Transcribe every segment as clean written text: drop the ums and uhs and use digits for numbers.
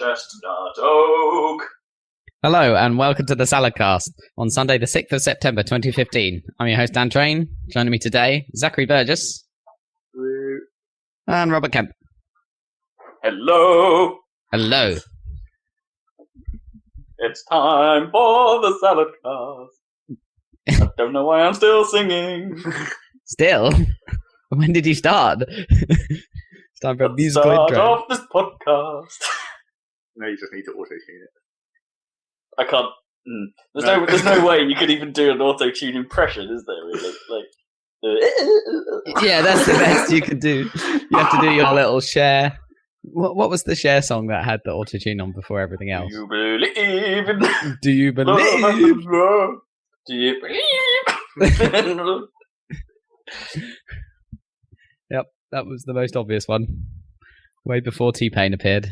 chestnut oak. Hello and welcome to the Saladcast on Sunday the 6th of September 2015. I'm your host Dan Train. Joining me today, Zachary Burgess. Hello. And Robert Kemp. Hello. Hello. It's time for the Saladcast. I don't know why I'm still singing. Still? When did you start? It's time for a musical Start intro. off this podcast. No, you just need to auto-tune it. I can't. There's no way you could even do an auto-tune impression, is there? Really? Yeah, that's the best you can do. You have to do your little Cher. What was the Cher song that had the auto-tune on before everything else? Do you believe in Do you believe? love? Do you believe? Yep, that was the most obvious one. Way before T-Pain appeared.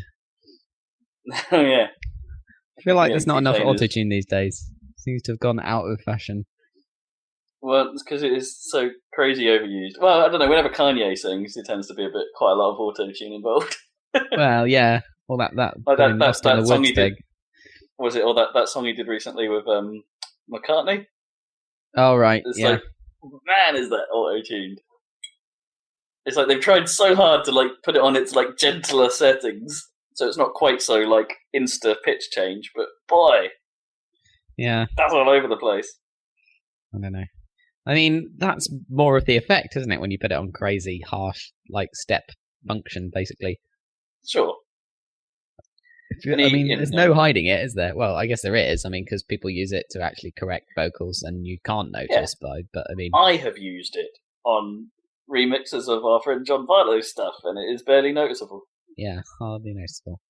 Oh yeah. I feel like Yeah, there's not enough T-Pain is- auto-tune these days. Seems to have gone out of fashion. Well, it's because it is so crazy overused. Well, I don't know. Whenever Kanye sings, it tends to be quite a lot of auto-tune involved. Well, yeah. Well, that Like getting lost in the song woods he did. thing. Was it or that song he did recently with McCartney? Oh, right. It's Yeah. like, man, is that auto-tuned? It's like they've tried so hard to like put it on its like gentler settings, so it's not quite so like insta pitch change. But boy, Yeah. that's all over the place. I don't know. I mean, that's more of the effect, isn't it, when you put it on crazy, harsh, like, step function, basically. Sure. I mean, there's no hiding it, is there? Well, I guess there is. I mean, because people use it to actually correct vocals, and you can't notice. But I mean, I have used it on remixes of our friend John Barlow's stuff, and it is barely noticeable. yeah, hardly noticeable.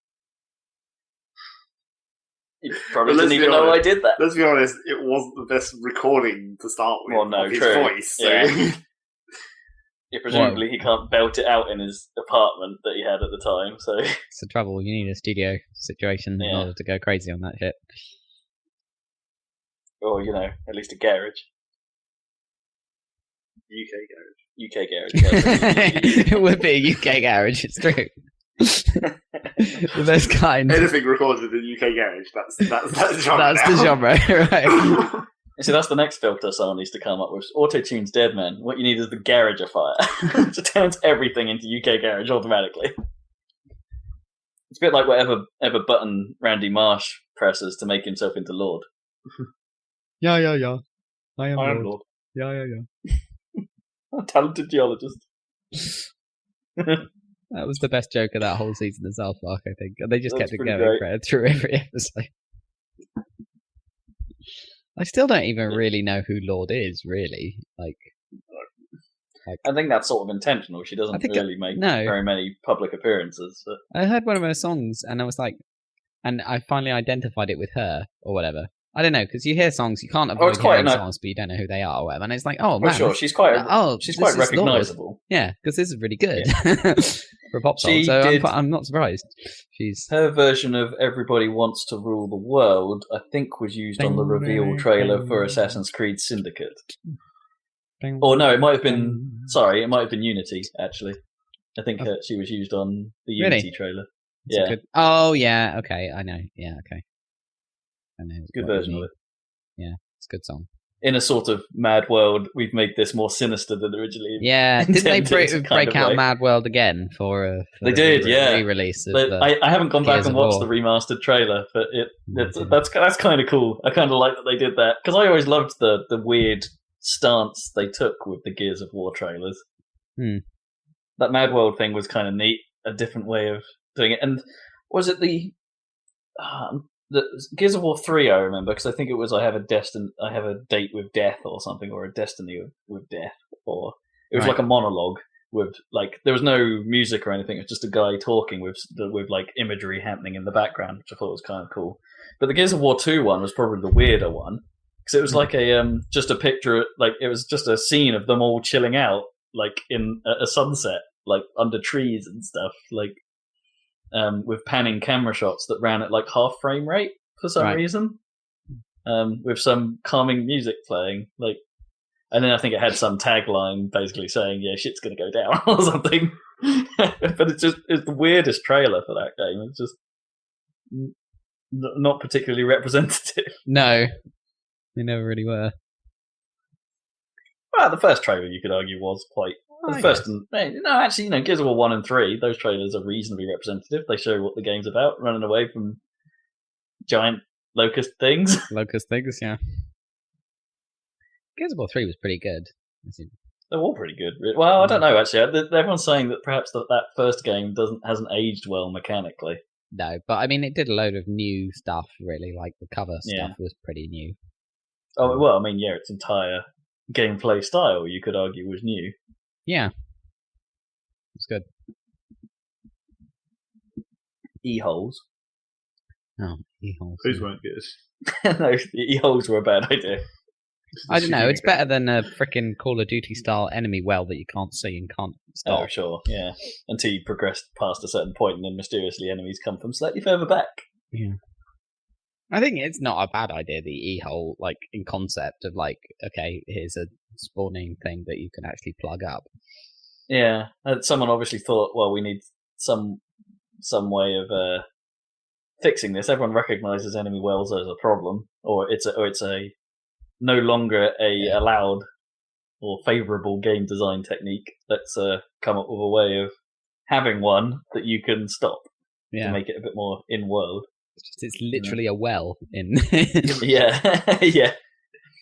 You probably But let's didn't be even know I honest. did that. Let's be honest, it wasn't the best recording to start with Well, no, of his true. voice. So. Yeah. Yeah, presumably he can't belt it out in his apartment that he had at the time, so It's the trouble. You need a studio situation in Yeah. order to go crazy on that shit. or at least a garage, UK garage. UK garage. It would be a UK garage. It's true. The best kind. Anything recorded in UK garage, that's genre. That's the genre, right? So that's the next filter someone needs to come up with. Auto-tune's dead, man. What you need is the garagifier. Just turns everything into UK garage automatically. It's a bit like whatever button Randy Marsh presses to make himself into Lord. Yeah. I am I am Lord. Lord. Yeah. I'm a talented geologist. That was the best joke of that whole season of South Park, I think. And they just That's kept it pretty going great. through every episode. I still don't even really know who Lord is, really. Like, I think that's sort of intentional. She I doesn't think really make no. very many public appearances. But I heard one of her songs, and I was like, and I finally identified it with her, or whatever. I don't know, because you hear songs, you can't avoid it's quite hearing nice. songs, but you don't know who they are, or whatever. And it's like, oh, well, man. sure, she's quite this is Lord. recognisable. Yeah, because this is really good for a pop song. She So did- I'm not surprised. She's Her version of "Everybody Wants to Rule the World," I think, was used on the reveal trailer for Assassin's Creed Syndicate. Or no, it might have been. Sorry, it might have been Unity. Actually, I think she was used on the Really? Unity trailer. It's a Yeah, good- Oh, yeah. Okay, I know. Yeah, okay. I know. good what you version of mean. it. It's a good song. In a sort of mad world, we've made this more sinister than originally. Yeah, didn't they intended kind break of out way. Mad World again for They did, yeah. re-release of But the... I haven't gone back Gears and of watched War. the remastered trailer, but Okay. that's kind of cool. I kind of like that they did that because I always loved the weird stance they took with the Gears of War trailers. Hmm. That Mad World thing was kind of neat, a different way of doing it. And was it the Gears of War 3? I remember because I think it was I have a date with death or something, or a destiny with death, or it was Right. like a monologue with like there was no music or anything. It was just a guy talking with like imagery happening in the background, which I thought was kind of cool. But the Gears of War 2 one was probably the weirder one because it was like just a picture, like it was just a scene of them all chilling out, like in a sunset, like under trees and stuff, like with panning camera shots that ran at like half frame rate for some Right. reason, with some calming music playing, like. And then I think it had some tagline basically saying, "Yeah, shit's gonna go down" or something. But it's the weirdest trailer for that game. It's just not particularly representative. No, they never really were. Well, the first trailer you could argue was quite. Gears of War 1 and 3, those trailers are reasonably representative. They show what the game's about, running away from giant locust things. Locust things, yeah. Gears of War 3 was pretty good. They're all pretty good. Well, I don't know, actually. Everyone's saying that perhaps that first game hasn't aged well mechanically. No, but I mean, it did a load of new stuff, really. Like, the cover stuff was pretty new. Oh, well, I mean, yeah, its entire gameplay style, you could argue, was new. Yeah. It's good. E-holes. Oh, e-holes. Those weren't good. No, the e-holes were a bad idea. I don't know, it's better than a frickin' Call of Duty style enemy well that you can't see and can't stop. Oh, sure, yeah. Until you progress past a certain point and then mysteriously enemies come from slightly further back. Yeah. I think it's not a bad idea, the e-hole, like, in concept of, like, okay, here's a spawning thing that you can actually plug up. Yeah, someone obviously thought, well, we need some way of fixing this. Everyone recognises enemy wells as a problem, or it's a no longer allowed or favourable game design technique. Let's come up with a way of having one that you can stop to make it a bit more in-world. It's literally a well in. Yeah, yeah.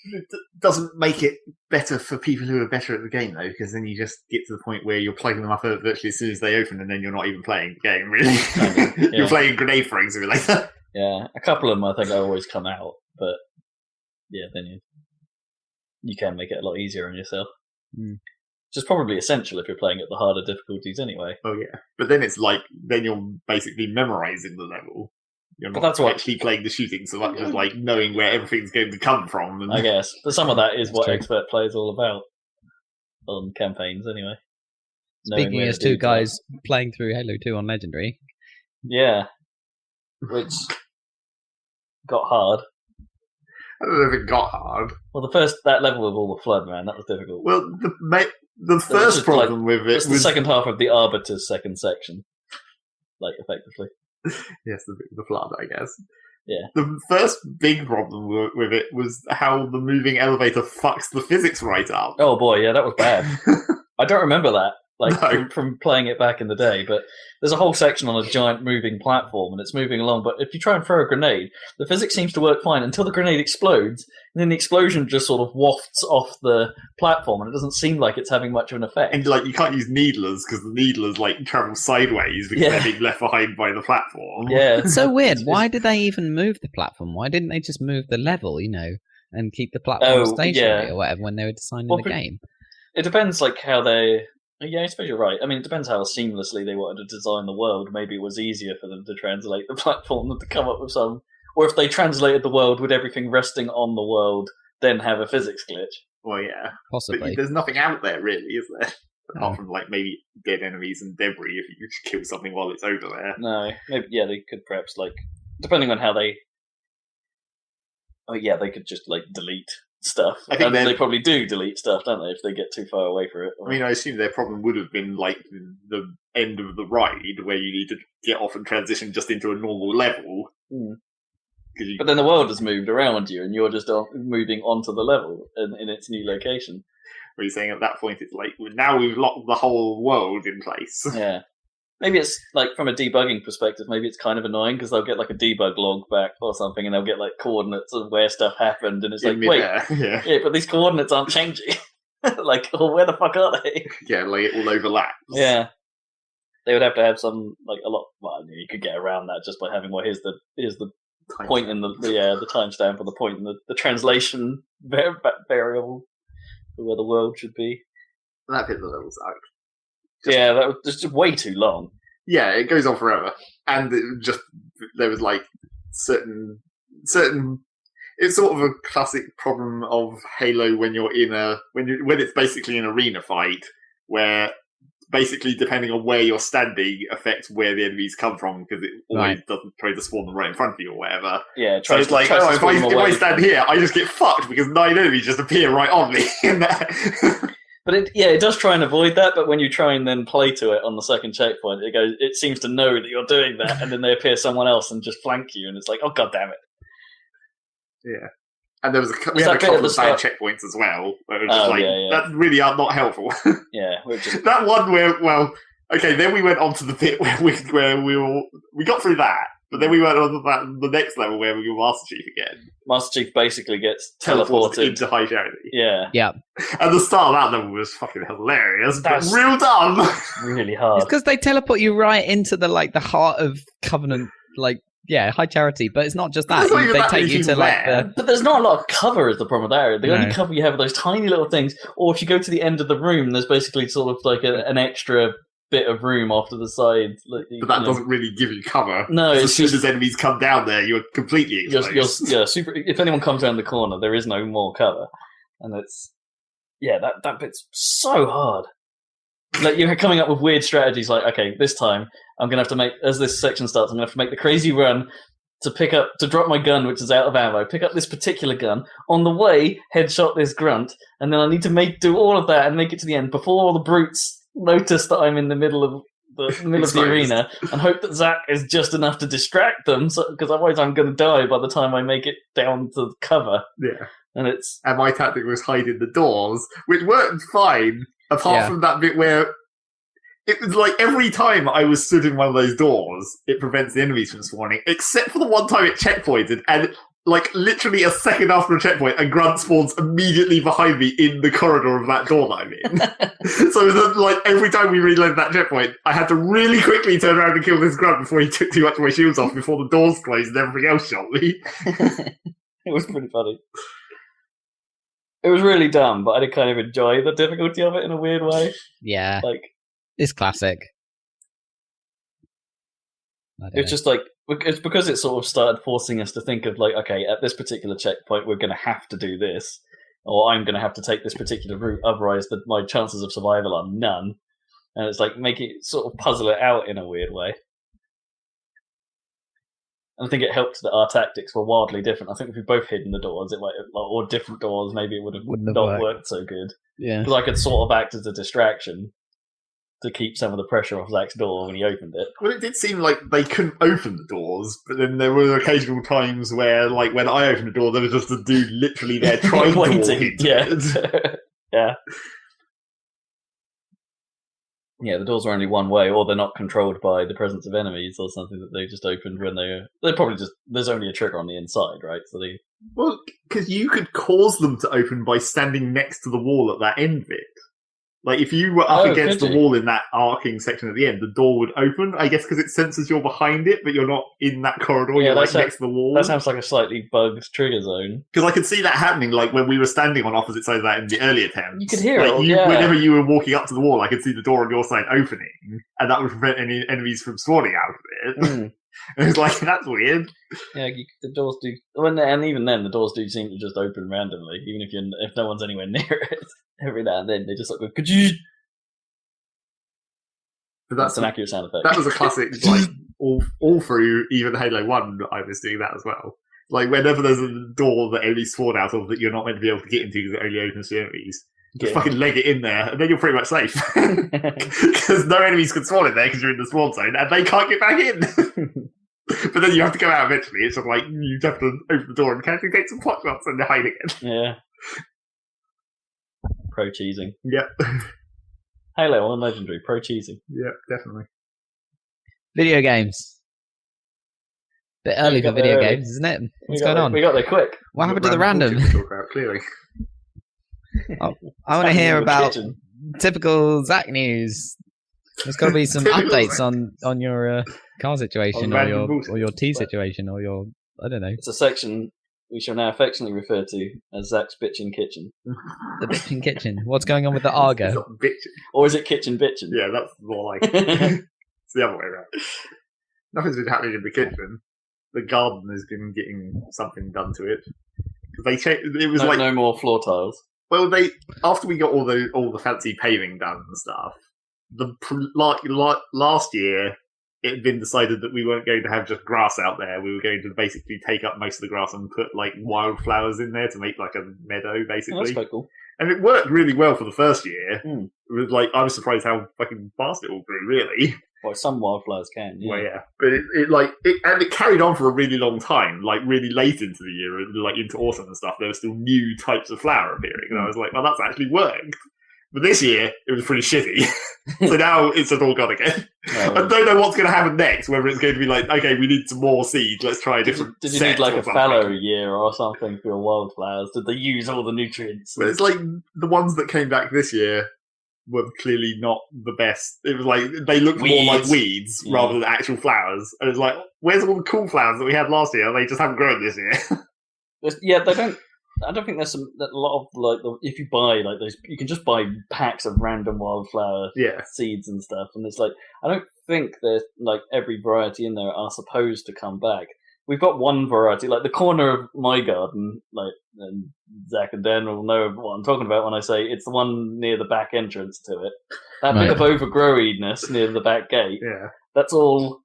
It doesn't make it better for people who are better at the game, though, because then you just get to the point where you're plugging them up virtually as soon as they open, and then you're not even playing the game, really. You're playing Grenade Throwing Simulator. Yeah, a couple of them I think I always come out, but yeah, then you can make it a lot easier on yourself. Which is probably essential if you're playing at the harder difficulties anyway. Oh, yeah. But then it's like, then you're basically memorising the level. You're not actually playing the shooting so much as like knowing where everything's going to come from. And... I guess. But some of that is what expert play is all about. On campaigns, anyway. Speaking as two guys playing through Halo 2 on Legendary. Yeah. Which got hard. I don't know if it got hard. Well, that level with all the flood, man, that was difficult. Well, the first problem with it was the second half of the Arbiter's second section. Like, effectively. Yes, the flood, I guess. Yeah. The first big problem with it was how the moving elevator fucks the physics right up. Oh boy, yeah, that was bad. I don't remember that, from playing it back in the day, but there's a whole section on a giant moving platform, and it's moving along, but if you try and throw a grenade, the physics seems to work fine until the grenade explodes, and then the explosion just sort of wafts off the platform, and it doesn't seem like it's having much of an effect. And, you can't use needlers, because the needlers, travel sideways, because they're being left behind by the platform. Yeah. It's so weird. Why did they even move the platform? Why didn't they just move the level, and keep the platform stationary or whatever when they were designing the game? It depends, how they... Yeah, I suppose you're right. I mean, it depends how seamlessly they wanted to design the world. Maybe it was easier for them to translate the platform than to come up with some... Or if they translated the world with everything resting on the world, then have a physics glitch. Well, yeah. Possibly. But there's nothing out there, really, is there? Apart from, maybe dead enemies and debris if you kill something while it's over there. No. Maybe, yeah, they could perhaps, depending on how they... Oh, yeah, they could just, delete stuff. I think they probably do delete stuff, don't they, if they get too far away from it? I mean, I assume their problem would have been, the end of the ride, where you need to get off and transition just into a normal level. But then the world has moved around you, and you're just moving onto the level in its new location. Where you're saying at that point, it's now we've locked the whole world in place. Yeah. Maybe it's, from a debugging perspective, maybe it's kind of annoying, because they'll get, a debug log back or something, and they'll get, coordinates of where stuff happened, and it's wait, yeah, but these coordinates aren't changing. Where the fuck are they? Yeah, it all overlaps. Yeah. They would have to have some, a lot... Well, you could get around that just by having, here's the point in the timestamp or the point in the translation variable for where the world should be. That bit of the level's out. Yeah, that was just way too long. Yeah, it goes on forever, and there was certain. It's sort of a classic problem of Halo when you're when it's basically an arena fight where basically depending on where you're standing affects where the enemies come from, because it always doesn't try to spawn them right in front of you or whatever. Yeah, so it's if I stand here, I just get fucked because 9 enemies just appear right on me. But it does try and avoid that. But when you try and then play to it on the second checkpoint, it seems to know that you're doing that, and then they appear someone else and just flank you, and it's like, oh god damn it. Yeah. And we had a couple of bad checkpoints as well. Where it was just that's really not helpful. Yeah, that one where then we went on to the bit where we got through that. But then we went on to the next level where we were Master Chief again. Master Chief basically gets teleported into high charity. Yeah. Yeah. And the start of that level was fucking hilarious, but real dumb. Really hard. It's because they teleport you right into the heart of Covenant, high charity. But it's not just that. They take you to But there's not a lot of cover is the problem with that area. The only cover you have are those tiny little things. Or if you go to the end of the room, there's basically sort of like an extra bit of room off to the side, but that doesn't really give you cover. No, as soon as enemies come down there, you're completely exposed. If anyone comes around the corner, there is no more cover, and that bit's so hard. Like you're coming up with weird strategies. Like, okay, this time I'm gonna have to make as this section starts, I'm gonna have to make the crazy run to drop my gun, which is out of ammo. Pick up this particular gun on the way, headshot this grunt, and then I need to do all of that and make it to the end before all the brutes notice that I'm in the middle of the arena, and hope that Zach is just enough to distract them, because otherwise I'm going to die by the time I make it down to cover. Yeah, and my tactic was hide in the doors, which worked fine, apart from that bit where it was like every time I was stood in one of those doors, it prevents the enemies from spawning, except for the one time it checkpointed, and literally a second after a checkpoint, a grunt spawns immediately behind me in the corridor of that door that I'm in. So then, every time we reloaded that checkpoint, I had to really quickly turn around and kill this grunt before he took too much of my shields off, before the doors closed and everything else shot me. It was pretty funny. It was really dumb, but I did kind of enjoy the difficulty of it in a weird way. Yeah. It's classic. It's just it's because it sort of started forcing us to think of okay, at this particular checkpoint we're going to have to do this, or I'm going to have to take this particular route, otherwise my chances of survival are none. And it's make it sort of puzzle it out in a weird way. And I think it helped that our tactics were wildly different. I think if we both hid in the doors, or different doors, maybe it wouldn't have not worked so good. Yeah, because I could sort of act as a distraction to keep some of the pressure off Zach's door when he opened it. Well, it did seem like they couldn't open the doors, but then there were occasional times where, when I opened the door, there was just a dude literally there trying to walk into it. Yeah. Yeah, the doors are only one way, or they're not controlled by the presence of enemies, or something that they just opened when they're probably just, there's only a trigger on the inside, right? So well, because you could cause them to open by standing next to the wall at that end bit. If you were up against the wall in that arcing section at the end, the door would open, I guess, because it senses you're behind it, but you're not in that corridor, you're next to the wall. That sounds like a slightly bugged trigger zone. Because I could see that happening, when we were standing on opposite sides of that in the early attempts. You could hear it, whenever you were walking up to the wall, I could see the door on your side opening, and that would prevent any enemies from spawning out of it. Mm. And it was that's weird. Yeah, the doors do, and even then, the doors do seem to just open randomly, even if no one's anywhere near it. Every now and then, they just go, could you? But that's an accurate sound effect. That was a classic, all through even Halo 1, I was doing that as well. Whenever there's a door that enemies spawn out of that you're not meant to be able to get into because it only opens to enemies, just fucking leg it in there, and then you're pretty much safe. Because no enemies can spawn in there because you're in the spawn zone, and they can't get back in. But then you have to go out eventually. It's just you have to open the door and casually take some pot shots and hide again. Yeah. Pro cheesing. Yep. Halo on Legendary, pro cheesing. Yep, definitely. Video games. Bit early for video games, isn't it? What's going on? We got there quick. What happened to the random? Clearly. I want to hear about typical Zach news. There's got to be some updates on your car situation or your tea situation or your, I don't know. It's a section we shall now affectionately refer to as Zach's Bitchin' Kitchen. The Bitchin' Kitchen. What's going on with the Argo? It's not bitchin'. Or is it Kitchen Bitchin'? Yeah, that's more like it. It's the other way around. Nothing's been happening in the kitchen. The garden has been getting something done to it. It was no more floor tiles. Well, after we got all the fancy paving done and stuff, last year it had been decided that we weren't going to have just grass out there. We were going to basically take up most of the grass and put wildflowers in there to make a meadow, basically. Oh, that's quite cool. And it worked really well for the first year. Mm. It was like, I was surprised how fucking fast it all grew, really. Well, some wildflowers can, yeah. Well, yeah. But it carried on for a really long time, like really late into the year, like into autumn and stuff. There were still new types of flower appearing. And I was like, well, that's actually worked. But this year, it was pretty shitty. So now it's all gone again. I don't know what's going to happen next, whether it's going to be like, okay, we need some more seeds, let's try a different Did you need like a fallow year or something for your wildflowers? Did they use all the nutrients? But it's like the ones that came back this year were clearly not the best. It was like, they looked more like weeds rather than actual flowers. And it's like, where's all the cool flowers that we had last year? They just haven't grown this year. Yeah, they don't. I don't think there's a lot of like if you buy like those, you can just buy packs of random wildflower seeds and stuff, and it's like I don't think there's like every variety in there are supposed to come back. We've got one variety, like the corner of my garden, like and Zach and Dan will know what I'm talking about when I say it's the one near the back entrance to it. That bit of overgrowiness near the back gate. Yeah, that's all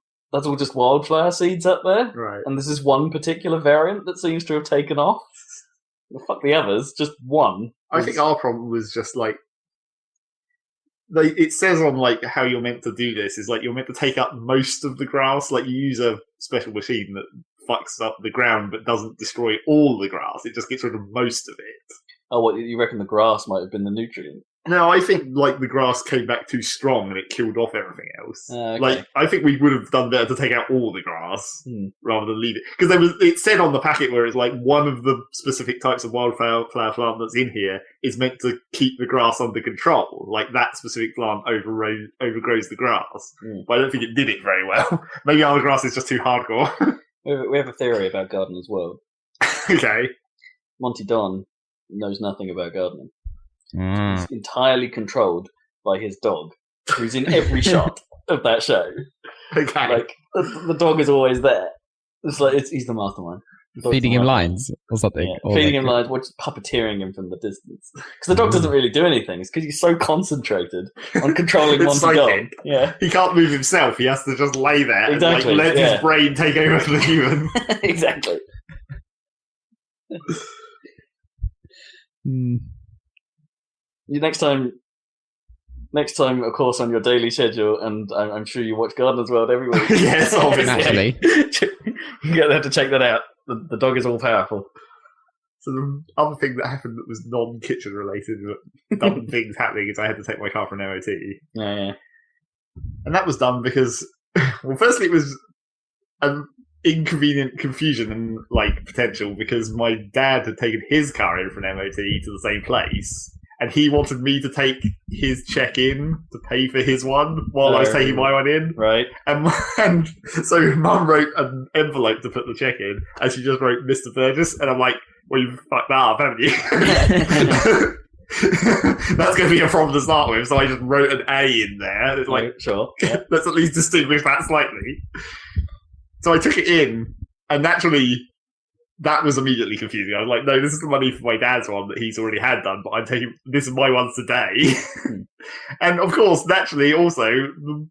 just wildflower seeds up there. Right. And this is one particular variant that seems to have taken off. Well, fuck the others, just one. I think our problem was just like it says on like how you're meant to do this is like you're meant to take up most of the grass. Like you use a special machine that fucks up the ground but doesn't destroy all the grass. It just gets rid of most of it. Oh, what, you reckon the grass might have been the nutrient? No, I think like the grass came back too strong and it killed off everything else. Okay. Like I think we would have done better to take out all the grass rather than leave it, because it said on the packet where it's like one of the specific types of wildflower plant that's in here is meant to keep the grass under control. Like that specific plant overgrows the grass, but I don't think it did it very well. Maybe our grass is just too hardcore. We have a theory about Gardener's World. Okay, Monty Don knows nothing about gardening. He's entirely controlled by his dog, who's in every shot of that show. Okay, like the dog is always there. It's like he's the mastermind. Feeding him lines or something. Yeah. Or feeding him lines, or just puppeteering him from the distance. Because the dog doesn't really do anything. It's because he's so concentrated on controlling Monty Don. Yeah, he can't move himself. He has to just lay there and like, let his brain take over the human. Exactly. Next time, of course, on your daily schedule, and I'm sure you watch Gardener's World every week. Yes, obviously. You get there to check that out. The dog is all powerful. So the other thing that happened that was non-kitchen related, but dumb things happening, is I had to take my car for an MOT. Yeah. And that was done because, well, firstly it was an inconvenient confusion and like potential because my dad had taken his car in for an MOT to the same place. And he wanted me to take his check in to pay for his one while I was taking my one in. Right. And so Mum wrote an envelope to put the check in, and she just wrote Mr. Burgess. And I'm like, well, you've fucked that up, haven't you? That's going to be a problem to start with. So I just wrote an A in there. It's like, sure. Yeah. Let's at least distinguish that slightly. So I took it in, and naturally, that was immediately confusing. I was like, no, this is the money for my dad's one that he's already had done, but I'm taking, this is my one today. And of course, naturally, also, the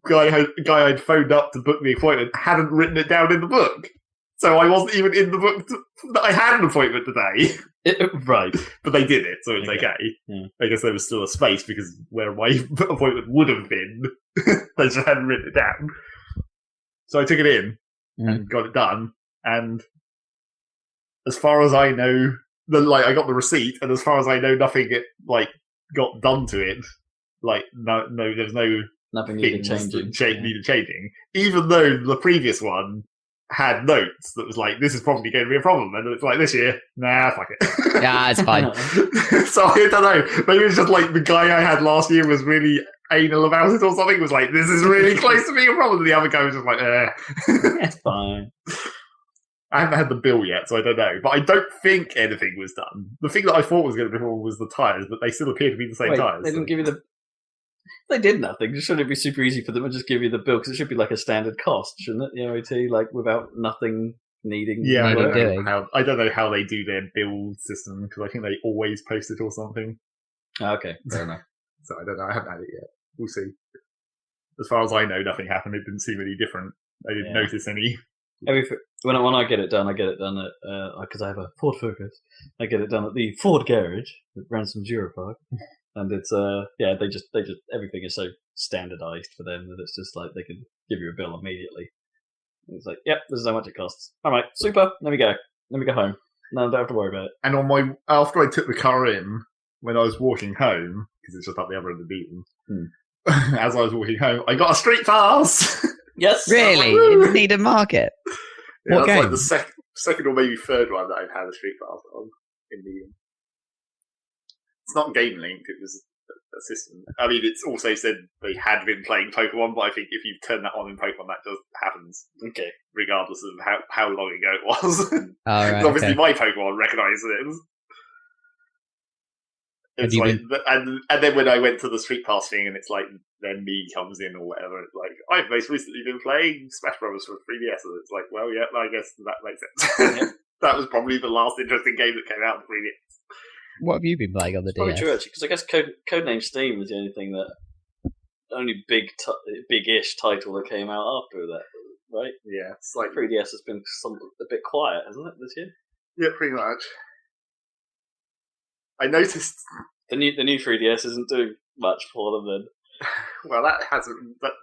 guy I'd phoned up to book the appointment hadn't written it down in the book. So I wasn't even in the book that I had an appointment today. Right. But they did it, so it's okay. Yeah. I guess there was still a space because where my appointment would have been, they just hadn't written it down. So I took it in and got it done, and as far as I know, I got the receipt, and as far as I know, nothing got done to it. Like, no, there's no nothing needed changing. Even though the previous one had notes that was like, this is probably going to be a problem, and it's like, this year, nah, fuck it. Yeah, it's fine. So I don't know. Maybe it's just like the guy I had last year was really anal about it or something. It was like, this is really close to being a problem. And the other guy was just like, it's fine. I haven't had the bill yet, so I don't know. But I don't think anything was done. The thing that I thought was going to be wrong was the tyres, but they still appear to be the same tyres. They didn't give you the... They did nothing. Shouldn't it be super easy for them to just give you the bill? Because it should be like a standard cost, shouldn't it? The MOT, like, without nothing needing... Yeah, I don't know how they do their bill system, because I think they always post it or something. Okay, fair enough. So I don't know. I haven't had it yet. We'll see. As far as I know, nothing happened. It didn't seem any different. I didn't notice any When I get it done at because I have a Ford Focus. I get it done at the Ford garage at Ransom Jura Park, and it's they just everything is so standardized for them that it's just like they can give you a bill immediately. And it's like, yep, this is how much it costs. All right, super. Let me go home. No, I don't have to worry about it. And after I took the car in, when I was walking home, because it's just up the other end of the beaten, as I was walking home, I got a street pass. Yes, really? Like, In Needham Market. Yeah, What that's game? like the second or maybe third one that I've had a street pass on in the. It's not game linked. It was a system. I mean, it's also said they had been playing Pokemon, but I think if you turn that on in Pokemon, that just happens. Okay. Regardless of how long ago it was. Right, obviously, okay. my Pokemon recognised it. It's Have you like, and then when I went to the Street Pass thing, and it's like, then me comes in or whatever. It's like, I've most recently been playing Smash Brothers for 3DS, and it's like, well, yeah, I guess that makes sense. Yeah. That was probably the last interesting game that came out on 3DS. What have you been playing on the Probably DS? true actually, because I guess Codename Steam was the only thing only big-ish title that came out after that, right? Yeah, it's like 3DS has been a bit quiet, hasn't it, this year? yeah, pretty much. I noticed. The new 3DS isn't doing much for them then. Well, that's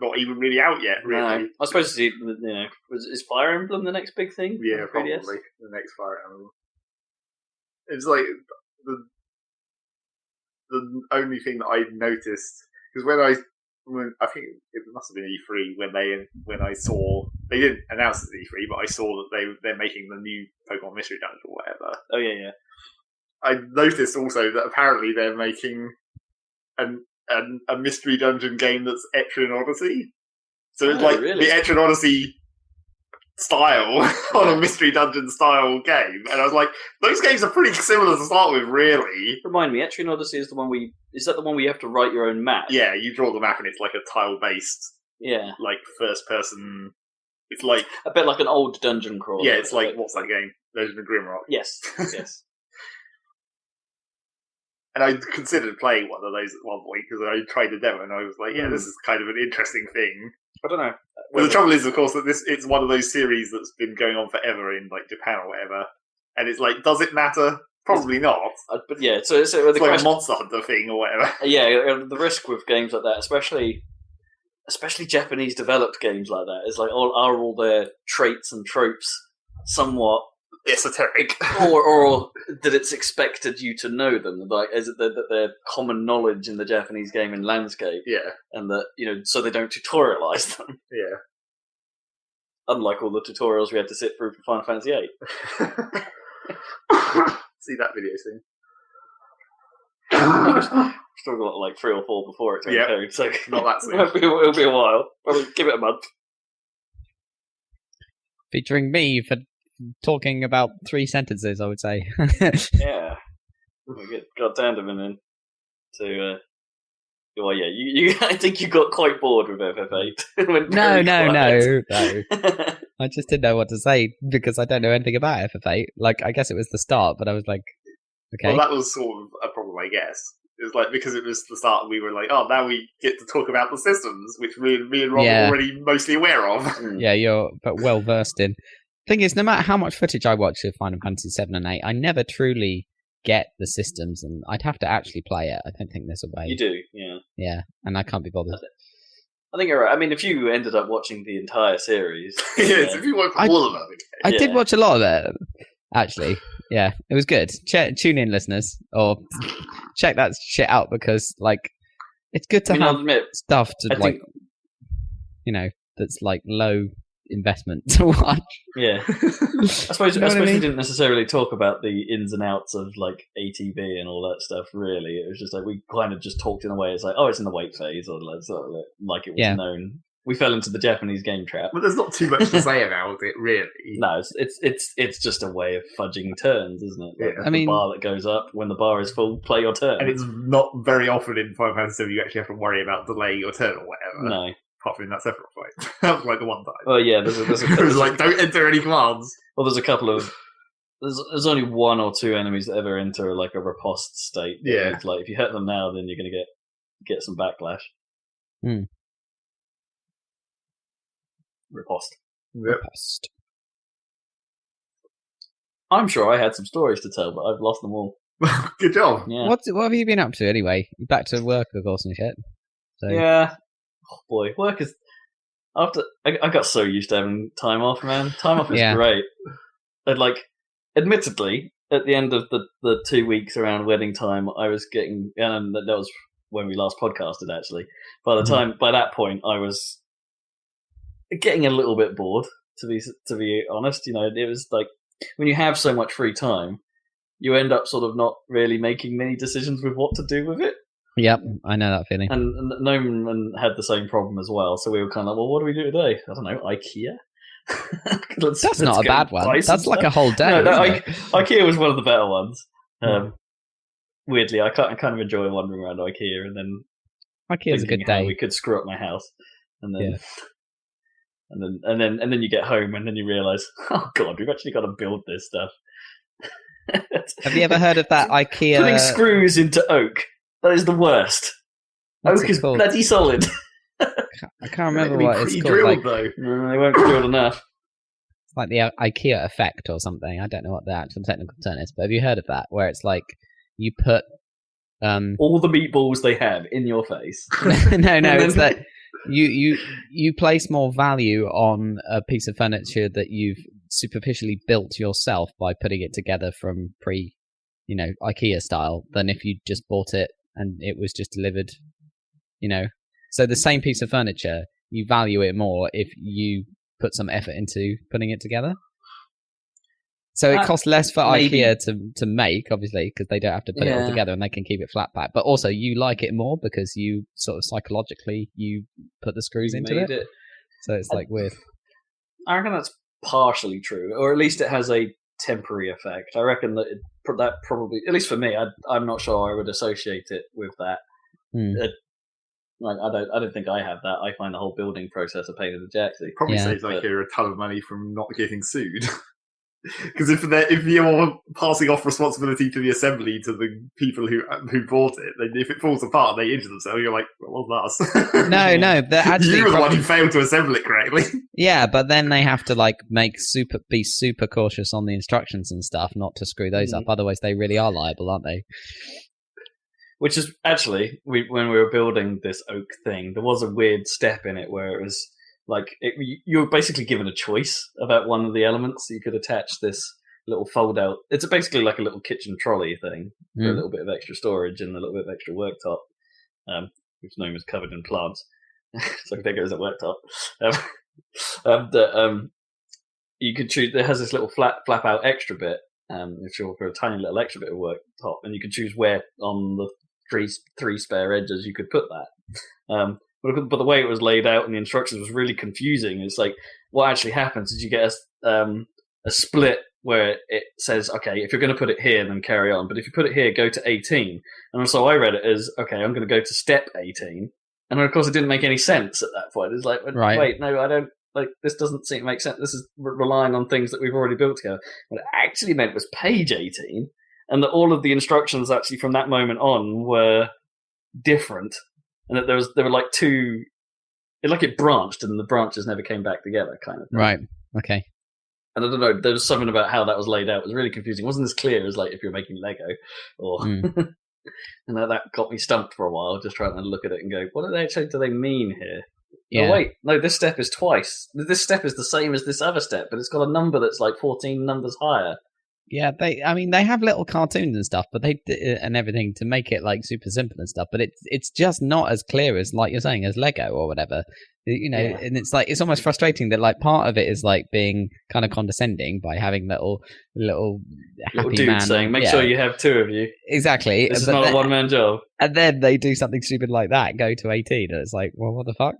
not even really out yet, really. No. I suppose is Fire Emblem the next big thing? Yeah, on 3DS? probably the next Fire Emblem. It's like the only thing that I noticed because when I think it must have been E3 when I saw they didn't announce it at E3, but I saw that they're making the new Pokemon Mystery Dungeon or whatever. Oh yeah. I noticed also that apparently they're making a Mystery Dungeon game that's Etrian Odyssey. So it's like really? the Etrian Odyssey style on a Mystery Dungeon style game. And I was like, those games are pretty similar to start with, really. Remind me, Etrian Odyssey is the one is that the one where you have to write your own map? Yeah, you draw the map and it's like a tile-based, like first person. It's like a bit like an old dungeon crawler. Yeah, it's like what's that game? Legend of Grimrock. Yes. And I considered playing one of those at one point because I tried the demo and I was like, yeah, this is kind of an interesting thing. I don't know. Well, the trouble is, of course, that it's one of those series that's been going on forever in like Japan or whatever. And it's like, does it matter? Probably not. But yeah, so it's like a Monster Hunter thing or whatever. Yeah, the risk with games like that, especially Japanese developed games like that, is like are all their traits and tropes somewhat esoteric, or that it's expected you to know them? Like, is it that they're common knowledge in the Japanese gaming landscape? Yeah, and that so they don't tutorialize them. Yeah, unlike all the tutorials we had to sit through for Final Fantasy VIII. See that video soon. Still got like 3 or 4 before it's code, so not that soon. It'll be a while. Probably give it a month. Featuring me for talking about 3 sentences, I would say. Yeah. We got down to them then. So, well, yeah, you I think you got quite bored with FF8. No. I just didn't know what to say because I don't know anything about FF8. Like, I guess it was the start, but I was like, okay. Well, that was sort of a problem, I guess. It was like, because it was the start, we were like, oh, now we get to talk about the systems, which me and Rob are already mostly aware of. Yeah, you're but well versed in. Thing is, no matter how much footage I watch of Final Fantasy 7 and 8, I never truly get the systems, and I'd have to actually play it. I don't think there's a way. You do, yeah. Yeah, and I can't be bothered. I think you're right. I mean, if you ended up watching the entire series... yes, if you watched all of it. I did watch a lot of it, actually. Yeah, it was good. Tune in, listeners, or check that shit out because, like, it's good to have stuff to, that's, like, low investment to watch. Yeah. I suppose we didn't necessarily talk about the ins and outs of, like, ATV and all that stuff, really. It was just like, we kind of just talked in a way, it's like, oh, it's in the wait phase, or like it was known. We fell into the Japanese game trap. But there's not too much to say about it, really. No, it's just a way of fudging turns, isn't it? Yeah. I mean, the bar that goes up, when the bar is full, play your turn. And it's not very often in Final Fantasy VII you actually have to worry about delaying your turn or whatever. No. Apart from in that separate fight. That was like the one time. Oh yeah, there's it was like, don't enter any commands. Well, there's a couple of... There's only 1 or 2 enemies that ever enter like a riposte state. Yeah. It's like, if you hit them now, then you're going to get some backlash. Hmm. Riposte. Yep. Riposte. I'm sure I had some stories to tell, but I've lost them all. Good job. Yeah. What have you been up to anyway? Back to work, of course, and shit. So. Yeah. Oh boy, work is. After I got so used to having time off, man. Time off is great. And admittedly, at the end of the 2 weeks around wedding time, I was getting, and that was when we last podcasted. Actually, by that point, I was getting a little bit bored. To be honest, it was like when you have so much free time, you end up sort of not really making many decisions with what to do with it. Yep, I know that feeling. And Noman had the same problem as well. So we were kind of like, well, what do we do today? I don't know, IKEA? That's not a bad one. That's like a whole day. No, IKEA was one of the better ones. Weirdly, I kind of enjoy wandering around IKEA and then IKEA's a good day. We could screw up my house, and then and then you get home and then you realise, oh god, we've actually got to build this stuff. Have you ever heard of that IKEA putting screws into oak? That is the worst. Oak is bloody solid. I can't remember what it's called. Though. No, they won't drill enough. It's like the IKEA effect or something. I don't know what the actual technical term is, but have you heard of that? Where it's like you put all the meatballs they have in your face. No, it's that you place more value on a piece of furniture that you've superficially built yourself by putting it together from IKEA style than if you just bought it and it was just delivered, So the same piece of furniture, you value it more if you put some effort into putting it together. So it costs less for IKEA to make, obviously, because they don't have to put it all together and they can keep it flat pack. But also, you like it more because you sort of psychologically you put the screws into it. So it's like weird. I reckon that's partially true, or at least it has a temporary effect. I reckon that that probably, at least for me, I'm not sure I would associate it with that. I don't think I have that. I find the whole building process a pain in the jacksy. Probably saves IKEA a ton of money from not getting sued. Because if you're passing off responsibility to the assembly to the people who bought it, then if it falls apart, they injure themselves. You're like, well, was us? No, they're actually you were the one who failed to assemble it correctly. Yeah, but then they have to be super cautious on the instructions and stuff, not to screw those up. Otherwise, they really are liable, aren't they? Which is actually when we were building this oak thing, there was a weird step in it where it was. You were basically given a choice about one of the elements. You could attach this little fold-out. It's basically like a little kitchen trolley thing for a little bit of extra storage and a little bit of extra worktop, which Nome is covered in plants. So there goes a worktop. You could choose. It has this little flap-out extra bit, if you're for a tiny little extra bit of worktop, and you can choose where on the three spare edges you could put that. But the way it was laid out and the instructions was really confusing. It's like, what actually happens is you get a split where it says, okay, if you're going to put it here, then carry on. But if you put it here, go to 18. And so I read it as, okay, I'm going to go to step 18. And of course, it didn't make any sense at that point. It's like, wait, no, I don't, this doesn't seem to make sense. This is relying on things that we've already built together. What it actually meant was page 18. And that all of the instructions actually from that moment on were different. And that there were like two, it branched, and the branches never came back together, kind of thing. Right. Okay. And I don't know, there was something about how that was laid out. It was really confusing. It wasn't as clear as if you're making Lego, or and that got me stumped for a while, just trying to look at it and go, what do they mean here? Yeah. Oh wait, no, this step is twice. This step is the same as this other step, but it's got a number that's 14 numbers higher. Yeah, they have little cartoons and stuff, but and everything to make it super simple and stuff. But it's just not as clear as, like you're saying, as Lego or whatever. And it's almost frustrating that part of it is being kind of condescending by having little happy dude man saying, make sure you have two of you. Exactly. This is not a one-man job. And then they do something stupid like that, go to 18, and it's like, well, what the fuck?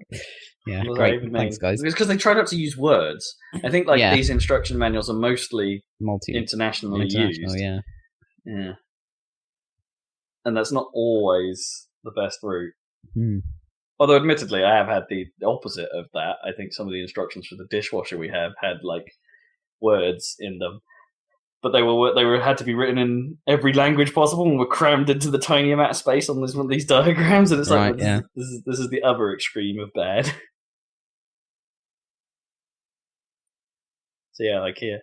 Yeah, great. Thanks, guys. It's because they try not to use words. I think these instruction manuals are mostly internationally used. Yeah. And that's not always the best route. Mm. Although, admittedly, I have had the opposite of that. I think some of the instructions for the dishwasher we have had words in them, but they had to be written in every language possible and were crammed into the tiny amount of space on these diagrams. And it's this is the other extreme of bad. So yeah, IKEA.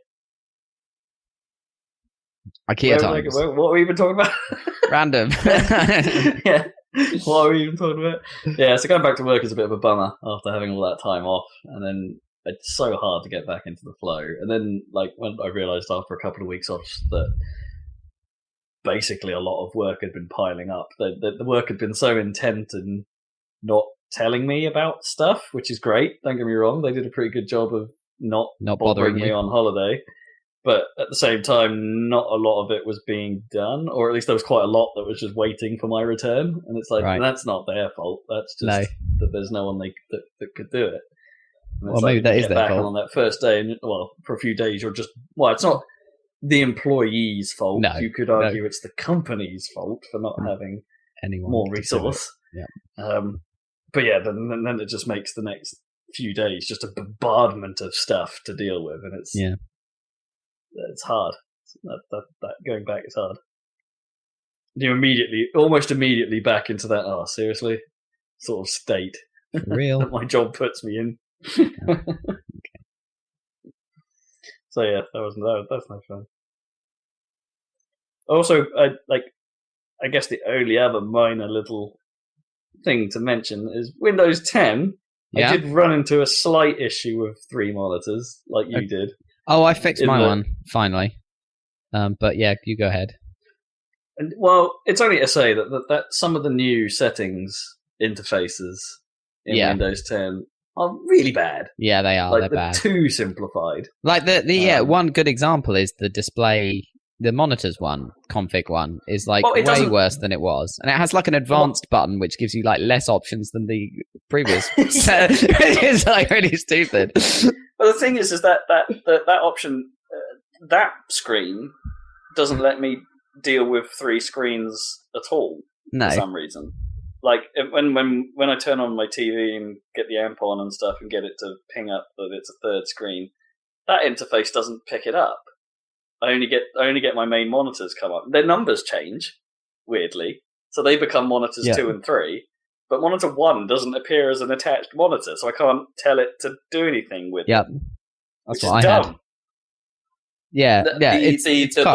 IKEA times. What were we even talking about? Random. Yeah. What are we even talking about? Yeah, so going back to work is a bit of a bummer after having all that time off, and then it's so hard to get back into the flow. And then, like, when I realised after a couple of weeks off that basically a lot of work had been piling up, the work had been so intent and not telling me about stuff, which is great. Don't get me wrong; they did a pretty good job of not bothering me on holiday. But at the same time, not a lot of it was being done, or at least there was quite a lot that was just waiting for my return. And it's like, that's not their fault. That's just that there's no one that could do it. And well, maybe that is their fault. On that first day, and for a few days, you're just it's not the employee's fault. No, you could argue it's the company's fault for not having more resource. Yeah. But yeah, then it just makes the next few days just a bombardment of stuff to deal with, and it's hard. That going back is hard. You're almost immediately back into that, seriously, sort of state. Real. that my job puts me in. Okay. So yeah, that's no fun. Also, I guess the only other minor little thing to mention is Windows 10. Yeah. I did run into a slight issue with 3 monitors, like you did. Oh, I fixed my one, finally. But yeah, you go ahead. And, well, it's only to say that some of the new settings interfaces in Windows 10 are really bad. Yeah, they are. They're bad. Too simplified. Like one good example is the display, the monitors one, config one, is way worse than it was. And it has like an advanced button which gives you like less options than the previous. It's like really stupid. But the thing is that option, that screen doesn't let me deal with 3 screens at all for some reason. Like when I turn on my TV and get the amp on and stuff and get it to ping up that it's a 3rd screen, that interface doesn't pick it up. I only get my main monitors come up. Their numbers change weirdly, so they become monitors 2 and 3. But monitor 1 doesn't appear as an attached monitor, so I can't tell it to do anything with it. Yep. That's what I had. Yeah, the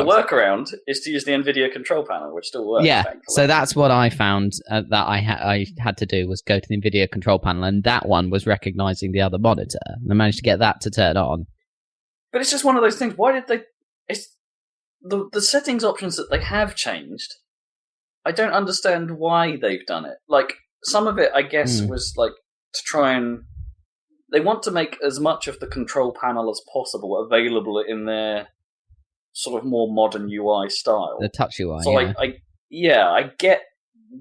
workaround is to use the NVIDIA control panel, which still works. Yeah, thankfully. So that's what I found that I had to do was go to the NVIDIA control panel, and that one was recognizing the other monitor. And I managed to get that to turn on. But it's just one of those things. Why did they? It's the settings options that they have changed. I don't understand why they've done it. Like some of it, I guess, was like to try and. They want to make as much of the control panel as possible available in their sort of more modern UI style. The touch UI. So I get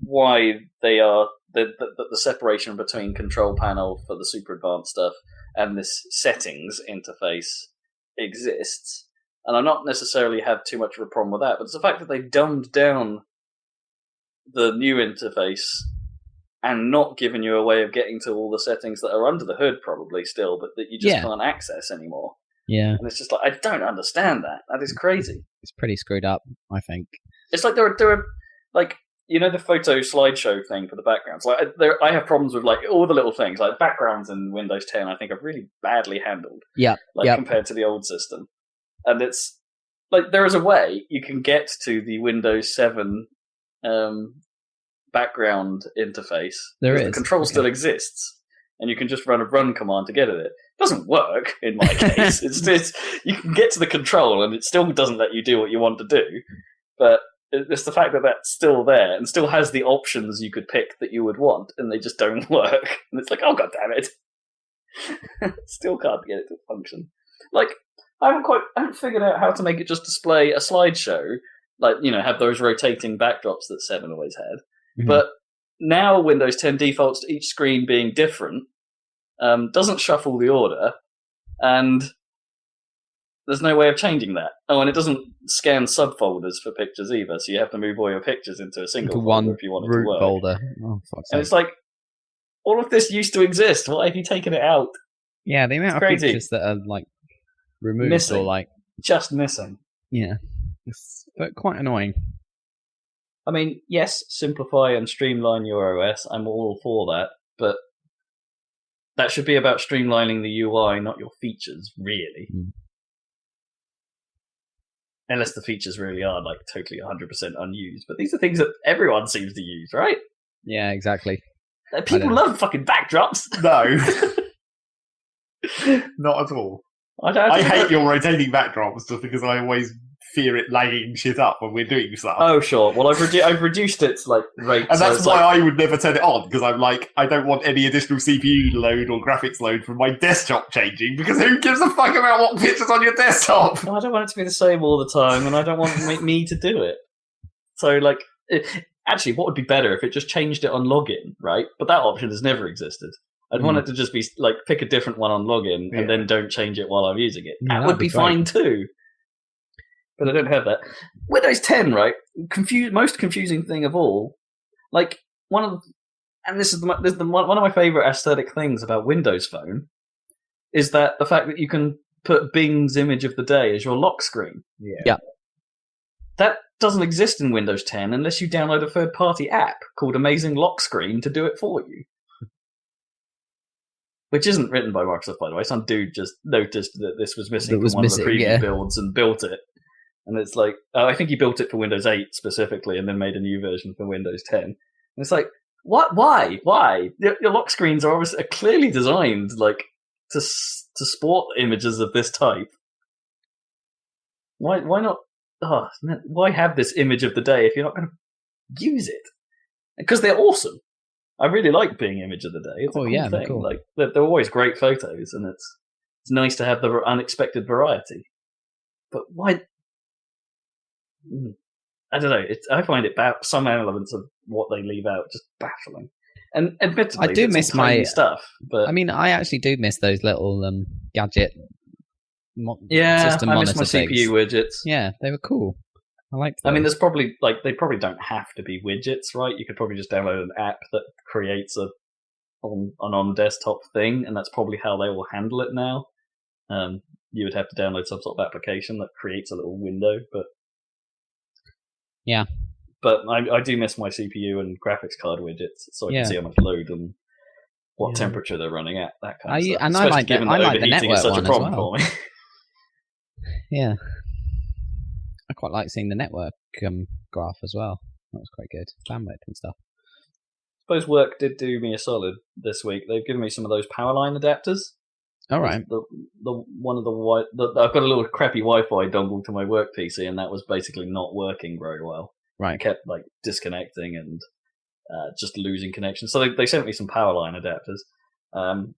why they are the separation between control panel for the super advanced stuff and this settings interface exists. And I not necessarily have too much of a problem with that, but it's the fact that they've dumbed down the new interface and not given you a way of getting to all the settings that are under the hood probably still, but that you just can't access anymore. Yeah. And it's just like, I don't understand that. That is crazy. It's pretty screwed up, I think. It's like there are like, you know, the photo slideshow thing for the backgrounds. Like, I have problems with like all the little things, like backgrounds in Windows 10. I think are really badly handled. Yeah. Compared to the old system, and it's like there is a way you can get to the Windows 7 background interface. The control still exists, and you can just run a run command to get at it. It doesn't work in my case. It's you can get to the control, and it still doesn't let you do what you want to do. But it's the fact that that's still there and still has the options you could pick that you would want, and they just don't work. And it's like, oh god damn it! Still can't get it to function. Like I haven't figured out how to make it just display a slideshow, like have those rotating backdrops that 7 always had. Mm-hmm. But now Windows 10 defaults to each screen being different, doesn't shuffle the order, and there's no way of changing that. Oh, and it doesn't scan subfolders for pictures either, so you have to move all your pictures into a single folder if you want it to work. Folder. Oh, fuck's sake. It's like, all of this used to exist. Why have you taken it out? Yeah, the amount of pictures that are like removed missing. Or like just missing. Yeah, but quite annoying. I mean, yes, simplify and streamline your OS. I'm all for that, but that should be about streamlining the UI, not your features, really. unless the features really are like totally 100% unused. But these are things that everyone seems to use, right? Yeah, exactly. People love fucking backdrops. No. Not at all. I hate your rotating backdrops just because I always fear it lagging shit up when we're doing stuff. Oh, sure. Well, I've reduced its like rate, and that's why I would never turn it on, because I'm like, I don't want any additional CPU load or graphics load from my desktop changing, because who gives a fuck about what pictures on your desktop? No, I don't want it to be the same all the time, and I don't want me to do it. So, like, actually, what would be better if it just changed it on login, right? But that option has never existed. I'd want it to just be like pick a different one on login and then don't change it while I'm using it. Yeah, that would be fine too. But I don't have that. Windows 10, right? Most confusing thing of all. Like one of my favorite aesthetic things about Windows Phone is that the fact that you can put Bing's image of the day as your lock screen. Yeah. That doesn't exist in Windows 10 unless you download a third-party app called Amazing Lock Screen to do it for you. Which isn't written by Microsoft, by the way. Some dude just noticed that this was missing from one of the preview builds and built it. And it's like, I think he built it for Windows 8 specifically and then made a new version for Windows 10. And it's like, what? Why? Your lock screens are clearly designed like to sport images of this type. Why not? Oh, man, why have this image of the day if you're not going to use it? Because they're awesome. I really like being image of the day. It's a cool thing. Cool. Like they're always great photos, and it's nice to have the unexpected variety. But why? I don't know. I find it some elements of what they leave out just baffling. And admittedly, I do miss my stuff. But I mean, I actually do miss those little gadget. System I miss my things. CPU widgets. Yeah, they were cool. I like. I mean, there's probably they probably don't have to be widgets, right? You could probably just download an app that creates an on desktop thing, and that's probably how they will handle it now. You would have to download some sort of application that creates a little window, but yeah. But I do miss my CPU and graphics card widgets, so I can see how much load and what temperature they're running at. That kind of stuff. And I like the network one as well. For me. Yeah. I quite like seeing the network graph as well. That was quite good. Bandwidth and stuff. I suppose work did do me a solid this week. They've given me some of those power line adapters. All right. I've got a little crappy Wi-Fi dongle to my work PC, and that was basically not working very well. Right. It kept disconnecting and just losing connection. So they sent me some power line adapters, and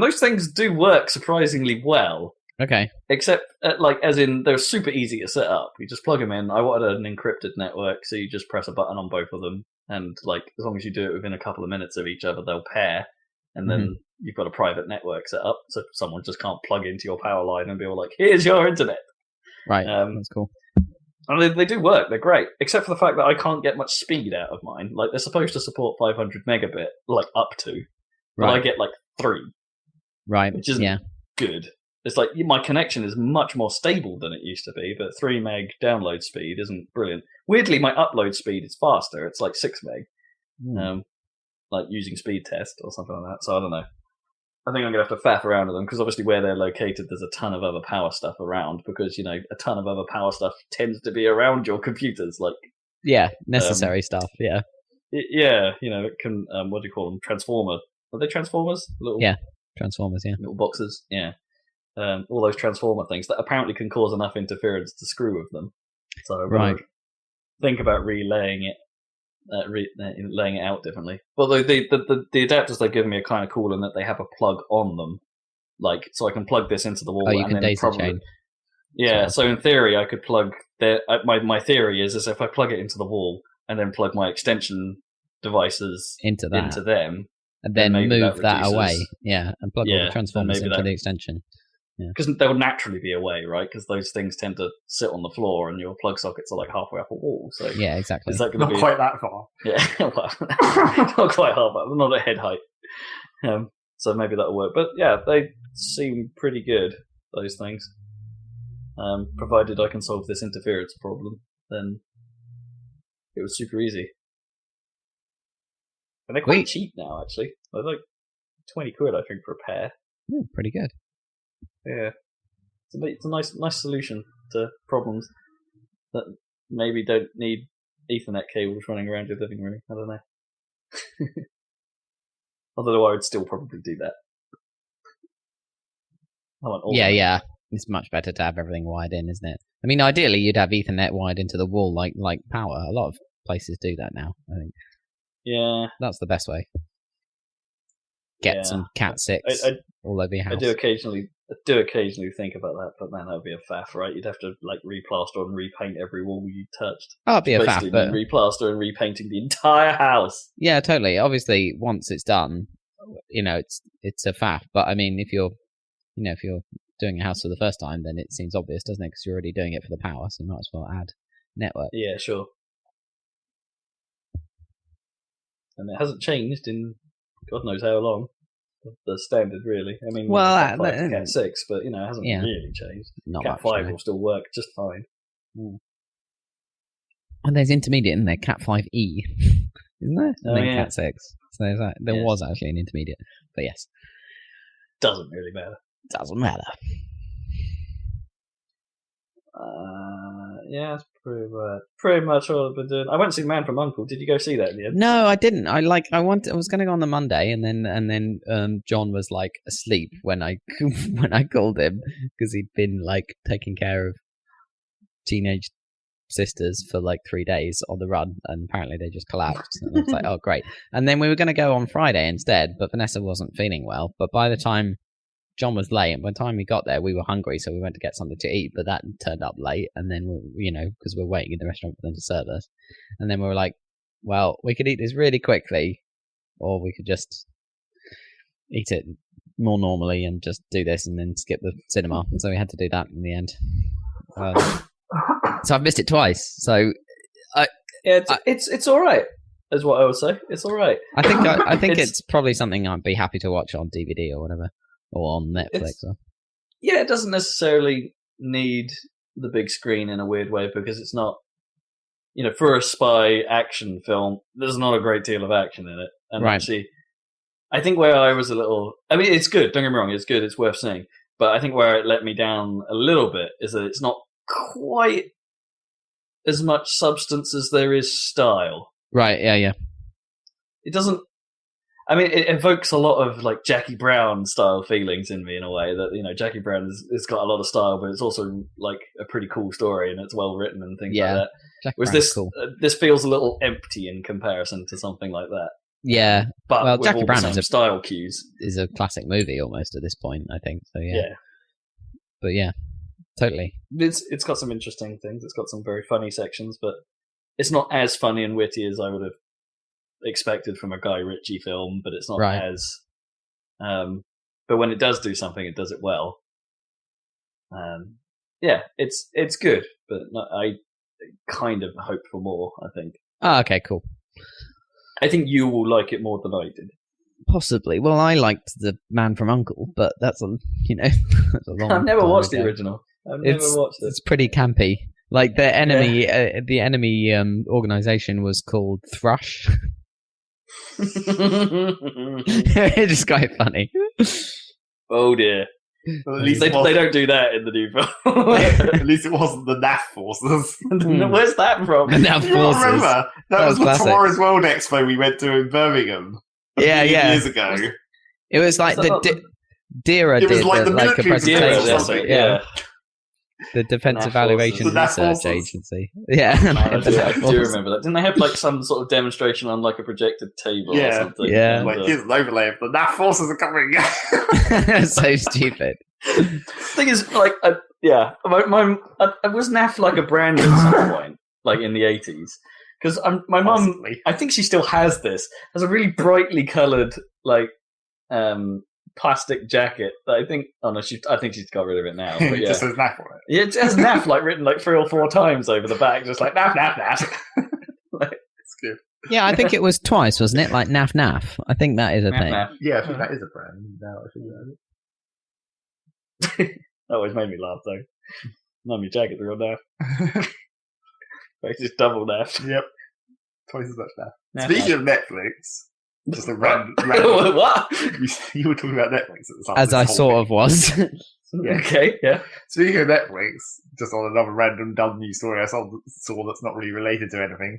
those things do work surprisingly well. Okay. Except, as in, they're super easy to set up. You just plug them in. I wanted an encrypted network, so you just press a button on both of them, and as long as you do it within a couple of minutes of each other, they'll pair, and then you've got a private network set up, so someone just can't plug into your power line and be all like, "Here's your internet." Right. That's cool. And they do work. They're great, except for the fact that I can't get much speed out of mine. They're supposed to support 500 megabit, up to, but I get 3. Right. Which isn't good. It's my connection is much more stable than it used to be, but 3 meg download speed isn't brilliant. Weirdly, my upload speed is faster. It's 6 meg, using speed test or something like that. So I don't know. I think I'm going to have to faff around with them, because obviously where they're located, there's a ton of other power stuff around, because, a ton of other power stuff tends to be around your computers. Necessary stuff, yeah. It can, what do you call them? Transformer. Are they transformers? Transformers, yeah. Little boxes, yeah. All those transformer things that apparently can cause enough interference to screw with them. So I've think about relaying it, laying it out differently. Well, the adapters they've given me are kind of cool in that they have a plug on them, so I can plug this into the wall. You can daisy chain. Yeah, so in theory, I could plug my theory is if I plug it into the wall and then plug my extension devices into them, and then move that away, and plug all the transformers into the extension. Because they'll naturally be away, right? Because those things tend to sit on the floor, and your plug sockets are halfway up a wall. So yeah, exactly. Is that not quite that far. Yeah, well, not quite half up, not at head height. So maybe that'll work. But yeah, they seem pretty good. Those things, provided I can solve this interference problem, then it was super easy. And they're quite cheap now, actually. They're 20 quid, I think, for a pair. Pretty good. Yeah, it's a nice solution to problems. that maybe don't need Ethernet cables running around your living room. I don't know. Although I would still probably do that. Yeah. It's much better to have everything wired in, isn't it? I mean, ideally, you'd have Ethernet wired into the wall like power. A lot of places do that now, I think. Yeah. That's the best way. Get some Cat 6 all over your house. I do occasionally think about that, but man, that would be a faff, right? You'd have to replaster and repaint every wall you touched. Oh, it'd be a faff, but replaster and repainting the entire house. Yeah, totally. Obviously, once it's done, it's a faff. But I mean, if you're doing a house for the first time, then it seems obvious, doesn't it? Because you're already doing it for the power, so you might as well add network. Yeah, sure. And it hasn't changed in God knows how long. The standard, really. I mean, Cat 5 to Cat 6, but it hasn't really changed. Cat 5 will still work just fine. Mm. And there's intermediate in there, Cat 5e, isn't there? And then Cat 6. So there was actually an intermediate, but yes. Doesn't really matter. Doesn't matter. Yeah, that's pretty much all I've been doing. I went to see Man from U.N.C.L.E. Did you go see that in the end? No, I didn't. I was going to go on the Monday, and then John was asleep when I called him because he'd been taking care of teenage sisters for 3 days on the run, and apparently they just collapsed. And I was like, oh great. And then we were going to go on Friday instead, but Vanessa wasn't feeling well. But by the time John was late, and by the time we got there, we were hungry, so we went to get something to eat, but that turned up late, and then, because we're waiting in the restaurant for them to serve us, and then we were like, well, we could eat this really quickly, or we could just eat it more normally and just do this and then skip the cinema, and so we had to do that in the end. So I've missed it twice, so... It's alright, is what I would say. It's alright. I think it's probably something I'd be happy to watch on DVD or whatever. Or on Netflix. Yeah, it doesn't necessarily need the big screen in a weird way because it's not, for a spy action film, there's not a great deal of action in it. And actually, I think where I was it's good, don't get me wrong, it's good, it's worth seeing. But I think where it let me down a little bit is that it's not quite as much substance as there is style. Right, yeah. It doesn't. It evokes a lot of Jackie Brown style feelings in me in a way that Jackie Brown has got a lot of style, but it's also a pretty cool story and it's well written and things like that. Whereas this feels a little empty in comparison to something like that. Yeah, but Jackie Brown is style cues. Is a classic movie almost at this point, I think. So yeah. But yeah, totally. It's got some interesting things. It's got some very funny sections, but it's not as funny and witty as I would have expected from a Guy Ritchie film, but it's not as but when it does do something, it does it well. It's good, but I kind of hope for more. I think. Oh, okay, cool. I think you will like it more than I did. Possibly. Well, I liked the Man from U.N.C.L.E., but that's a long. I've never watched the original. I've never watched it. It's pretty campy. The enemy organization was called Thrush. It's just quite funny. Oh dear. Well, at least they don't do that in the new film. At least it wasn't the NAF forces. Where's that from? The NAF forces. Remember? That was the Tomorrow's World Expo we went to in Birmingham. Years ago. It was DERA did a presentation. Yeah. The Defense Evaluation Research Agency. Yeah. I do remember that. Didn't they have some sort of demonstration on a projected table or something? Yeah. Here's an overlay of the NAF forces are coming. So stupid. The thing is, was NAF a brand at some point, in the 80s? Because my mum, I think she still has this, has a really brightly coloured, plastic jacket that I think I think she's got rid of it now. But It just says NAF on it. Yeah, it has NAF written 3 or 4 times over the back, just NAF, NAF, NAF. It's good. Yeah, I think it was twice, wasn't it? NAF, NAF. I think that is a thing. NAF. Yeah, I think that is a brand. Now I think that always made me laugh though. Not my jacket's real NAF. It's just double NAF. Yep. Twice as much NAF. Speaking of Netflix. Just a random what? You were talking about Netflix at the time. As I sort of was. Yeah. Okay, yeah. Speaking of Netflix, just on another random dumb news story I saw that's not really related to anything.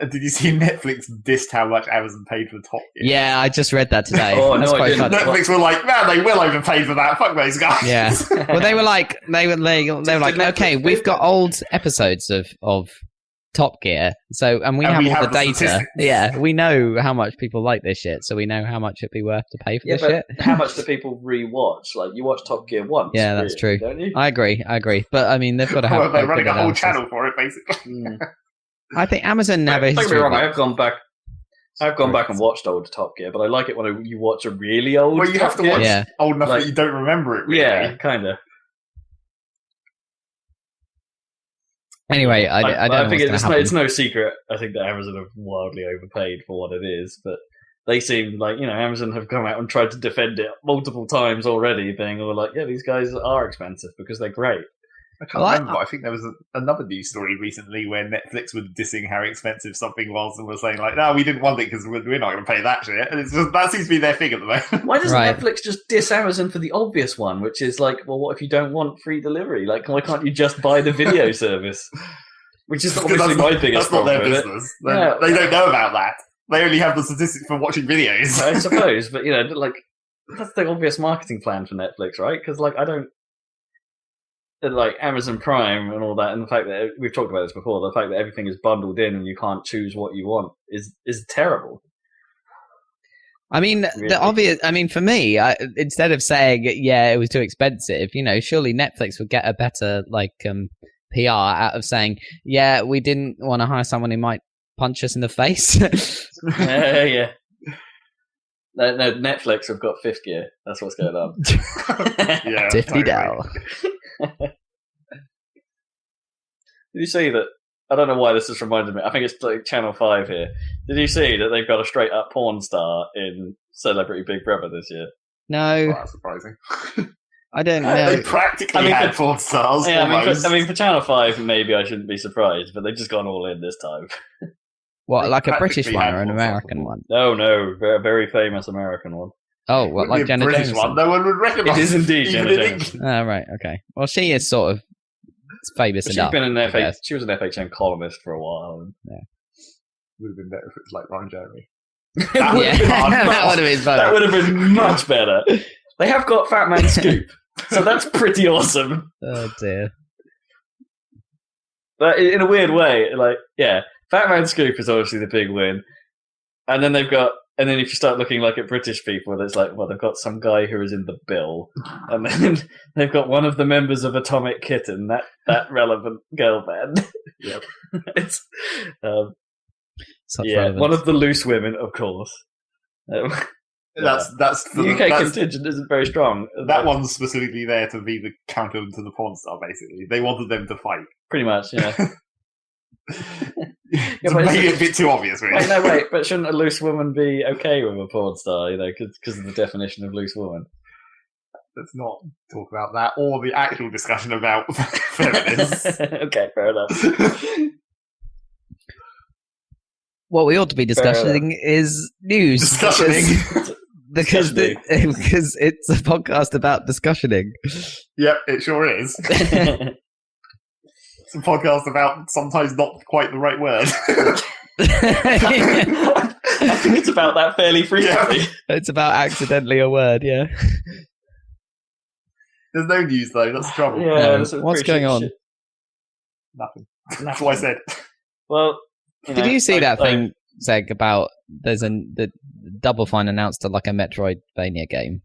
Did you see Netflix dissed how much Amazon paid for Top Gear? Yeah, I just read that today. Oh, That's no, I quite didn't. funny. Netflix were like, man, they will overpay for that. Fuck those guys. Yeah. Well, they were like, okay, we've got old episodes of Top Gear, and we have all the data. Statistics. Yeah, we know how much people like this shit, so we know how much it'd be worth to pay for this shit. How much do people rewatch? Like, you watch Top Gear once. Yeah, that's really, true. Don't you? I agree. But I mean, they've got to have. Well, they're running a whole channel for it, basically. I think Amazon have a Don't get me history. wrong, I've gone back and watched old Top Gear, but I like it when you watch a really old. Well, you Top have to Gear. watch old enough that you don't remember it. Really. Yeah, kind of. Anyway, I don't think know it's no secret. I think that Amazon have wildly overpaid for what it is, but they seem like, Amazon have come out and tried to defend it multiple times already, being all like, yeah, these guys are expensive because they're great. I can't remember, but I think there was another news story recently where Netflix was dissing how expensive something was and was saying like, no, we didn't want it because we're not going to pay that shit. And that seems to be their thing at the moment. Why doesn't Netflix just diss Amazon for the obvious one, which is like, well, what if you don't want free delivery? Like, why can't you just buy the video service? Which is obviously my biggest problem. That's not their with business. They don't know about that. They only have the statistics for watching videos. I suppose, but like, that's the obvious marketing plan for Netflix, right? Because like, I don't. Like Amazon Prime and all that, and the fact that we've talked about this before, the fact that everything is bundled in and you can't choose what you want is terrible. I mean, really. The obvious. I mean, for me, instead of saying it was too expensive, surely Netflix would get a better PR out of saying, we didn't want to hire someone who might punch us in the face. Yeah. No, Netflix have got fifth gear. That's what's going on. Yeah, $50. Did you see that? I don't know why this has reminded me. I think it's like Channel 5 here. Did you see that they've got a straight up porn star in Celebrity Big Brother this year? No. Well, that's surprising. I don't know. They practically had porn stars. Yeah, I mean, for Channel 5, maybe I shouldn't be surprised, but they've just gone all in this time. What, like a British one or an American one? No, very, very famous American one. Oh, what, like Jenna British Jameson? One, no one would recognise. It is indeed Jenna Jameson. Oh, right, okay. Well, she is sort of famous enough. She was an FHM columnist for a while. Yeah. Would have been better if it was like Ron Jeremy. That would have been better. That would have been much better. They have got Fat Man Scoop, so that's pretty awesome. Oh dear. But in a weird way, Fat Man Scoop is obviously the big win, and then if you start looking at British people, it's like, well, they've got some guy who is in the bill, and then they've got one of the members of Atomic Kitten, that relevant girl band. Yep. It's relevance. One of the loose women, of course. That's the UK contingent isn't very strong. That one's specifically there to be the counter to the porn star. Basically, they wanted them to fight. Pretty much, yeah. Maybe a bit too obvious, really. Wait, but shouldn't a loose woman be okay with a porn star? Because of the definition of loose woman. Let's not talk about that or the actual discussion about feminists. Okay, fair enough. What we ought to be discussing is news. Because it's a podcast about discussioning. Yep, it sure is. It's a podcast about sometimes not quite the right word. I think it's about that fairly frequently. Yeah. It's about accidentally a word, yeah. There's no news though, that's the trouble. Yeah, what's going on? Shit. Nothing. That's what I said. Well, did you see that thing, Zeg, about the Double Fine announced a Metroidvania game?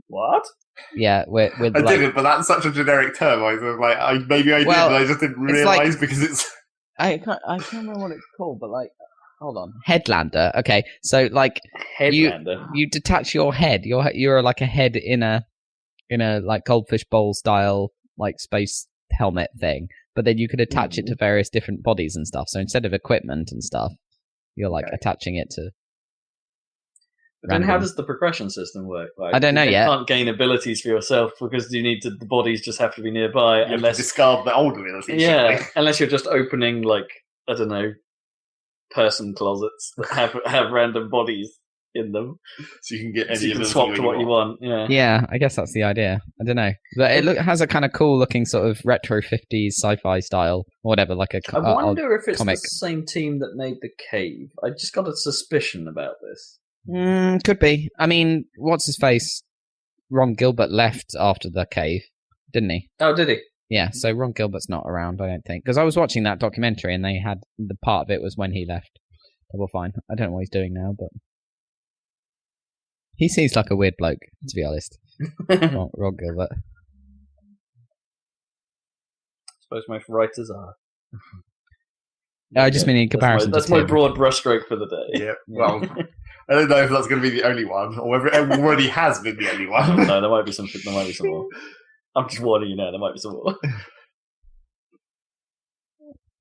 What? Yeah, with I didn't, but that's such a generic term. I was like, maybe I did, but I just didn't realise because it's. I can't remember what it's called, but hold on, Headlander. Okay, so Headlander. You detach your head. You're like a head in a goldfish bowl style space helmet thing, but then you could attach it to various different bodies and stuff. So instead of equipment and stuff, you're attaching it to. Then how does the progression system work? I don't know yet. You can't gain abilities for yourself because the bodies just have to be nearby. You have to discard the old abilities. Yeah, unless you're just opening I don't know, person closets that have random bodies in them, so you can get any so you can swap to what you want. Yeah, I guess that's the idea. I don't know, but it has a kind of cool looking sort of retro 50s sci-fi style, or whatever. Like I wonder if it's comic. the same team that made the cave. I just got a suspicion about this. Could be. I mean, what's his face? Ron Gilbert left after the cave, didn't he? Oh, did he? Yeah, so Ron Gilbert's not around, I don't think. Because I was watching that documentary and they had the part of it was when he left. Double Fine. I don't know what he's doing now, but he seems like a weird bloke, to be honest. Ron Gilbert. I suppose most writers are. I just mean in comparison that's to my Tim. broad brushstroke for the day. Yeah, well, I don't know if that's going to be the only one, or whether it already has been the only one. No, there might be some more. I'm just warning you now, there might be some more.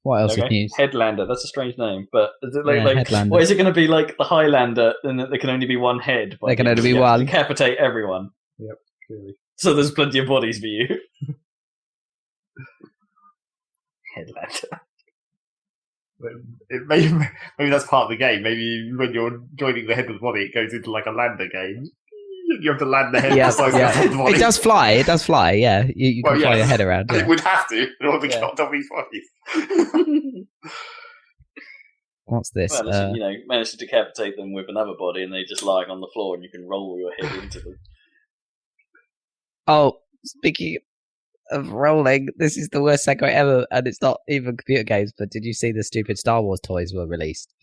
What else is news? Headlander, that's a strange name, but is it Headlander. Or is it going to be like the Highlander, and that there can only be one head? There can only be one. Decapitate everyone. Yep, clearly. So there's plenty of bodies for you. Headlander. Maybe that's part of the game. Maybe when you're joining the head with the body, it goes into like a lander game. You have to land the head. Yeah, beside the body. It does fly. Yeah, you can fly your head around. Yeah. It would have to in order to get on top of these bodies. What's this? Well, manage to decapitate them with another body, and they're just lying on the floor, and you can roll your head into them. Oh, speaking of rolling, this is the worst segue ever, and it's not even computer games. But did you see the stupid Star Wars toys were released?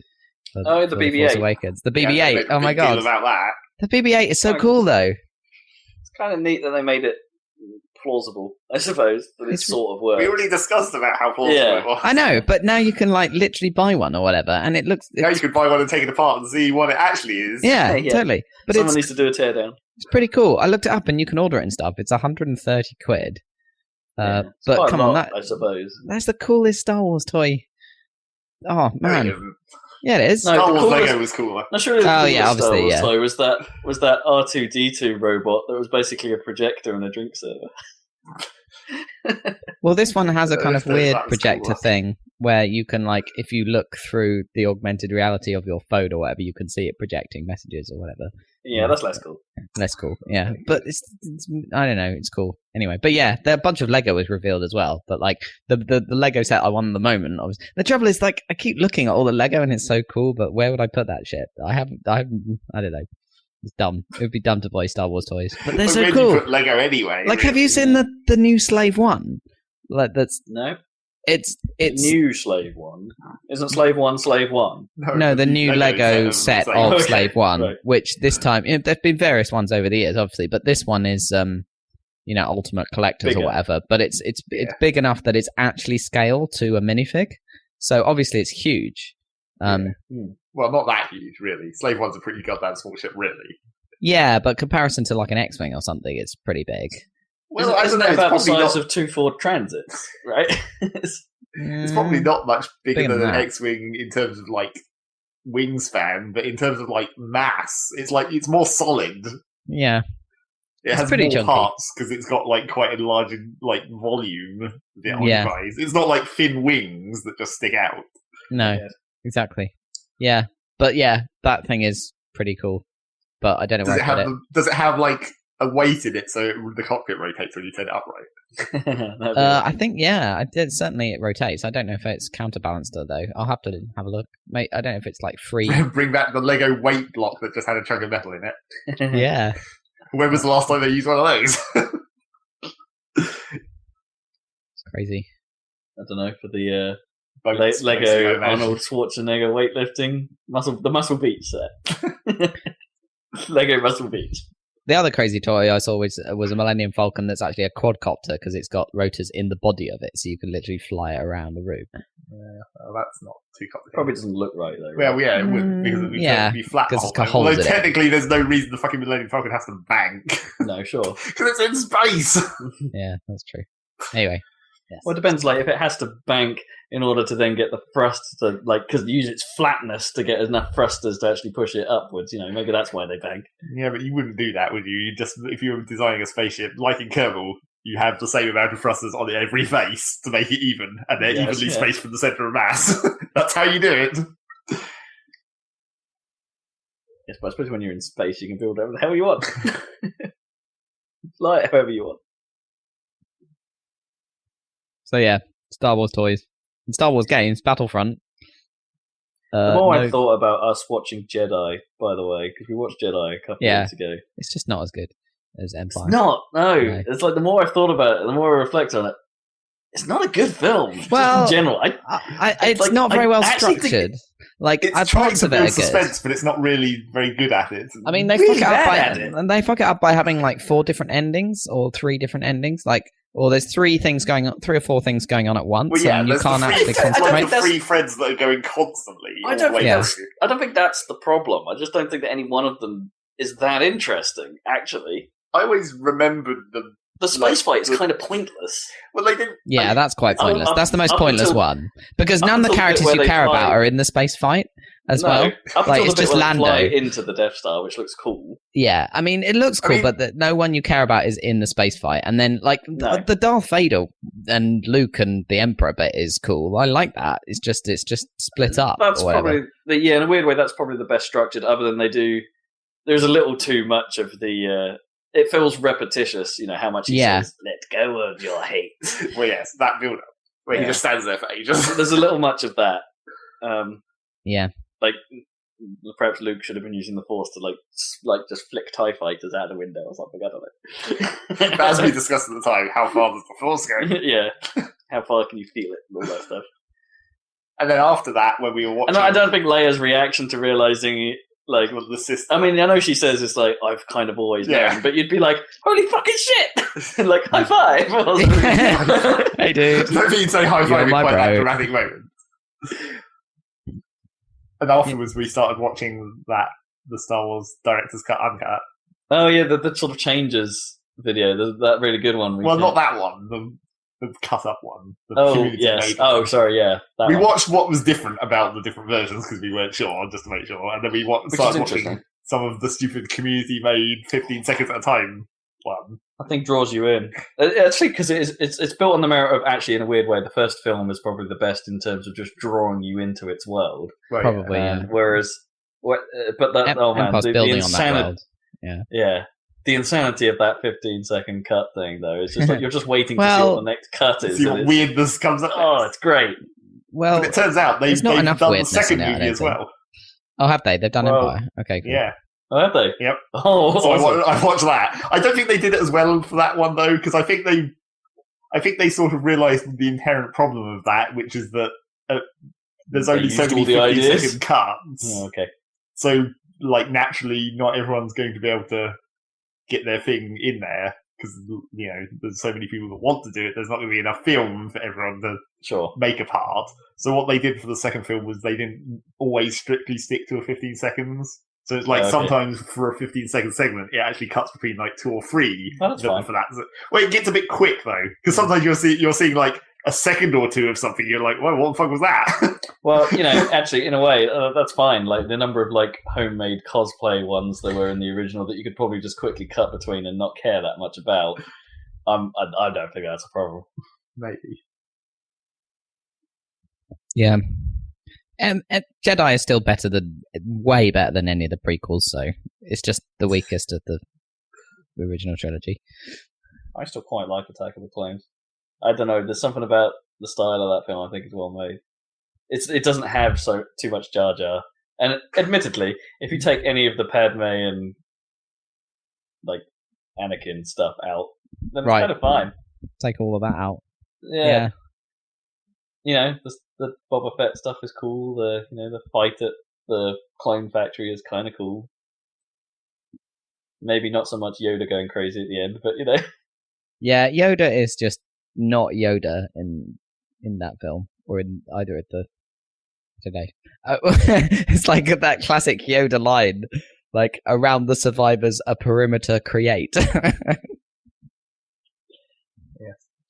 The BB-8. Force Awakens. The BB-8. Yeah, oh my god! About that. The BB-8 is so cool, though. It's kind of neat that they made it plausible, I suppose, that it sort of works. We already discussed about how plausible it was. I know, but now you can literally buy one or whatever, and it looks. Now you can buy one and take it apart and see what it actually is. Yeah, totally. But someone needs to do a teardown. It's pretty cool. I looked it up, and you can order it and stuff. It's 130 quid. But come on, I suppose that's the coolest Star Wars toy. Oh man. No, it isn't. Yeah, it is. No, Star Wars Lego was cooler. Not sure. Obviously, yeah. So was that R2D2 robot that was basically a projector and a drink server. Well, this one has a kind of weird projector thing where you can, if you look through the augmented reality of your phone or whatever, you can see it projecting messages or whatever. Yeah, that's less cool. Less cool, yeah. But it's I don't know, it's cool. Anyway, but yeah, a bunch of Lego was revealed as well. But the Lego set I want at the moment, the trouble is I keep looking at all the Lego and it's so cool, but where would I put that shit? I don't know. It's dumb. It would be dumb to buy Star Wars toys, but they're so cool. You put Lego anyway. Have you seen the new Slave One? No. It's new Slave One. Isn't Slave One Slave One? No, the new Lego set of Slave One, right. which this time there've been various ones over the years, obviously, but this one is Ultimate Collectors or whatever. But it's big enough that it's actually scaled to a minifig. So obviously it's huge. Well, not that huge, really. Slave One's a pretty goddamn small ship, really. Yeah, but comparison to an X-wing or something, it's pretty big. Well, isn't it about the size of 2 Ford Transits, right? It's probably not much bigger than an X-wing in terms of wingspan, but in terms of mass, it's more solid. Yeah, it has pretty more chunky parts because it's got quite a large volume that it occupies. It's not like thin wings that just stick out. No, exactly. Yeah, but that thing is pretty cool. But I don't know where I put it. Does it have a weight in it so the cockpit rotates when you turn it upright? I think certainly it rotates. I don't know if it's counterbalanced though. I'll have to have a look. Mate, I don't know if it's free. Bring back the Lego weight block that just had a chunk of metal in it. Yeah. When was the last time they used one of those? It's crazy. I don't know, for the Lego Arnold Schwarzenegger weightlifting the Muscle Beach set. Lego Muscle Beach. The other crazy toy I saw was a Millennium Falcon that's actually a quadcopter because it's got rotors in the body of it, so you can literally fly it around the room. Well, that's not too complicated. Probably doesn't look right though. Right? Well, yeah, it would because it would be flat. Because it's got holes in it. Although technically, there's no reason the fucking Millennium Falcon has to bank. No, sure, because it's in space. Yeah, that's true. Anyway. Yes. Well, it depends. If it has to bank in order to then get the thrust to, because use its flatness to get enough thrusters to actually push it upwards. Maybe that's why they bank. Yeah, but you wouldn't do that, would you? You just, if you were designing a spaceship, like in Kerbal, you have the same amount of thrusters on every face to make it even, and they're evenly spaced from the center of mass. That's how you do it. Yes, but I suppose when you're in space, you can build whatever the hell you want. Fly it however you want. So yeah, Star Wars toys. And Star Wars games, Battlefront. The more I thought about us watching Jedi, by the way, because we watched Jedi a couple of weeks ago. It's just not as good as Empire. It's not, no. It's like the more I thought about it, the more I reflect on it. It's not a good film. Well, in general, it's not very well structured. Like, it's trying to build suspense, but it's not really very good at it. I mean, they fuck it up by having like 4 different endings or 3 different endings. Like, or there's 3 or 4 things going on at once, and you can't actually concentrate. There's 3 threads that are going constantly. I don't think that's the problem. I just don't think that any one of them is that interesting. Actually, I always remembered the space fight is kind of pointless. Well, they didn't. Yeah, that's quite pointless. That's the most pointless one because none of the characters you care about are in the space fight as well. Like, it's just Lando fly into the Death Star, which looks cool. Yeah, I mean, it looks cool, but no one you care about is in the space fight. And then, like, the Darth Vader and Luke and the Emperor bit is cool. I like that. It's just split up. That's or probably in a weird way. That's probably the best structured. Other than there's a little too much of the. It feels repetitious, how much he says, let go of your hate. Well, yes, that build-up, where he just stands there for ages. There's a little much of that. Like, perhaps Luke should have been using the Force to, like just flick TIE fighters out the window or something, I don't know. But as we discussed at the time, how far does the Force go? Yeah. How far can you feel it and all that stuff? And then after that, when we were watching... And I don't think Leia's reaction to realising... Like the sister. I mean, I know she says it's like I've kind of always known, but you'd be like, "Holy fucking shit!" Like high five. Hey, dude. Don't think you'd say high five in quite that dramatic moment. And afterwards, we started watching the Star Wars Director's Cut Uncut. Oh yeah, the sort of changes video. That really good one. Not that one. The cut up one. Yes. Oh, sorry. Yeah. We watched what was different about the different versions because we weren't sure, just to make sure, and then we started watching some of the stupid community made 15 seconds at a time one. I think draws you in. Actually, because it's built on the merit of actually, in a weird way, the first film is probably the best in terms of just drawing you into its world. Right, probably. Yeah. Whereas, the insanity. Yeah. The insanity of that 15-second cut thing, though, is just like you're just waiting to see what the next cut is. See what weirdness comes up. Oh, it's great. Well, but it turns out they've done the second movie as well. Oh, have they? They've done Empire. Okay, cool. Yeah. Oh, have they? Yep. Oh, so awesome. I watched that. I don't think they did it as well for that one though, because I think they sort of realised the inherent problem of that, which is that there's only so many 15-second cuts. Oh, okay. So, like, naturally, not everyone's going to be able to get their thing in there because there's so many people that want to do it. There's not going to be enough film for everyone to make a part. So what they did for the second film was they didn't always strictly stick to a 15 seconds. So it's like sometimes for a 15-second segment, it actually cuts between like 2 or 3. That's fine. For that. Well, it gets a bit quick though, because sometimes you're seeing like a second or 2 of something. You're like, well, what the fuck was that? Well, actually, in a way, that's fine. Like the number of like homemade cosplay ones there were in the original that you could probably just quickly cut between and not care that much about. I don't think that's a problem. Maybe. Yeah. Jedi is still way better than any of the prequels, so it's just the weakest of the original trilogy. I still quite like Attack of the Clones. I don't know, there's something about the style of that film I think is well made. It doesn't have too much Jar Jar. And admittedly, if you take any of the Padme and like Anakin stuff out, then it's kind of fine. Take all of that out. Yeah. The Boba Fett stuff is cool. The fight at the clone factory is kind of cool. Maybe not so much Yoda going crazy at the end, but Yeah, Yoda is just not Yoda in that film or in either of the. Today, it's like that classic Yoda line, like around the survivors, a perimeter create. Yes,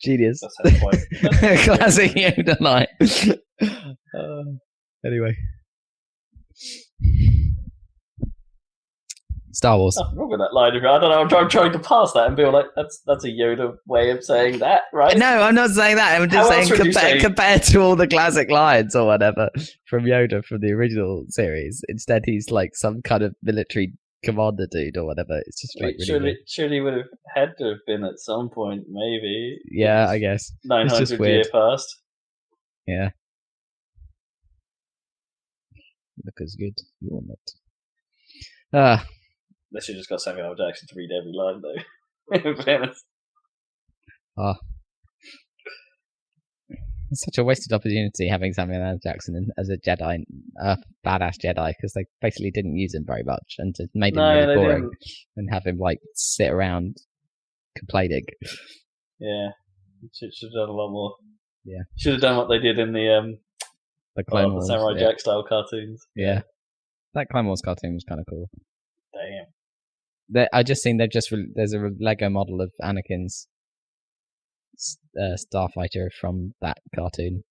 genius. That's Classic Yoda line. Anyway, Star Wars. Nothing wrong with that line. I don't know. I'm trying to pass that and be like, that's a Yoda way of saying that, right? No, I'm not saying that. I'm just saying compared to all the classic lines or whatever from Yoda from the original series. Instead, he's like some kind of military commander dude or whatever. It's just like surely would have had to have been at some point, maybe. Yeah, I guess 900 year past. Yeah. Look as good. You want it. They should just got Samuel L. Jackson to read every line, though. In fairness. It's such a wasted opportunity having Samuel L. Jackson as a Jedi, a badass Jedi, because they basically didn't use him very much and just made him really boring and have him like sit around complaining. Yeah, should have done a lot more. Yeah, should have done what they did in the Clone Wars, Samurai Jack style cartoons. Yeah, that Clone Wars cartoon was kind of cool. Damn. I just seen there's a Lego model of Anakin's starfighter from that cartoon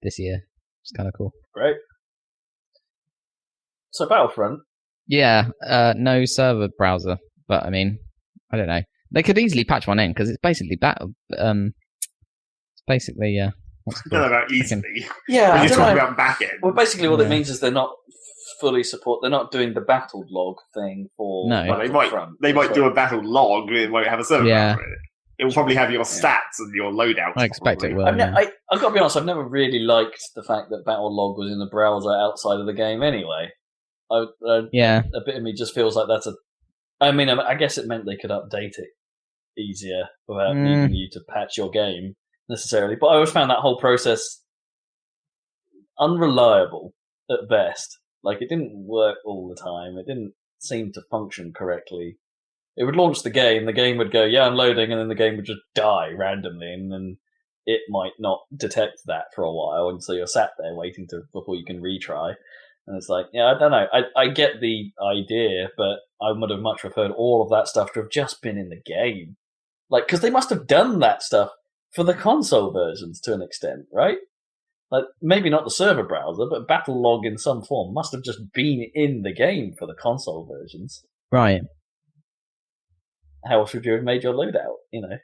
this year. It's kind of cool. Great. So Battlefront. Yeah, no server browser, but I mean, I don't know. They could easily patch one in because it's basically It's basically what's it called? I don't know about easily. Yeah, when you're talking about backend. Well, basically, what it means is they're not fully support. They're not doing the battle log thing for. No, they might do a battle log. It won't have a server. Yeah. It will probably have your stats and your loadouts. I expect it will. I've got to be honest. I've never really liked the fact that battle log was in the browser outside of the game. Anyway, a bit of me just feels like that's a. I mean, I guess it meant they could update it easier without needing you to patch your game necessarily. But I always found that whole process unreliable at best. Like, it didn't work all the time. It didn't seem to function correctly. It would launch the game would go, yeah, I'm loading, and then the game would just die randomly, and then it might not detect that for a while, and so you're sat there waiting before you can retry. And it's like, yeah, I don't know. I get the idea, but I would have much preferred all of that stuff to have just been in the game. Like, because they must have done that stuff for the console versions to an extent, right? Like, maybe not the server browser, but battle log in some form must have just been in the game for the console versions. Right. How else would you have made your loadout, you know?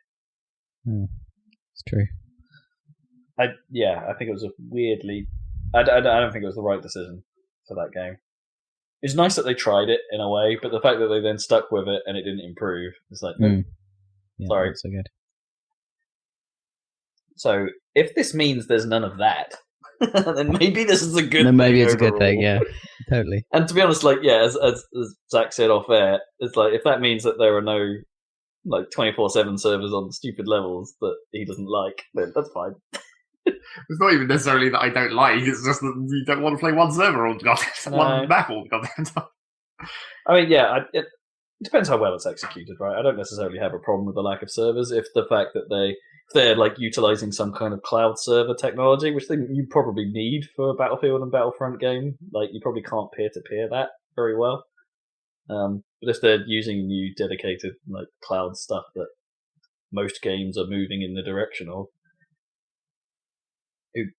It's true. I think it was a weirdly... I don't think it was the right decision for that game. It's nice that they tried it in a way, but the fact that they then stuck with it and it didn't improve, it's like, no, sorry. So good. So, if this means there's none of that, then maybe this is a good thing. Then maybe it's overall. A good thing, yeah. Totally. And to be honest, like, yeah, as Zach said off air, it's like, if that means that there are no, like, 24/7 servers on stupid levels that he doesn't like, then that's fine. It's not even necessarily that I don't like, it's just that we don't want to play one server all one map all goddamn time. I mean, yeah, it depends how well it's executed, right? I don't necessarily have a problem with the lack of servers if the fact that they're like utilizing some kind of cloud server technology, which you probably need for a Battlefield and Battlefront game. Like, you probably can't peer-to-peer that very well. But if they're using new dedicated like cloud stuff that most games are moving in the direction of, it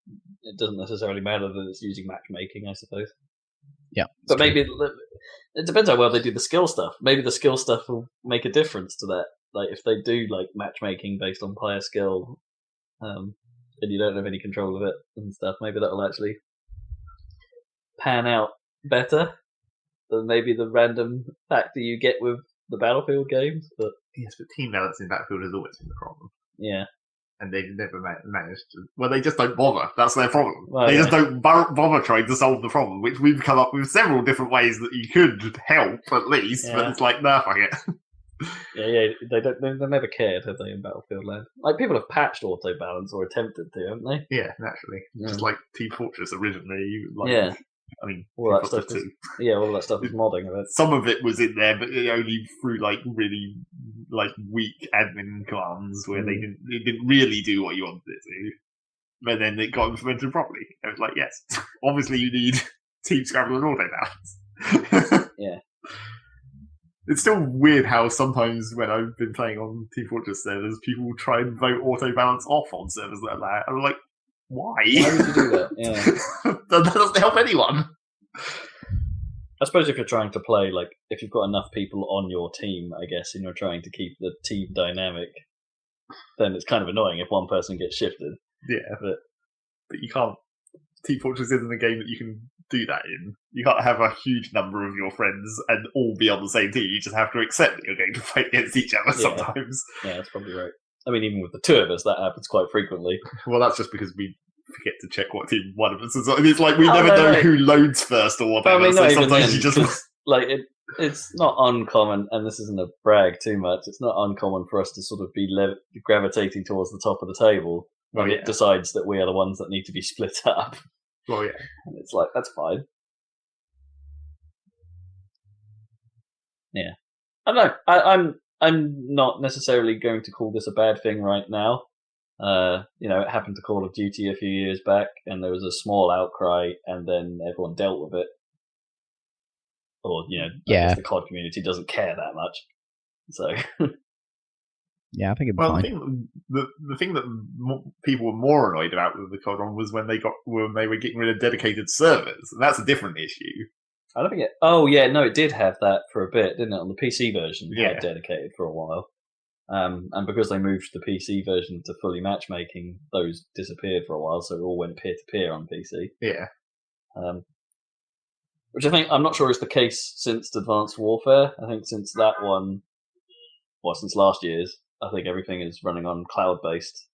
doesn't necessarily matter that it's using matchmaking, I suppose. Yeah. But maybe it depends how well they do the skill stuff. Maybe the skill stuff will make a difference to that. Like, if they do like matchmaking based on player skill, and you don't have any control of it and stuff, maybe that will actually pan out better than maybe the random factor you get with the Battlefield games. But yes, but team balance in Battlefield has always been the problem. Yeah. And they've never managed to... Well, they just don't bother. That's their problem. Well, they just don't bother trying to solve the problem, which we've come up with several different ways that you could help, at least, but it's like, nah, fuck it. Yeah, they've never cared, have they, in Battlefield Land? Like, people have patched auto balance or attempted to, haven't they? Yeah, naturally. Yeah. Just like Team Fortress originally. Yeah. I mean, all that stuff too. Yeah, all that stuff is modding of it. Some of it was in there, but only through like really like weak admin commands where it didn't really do what you wanted it to. But then it got implemented properly. It was like, yes, obviously you need Team Scrabble and auto balance. Yeah. It's still weird how sometimes when I've been playing on Team Fortress servers, people try and vote auto balance off on servers that allow it. I'm like, why? Why would you do that? Yeah. That doesn't help anyone. I suppose if you're trying to play, like, if you've got enough people on your team, I guess, and you're trying to keep the team dynamic, then it's kind of annoying if one person gets shifted. Yeah, but you can't. Team Fortress isn't a game that you can do that in. You can't have a huge number of your friends and all be on the same team. You just have to accept that you're going to fight against each other sometimes. Yeah, that's probably right. I mean, even with the two of us, that happens quite frequently. Well, that's just because we forget to check what team one of us is on. It's like we never know who loads first or whatever. I mean, so sometimes then, you just like it's not uncommon, and this isn't a brag too much. It's not uncommon for us to sort of be gravitating towards the top of the table when it decides that we are the ones that need to be split up. Well, yeah, and it's like that's fine. Yeah, I don't know. I'm not necessarily going to call this a bad thing right now. It happened to Call of Duty a few years back, and there was a small outcry, and then everyone dealt with it. Or, I guess the COD community doesn't care that much. So, yeah, I think it'd be fine. The thing that people were more annoyed about with the COD one was when they were getting rid of dedicated servers, and that's a different issue. I don't think it. Oh yeah, no, it did have that for a bit, didn't it? On the PC version, it had dedicated for a while, and because they moved the PC version to fully matchmaking, those disappeared for a while, so it all went peer to peer on PC. Yeah, which I'm not sure is the case since Advanced Warfare. I think since that one, since last year's, I think everything is running on cloud-based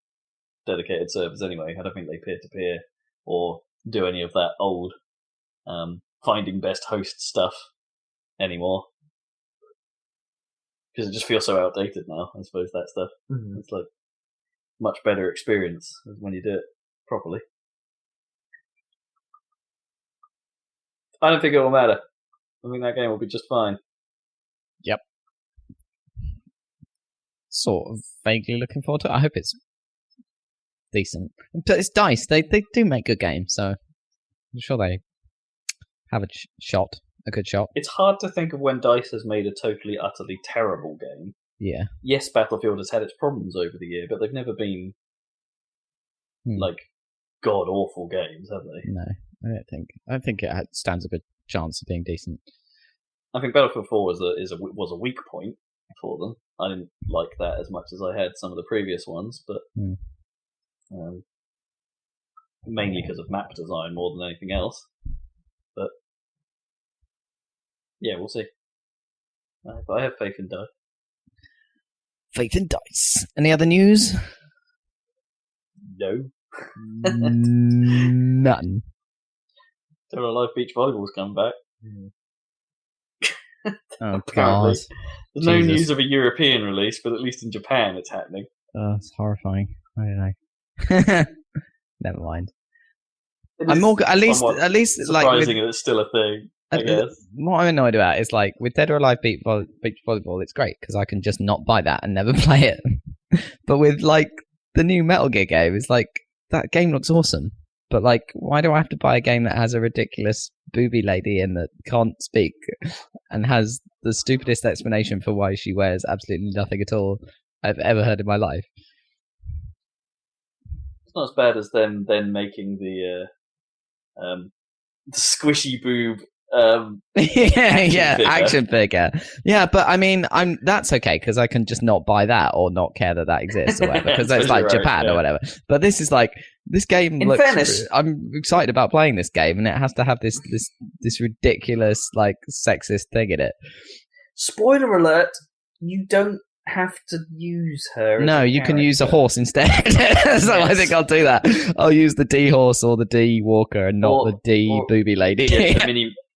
dedicated servers anyway. I don't think they peer to peer or do any of that old. Finding best host stuff anymore because it just feels so outdated now. I suppose that stuff. Mm-hmm. It's like much better experience when you do it properly. I don't think it will matter. I think that game will be just fine. Yep. Sort of vaguely looking forward to it. I hope it's decent. But it's DICE. They do make good games, so I'm sure they have a good shot. It's hard to think of when DICE has made a totally, utterly terrible game. Yeah. Yes, Battlefield has had its problems over the year, but they've never been like god-awful games, have they? No, I don't think it stands a good chance of being decent. I think Battlefield 4 was a weak point for them. I didn't like that as much as I had some of the previous ones, but mainly because of map design more than anything else. But yeah, we'll see. But I have faith in DICE. Faith in DICE. Any other news? No. None. Dead or Alive Beach Volleyball's come back. Oh God! There's no news of a European release, but at least in Japan it's happening. Oh, it's horrifying. I don't know. Never mind. I'm more at least surprising like that it's still a thing. I guess. What I'm annoyed about is like with Dead or Alive Beach Volleyball, it's great because I can just not buy that and never play it. But with like the new Metal Gear game, it's like that game looks awesome. But like, why do I have to buy a game that has a ridiculous booby lady in that can't speak and has the stupidest explanation for why she wears absolutely nothing at all I've ever heard in my life? It's not as bad as them then making the squishy boob action figure. Yeah, but I mean, that's okay because I can just not buy that or not care that exists or whatever because it's like Japan or whatever. But this is like this game. In fairness, I'm excited about playing this game, and it has to have this ridiculous like sexist thing in it. Spoiler alert: you don't have to use her. No, you can use a horse instead. So I think I'll do that. I'll use the D horse or the D walker and not the D booby lady. Yeah,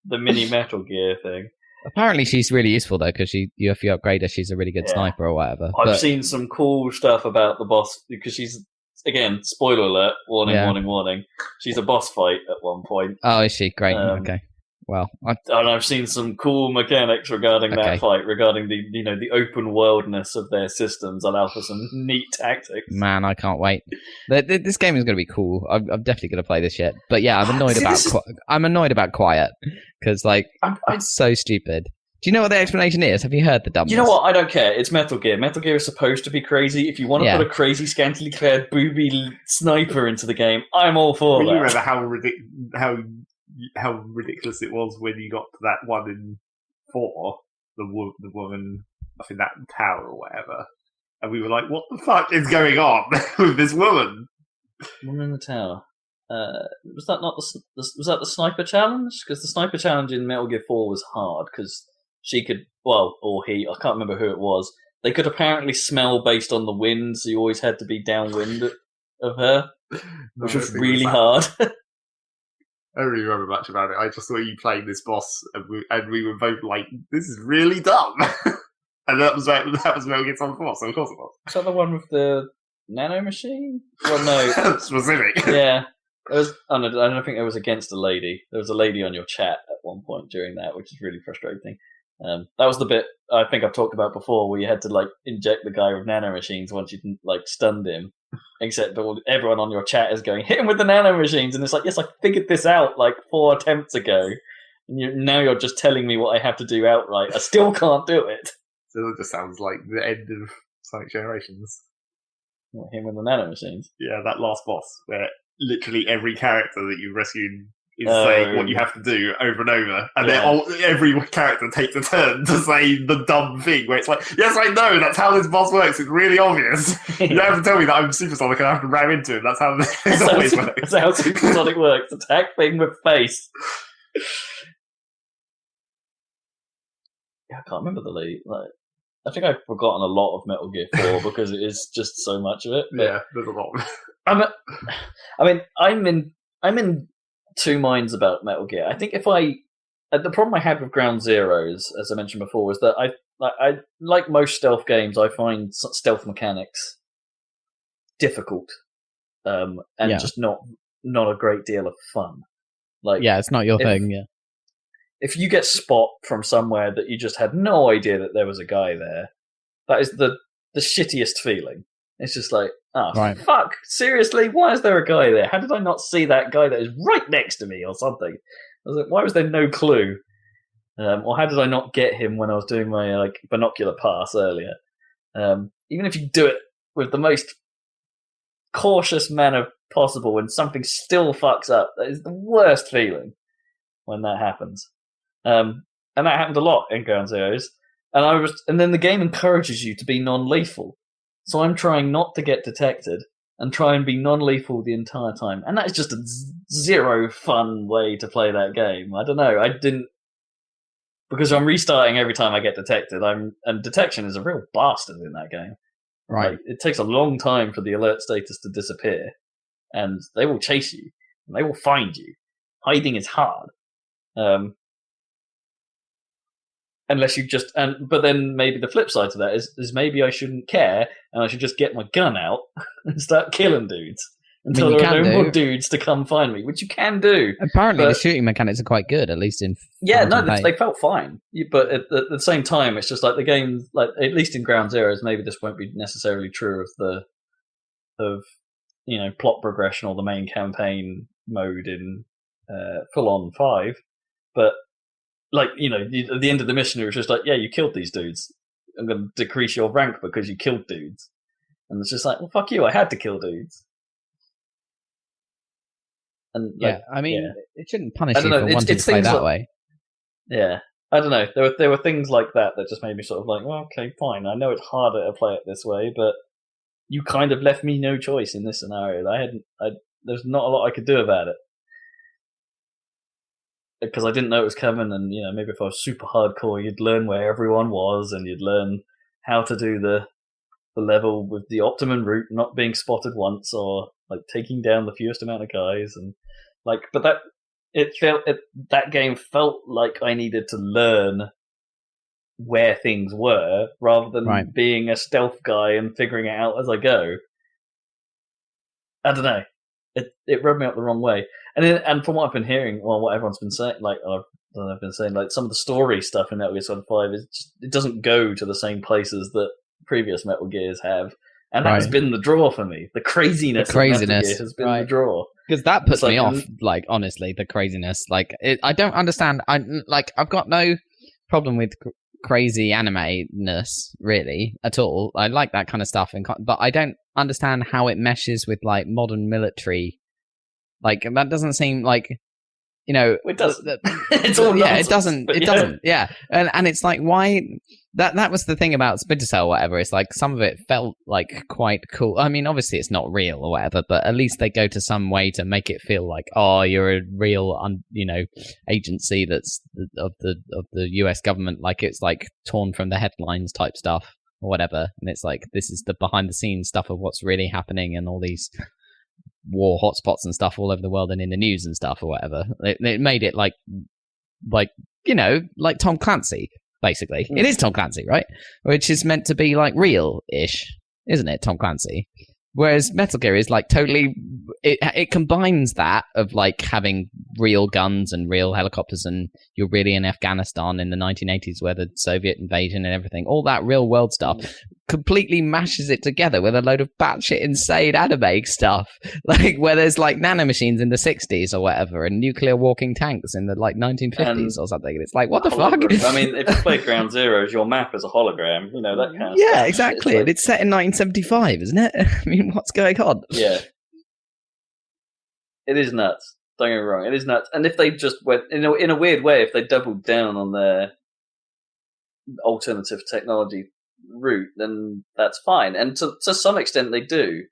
the mini Metal Gear thing. Apparently she's really useful though because if you upgrade her, she's a really good sniper or whatever. I've seen some cool stuff about the boss because she's, again, spoiler alert, warning. She's a boss fight at one point. Oh, is she? Great. Okay. Well, and I've seen some cool mechanics regarding that fight, regarding the open worldness of their systems, allow for some neat tactics. Man, I can't wait. This game is going to be cool. I'm definitely going to play this shit. But yeah, I'm annoyed about Quiet because like it's so stupid. Do you know what the explanation is? Have you heard the dumbness? You know what? I don't care. It's Metal Gear. Metal Gear is supposed to be crazy. If you want to put a crazy, scantily clad booby sniper into the game, I'm all for that. You remember how how ridiculous it was when you got to that one in 4, the woman up in that tower or whatever, and we were like, "What the fuck is going on with this woman?" Woman in the tower. Was that not was that the sniper challenge? Because the sniper challenge in Metal Gear 4 was hard because she could, or he, I can't remember who it was. They could apparently smell based on the wind, so you always had to be downwind of her, which was really hard. I don't really remember much about it. I just saw you playing this boss, and we were both like, "This is really dumb." And that was Metal Gear Solid 4, so of course it was. Is that the one with the nano machine? Well, no. Specific. Yeah. It was, I don't think it was against a lady. There was a lady on your chat at one point during that, which is really frustrating. That was the bit I think I've talked about before, where you had to like inject the guy with nano machines once you'd like stunned him. Except everyone on your chat is going, "Hit him with the nano machines," and it's like, yes, I figured this out like 4 attempts ago, and now you're just telling me what I have to do outright. I still can't do it. So it just sounds like the end of Sonic Generations. What, him with the nano machines? Yeah, that last boss where literally every character that you rescued is saying what you have to do over and over, and then every character takes a turn to say the dumb thing where it's like, "Yes, I know, that's how this boss works, it's really obvious. You don't have to tell me that I'm Supersonic and I have to ram into him. That's how this always works." That's how Supersonic works. Attack thing with face. Yeah, I can't remember the lead. Like, I think I've forgotten a lot of Metal Gear 4 because it is just so much of it. Yeah, there's a lot of it. I'm in two minds about Metal Gear. I think the problem I had with Ground Zeroes, as I mentioned before, was that I like most stealth games, I find stealth mechanics difficult, and just not a great deal of fun. Like, yeah, it's not your thing. Yeah, if you get spot from somewhere that you just had no idea that there was a guy there, that is the shittiest feeling. It's just like, fuck, seriously? Why is there a guy there? How did I not see that guy that is right next to me or something? I was like, why was there no clue? Or how did I not get him when I was doing my binocular pass earlier? Even if you do it with the most cautious manner possible and something still fucks up, that is the worst feeling when that happens. And that happened a lot in Ground Zeroes. And then the game encourages you to be non-lethal. So I'm trying not to get detected and try and be non-lethal the entire time. And that is just a zero fun way to play that game. I don't know. Because I'm restarting every time I get detected. And detection is a real bastard in that game. Right. Like, it takes a long time for the alert status to disappear. And they will chase you. And they will find you. Hiding is hard. Unless you just but then maybe the flip side to that is maybe I shouldn't care and I should just get my gun out and start killing dudes until there are no more dudes to come find me, which you can do. Apparently, the shooting mechanics are quite good, at least in. Yeah, no, they felt fine, but at the same time, it's just like the game, like at least in Ground Zeroes, maybe this won't be necessarily true of plot progression or the main campaign mode in Full On 5, but. Like, at the end of the mission, it was just like, yeah, you killed these dudes. I'm going to decrease your rank because you killed dudes. And it's just like, well, fuck you, I had to kill dudes. And it shouldn't punish you for wanting to play that way. Yeah, I don't know. There were things like that just made me sort of like, well, okay, fine. I know it's harder to play it this way, but you kind of left me no choice in this scenario. There's not a lot I could do about it. Because I didn't know it was coming, and maybe if I was super hardcore, you'd learn where everyone was, and you'd learn how to do the level with the optimum route, not being spotted once, or like taking down the fewest amount of guys, and but that game felt like I needed to learn where things were rather than being a stealth guy and figuring it out as I go. I don't know. It rubbed me up the wrong way. And from what I've been hearing, what everyone's been saying, I've been saying, some of the story stuff in Metal Gear Solid 5 it doesn't go to the same places that previous Metal Gears have, and that's been the draw for me. The craziness of Metal Gear has been the draw. Because that puts me off. Honestly, the craziness. I don't understand. I've got no problem with crazy anime-ness really at all. I like that kind of stuff, but I don't understand how it meshes with modern military. That doesn't seem like it doesn't. It's all nonsense, it doesn't. It doesn't. Yeah, and it's like why. That was the thing about Splinter Cell, or whatever. It's like some of it felt like quite cool. I mean, obviously it's not real or whatever, but at least they go to some way to make it feel like, oh, you're a real, agency that's of the US government. Like it's like torn from the headlines type stuff or whatever. And it's like this is the behind the scenes stuff of what's really happening and all these war hotspots and stuff all over the world and in the news and stuff or whatever. It made it like Tom Clancy. Basically, it is Tom Clancy, right? Which is meant to be like real-ish, isn't it? Tom Clancy. Whereas Metal Gear is like totally. It combines that of like having real guns and real helicopters, and you're really in Afghanistan in the 1980s, where the Soviet invasion and everything, all that real world stuff, completely mashes it together with a load of batshit insane anime stuff, like where there's like nanomachines in the 60s or whatever, and nuclear walking tanks in the like 1950s or something. And it's like, what the fuck? I mean, if you play Ground Zeroes, your map is a hologram, that kind of yeah, stuff. Exactly. And it's set in 1975, isn't it? I mean, what's going on? Yeah. It is nuts. Don't get me wrong. It is nuts. And if they just went, in a weird way, if they doubled down on their alternative technology route, then that's fine. And to some extent, they do.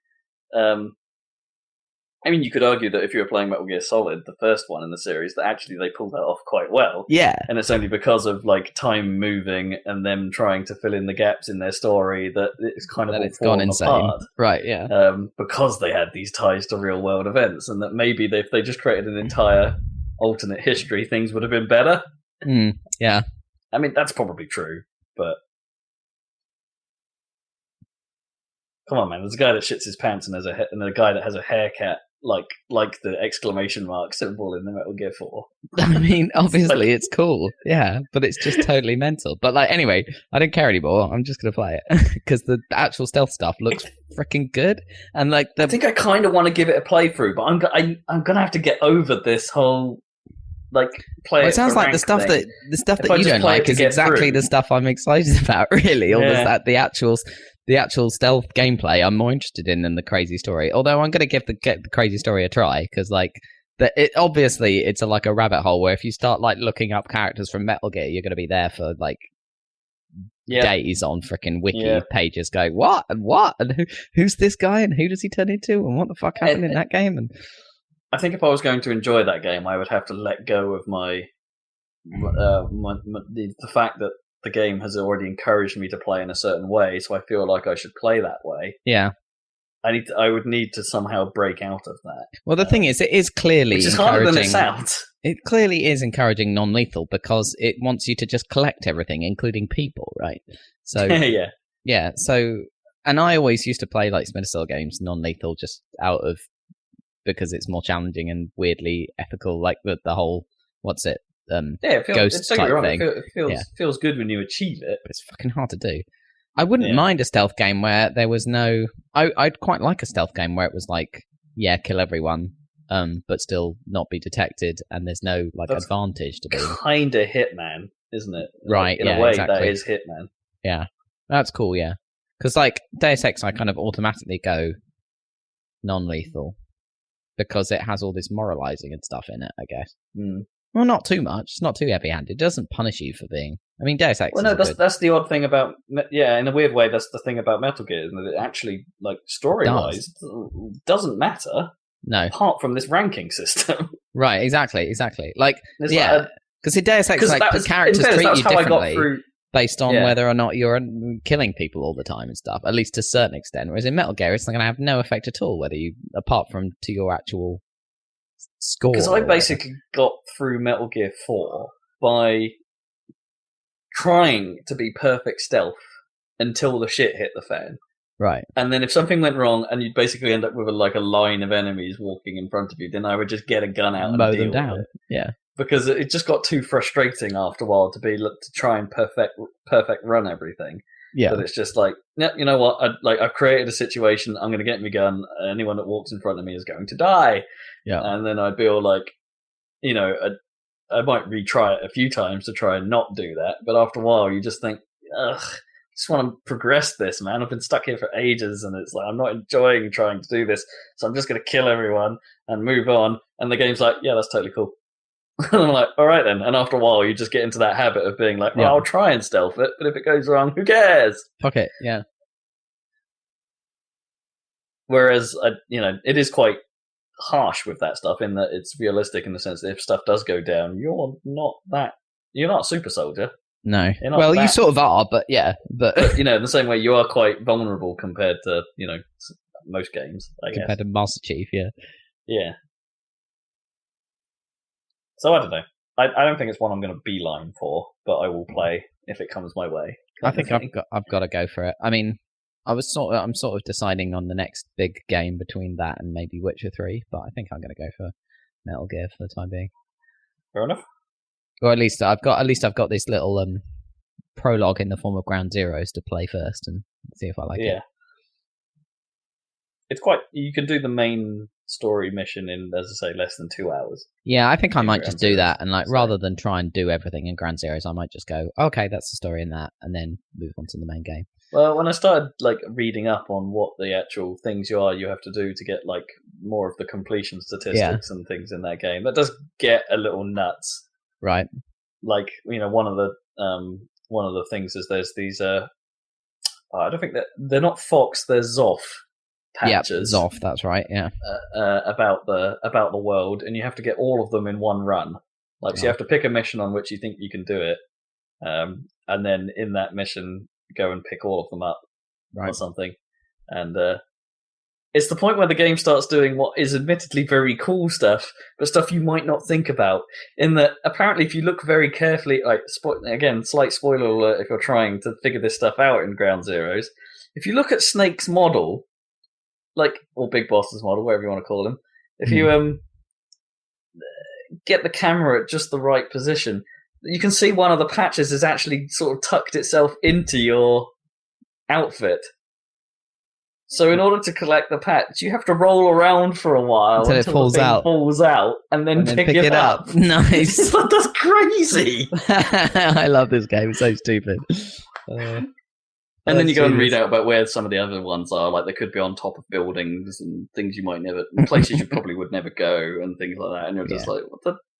I mean, you could argue that if you were playing Metal Gear Solid, the first one in the series, that actually they pulled that off quite well. Yeah. And it's only because of like time moving and them trying to fill in the gaps in their story that it's kind of all gone insane. Apart. Right, yeah. Because they had these ties to real world events, and that maybe if they just created an entire alternate history, things would have been better. Yeah. I mean, that's probably true, but come on, man. There's a guy that shits his pants and a guy that has a haircut like the exclamation mark symbol in the Metal Gear 4. I mean, obviously it's cool, yeah, but it's just totally mental. But like, anyway, I don't care anymore. I'm just gonna play it because the actual stealth stuff looks freaking good. And like, I think I kind of want to give it a playthrough, but I'm gonna have to get over this whole like play. Well, it sounds like the stuff that you don't like is exactly the stuff I'm excited about. Really, or was the actual stealth gameplay I'm more interested in than the crazy story. Although I'm going to give the crazy story a try because, like, obviously it's like a rabbit hole where if you start like looking up characters from Metal Gear, you're going to be there for like days on freaking wiki pages going what and who's this guy and who does he turn into and what the fuck happened in that game. And I think if I was going to enjoy that game, I would have to let go of the fact that the game has already encouraged me to play in a certain way, so I feel like I should play that way. Yeah. I would need to somehow break out of that. Well, the thing is, it is clearly which is harder than it sounds. It clearly is encouraging non-lethal because it wants you to just collect everything, including people, right? So yeah. So, and I always used to play like Splinter Cell games non-lethal, just out of because it's more challenging and weirdly ethical, like the whole ghost type thing. It feels good when you achieve it, but it's fucking hard to do. I wouldn't mind a stealth game where there was no. I'd quite like a stealth game where it was like, kill everyone, but still not be detected, and there's no like advantage to being kind of Hitman, isn't it? Right. Like, in a way, exactly. That is Hitman. Yeah, that's cool. Yeah, because like Deus Ex, I kind of automatically go non-lethal because it has all this moralizing and stuff in it. I guess. Well, not too much. It's not too heavy-handed. It doesn't punish you for being. I mean, Deus Ex. Well, no, that's the odd thing about. Yeah, in a weird way, that's the thing about Metal Gear, isn't it? It actually, like story-wise, doesn't matter. No, apart from this ranking system. Right. Exactly. Like, because in Deus Ex, like the characters treat you differently based on whether or not you're killing people all the time and stuff. At least to a certain extent. Whereas in Metal Gear, it's not going to have no effect at all, whether you, apart from to your actual score. Because I basically got through Metal Gear 4 by trying to be perfect stealth until the shit hit the fan. Right. And then if something went wrong and you'd basically end up with a line of enemies walking in front of you, then I would just get a gun out and mow deal them down. with it. Yeah. Because it just got too frustrating after a while to try and perfect run everything. Yeah. But it's just like, you know what? I've created a situation. I'm going to get my gun. Anyone that walks in front of me is going to die. Yeah. And then I'd be all like, I might retry it a few times to try and not do that. But after a while, you just think, ugh, I just want to progress this, man. I've been stuck here for ages, and it's like I'm not enjoying trying to do this. So I'm just going to kill everyone and move on. And the game's like, yeah, that's totally cool. And I'm like, all right then. And after a while, you just get into that habit of being like, well, I'll try and stealth it, but if it goes wrong, who cares? Fuck it, yeah. Whereas, it is quite harsh with that stuff in that it's realistic in the sense that if stuff does go down, you're not a super soldier. No. Well, you sort of are, but yeah. But in the same way, you are quite vulnerable compared to, most games, I guess. Compared to Master Chief, yeah. Yeah. So I don't know. I don't think it's one I'm going to beeline for, but I will play if it comes my way. I think I've got to go for it. I mean, I'm sort of deciding on the next big game between that and maybe Witcher 3, but I think I'm going to go for Metal Gear for the time being. Fair enough. Or at least I've got this little prologue in the form of Ground Zeroes to play first and see if I like it. It's you can do the main story mission in, as I say, less than 2 hours. Yeah, I think I might just do that, and rather than try and do everything in Ground Zeroes, I might just go, okay, that's the story in that, and then move on to the main game. Well, when I started reading up on what the actual things you have to do to get more of the completion statistics and things in that game, that does get a little nuts. Right. One of the things is there's these I don't think that they're not Fox, they're Zoff patches. Yeah, Zoff, that's right, yeah. About the world, and you have to get all of them in one run. So you have to pick a mission on which you think you can do it, and then in that mission go and pick all of them up or something. And it's the point where the game starts doing what is admittedly very cool stuff, but stuff you might not think about. In that, apparently, if you look very carefully, again, slight spoiler alert if you're trying to figure this stuff out in Ground Zeroes, if you look at Snake's model, or Big Boss's model, whatever you want to call him, if you get the camera at just the right position, you can see one of the patches has actually sort of tucked itself into your outfit. So in order to collect the patch, you have to roll around for a while until it falls out, and then pick it up. Nice. That's crazy. I love this game. It's so stupid. And then you go and read out about where some of the other ones are. They could be on top of buildings and things you might never, places you probably would never go, and things like that. And you're just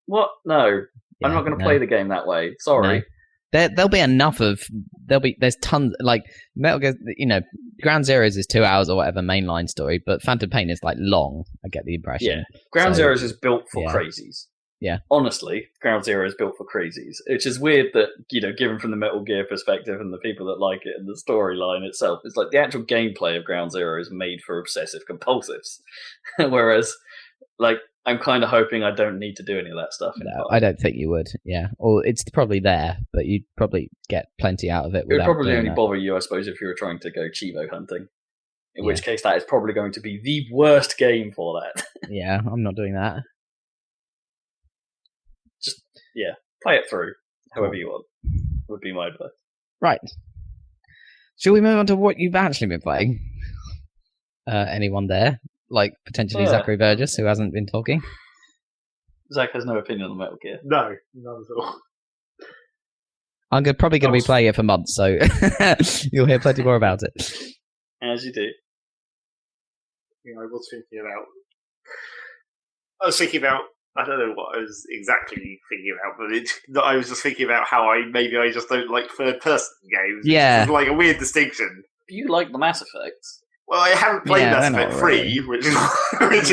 what? No, I'm not going to play the game that way. Sorry. No. There'll be enough of. There's tons Metal Gear. Ground Zeroes is 2 hours or whatever mainline story, but Phantom Pain is long. I get the impression. Yeah, Ground Zeroes is built for crazies. Yeah. Honestly, Ground Zero is built for crazies. Which is weird that, given from the Metal Gear perspective and the people that like it and the storyline itself, it's the actual gameplay of Ground Zero is made for obsessive compulsives. Whereas, I'm kind of hoping I don't need to do any of that stuff. No, I don't think you would, yeah. Or it's probably there, but you'd probably get plenty out of it. It would probably only bother you, I suppose, if you were trying to go Chivo hunting. In which case, that is probably going to be the worst game for that. Yeah, I'm not doing that. Just, play it through, however you want, would be my advice. Right. Shall we move on to what you've actually been playing? Anyone there? Potentially Zachary Burgess, who hasn't been talking? Zach has no opinion on Metal Gear. No, none at all. I'm probably going to be playing it for months, so you'll hear plenty more about it. As you do. I was thinking about I don't know what I was exactly thinking about, but I was just thinking about how I just don't like third-person games. Yeah. It's a weird distinction. You like the Mass Effects. Well, I haven't played Mass Effect 3, which is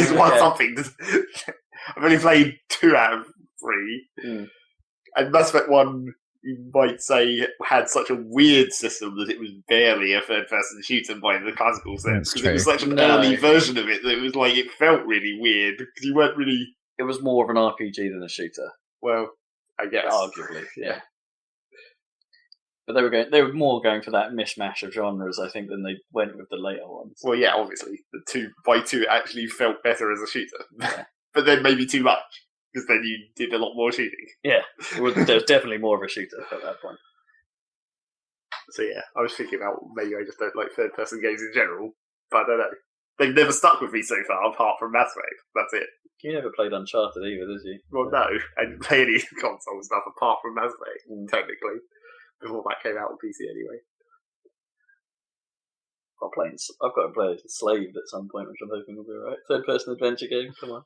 something. I've only played 2 out of 3. Mm. And Mass Effect 1, you might say, had such a weird system that it was barely a third-person shooter by the classical sense. Because it was such an early version of it that it was it felt really weird. Because you weren't really... It was more of an RPG than a shooter. Well, I guess. Arguably, yeah. But they were more going for that mishmash of genres, I think, than they went with the later ones. Well, yeah, obviously. The 2x2 actually felt better as a shooter. Yeah. But then maybe too much, because then you did a lot more shooting. Yeah, there was definitely more of a shooter at that point. So yeah, I was thinking about maybe I just don't like third-person games in general, but I don't know. They've never stuck with me so far, apart from Mass Effect. That's it. You never played Uncharted either, did you? Well, no. I didn't play any console stuff apart from Mass Effect, technically. Before that came out on PC anyway. I've got to play Slaved at some point, which I'm hoping will be alright. Third-person adventure game, come on.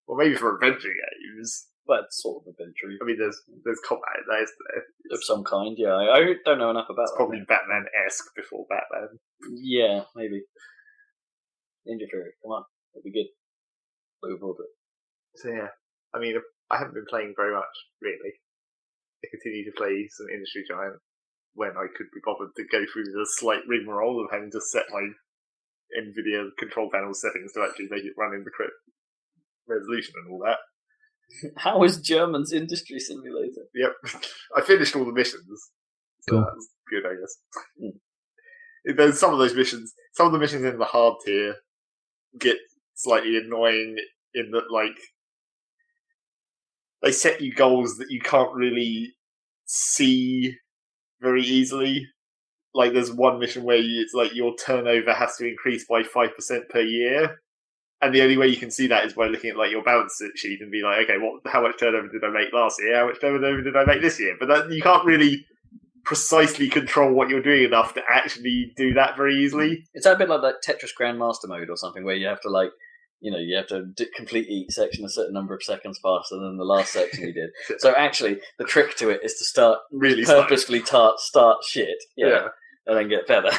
Well, maybe for adventure games. Well, it's sort of inventory. I mean, there's combat in there, isn't there? Of some kind, yeah. I don't know enough about it's probably Batman-esque before Batman. Yeah, maybe. Ninja Fury, come on. It'll be good. Looking forward to it. So yeah, I mean, I haven't been playing very much, really. I continue to play some Industry Giant when I could be bothered to go through the slight rigmarole of having to set my NVIDIA control panel settings to actually make it run in the correct resolution and all that. How is German's Industry Simulator? Yep. I finished all the missions. So cool. That's good, I guess. There's some of the missions in the hard tier get slightly annoying in that, like, they set you goals that you can't really see very easily. Like, there's one mission where it's like your turnover has to increase by 5% per year. And the only way you can see that is by looking at like your balance sheet and be like, okay, how much turnover did I make last year? How much turnover did I make this year? But you can't really precisely control what you're doing enough to actually do that very easily. It's a bit like that Tetris Grandmaster mode or something where you have to like, you have to complete each section a certain number of seconds faster than the last section you did. So actually, the trick to it is to start really purposefully start shit, and then get better.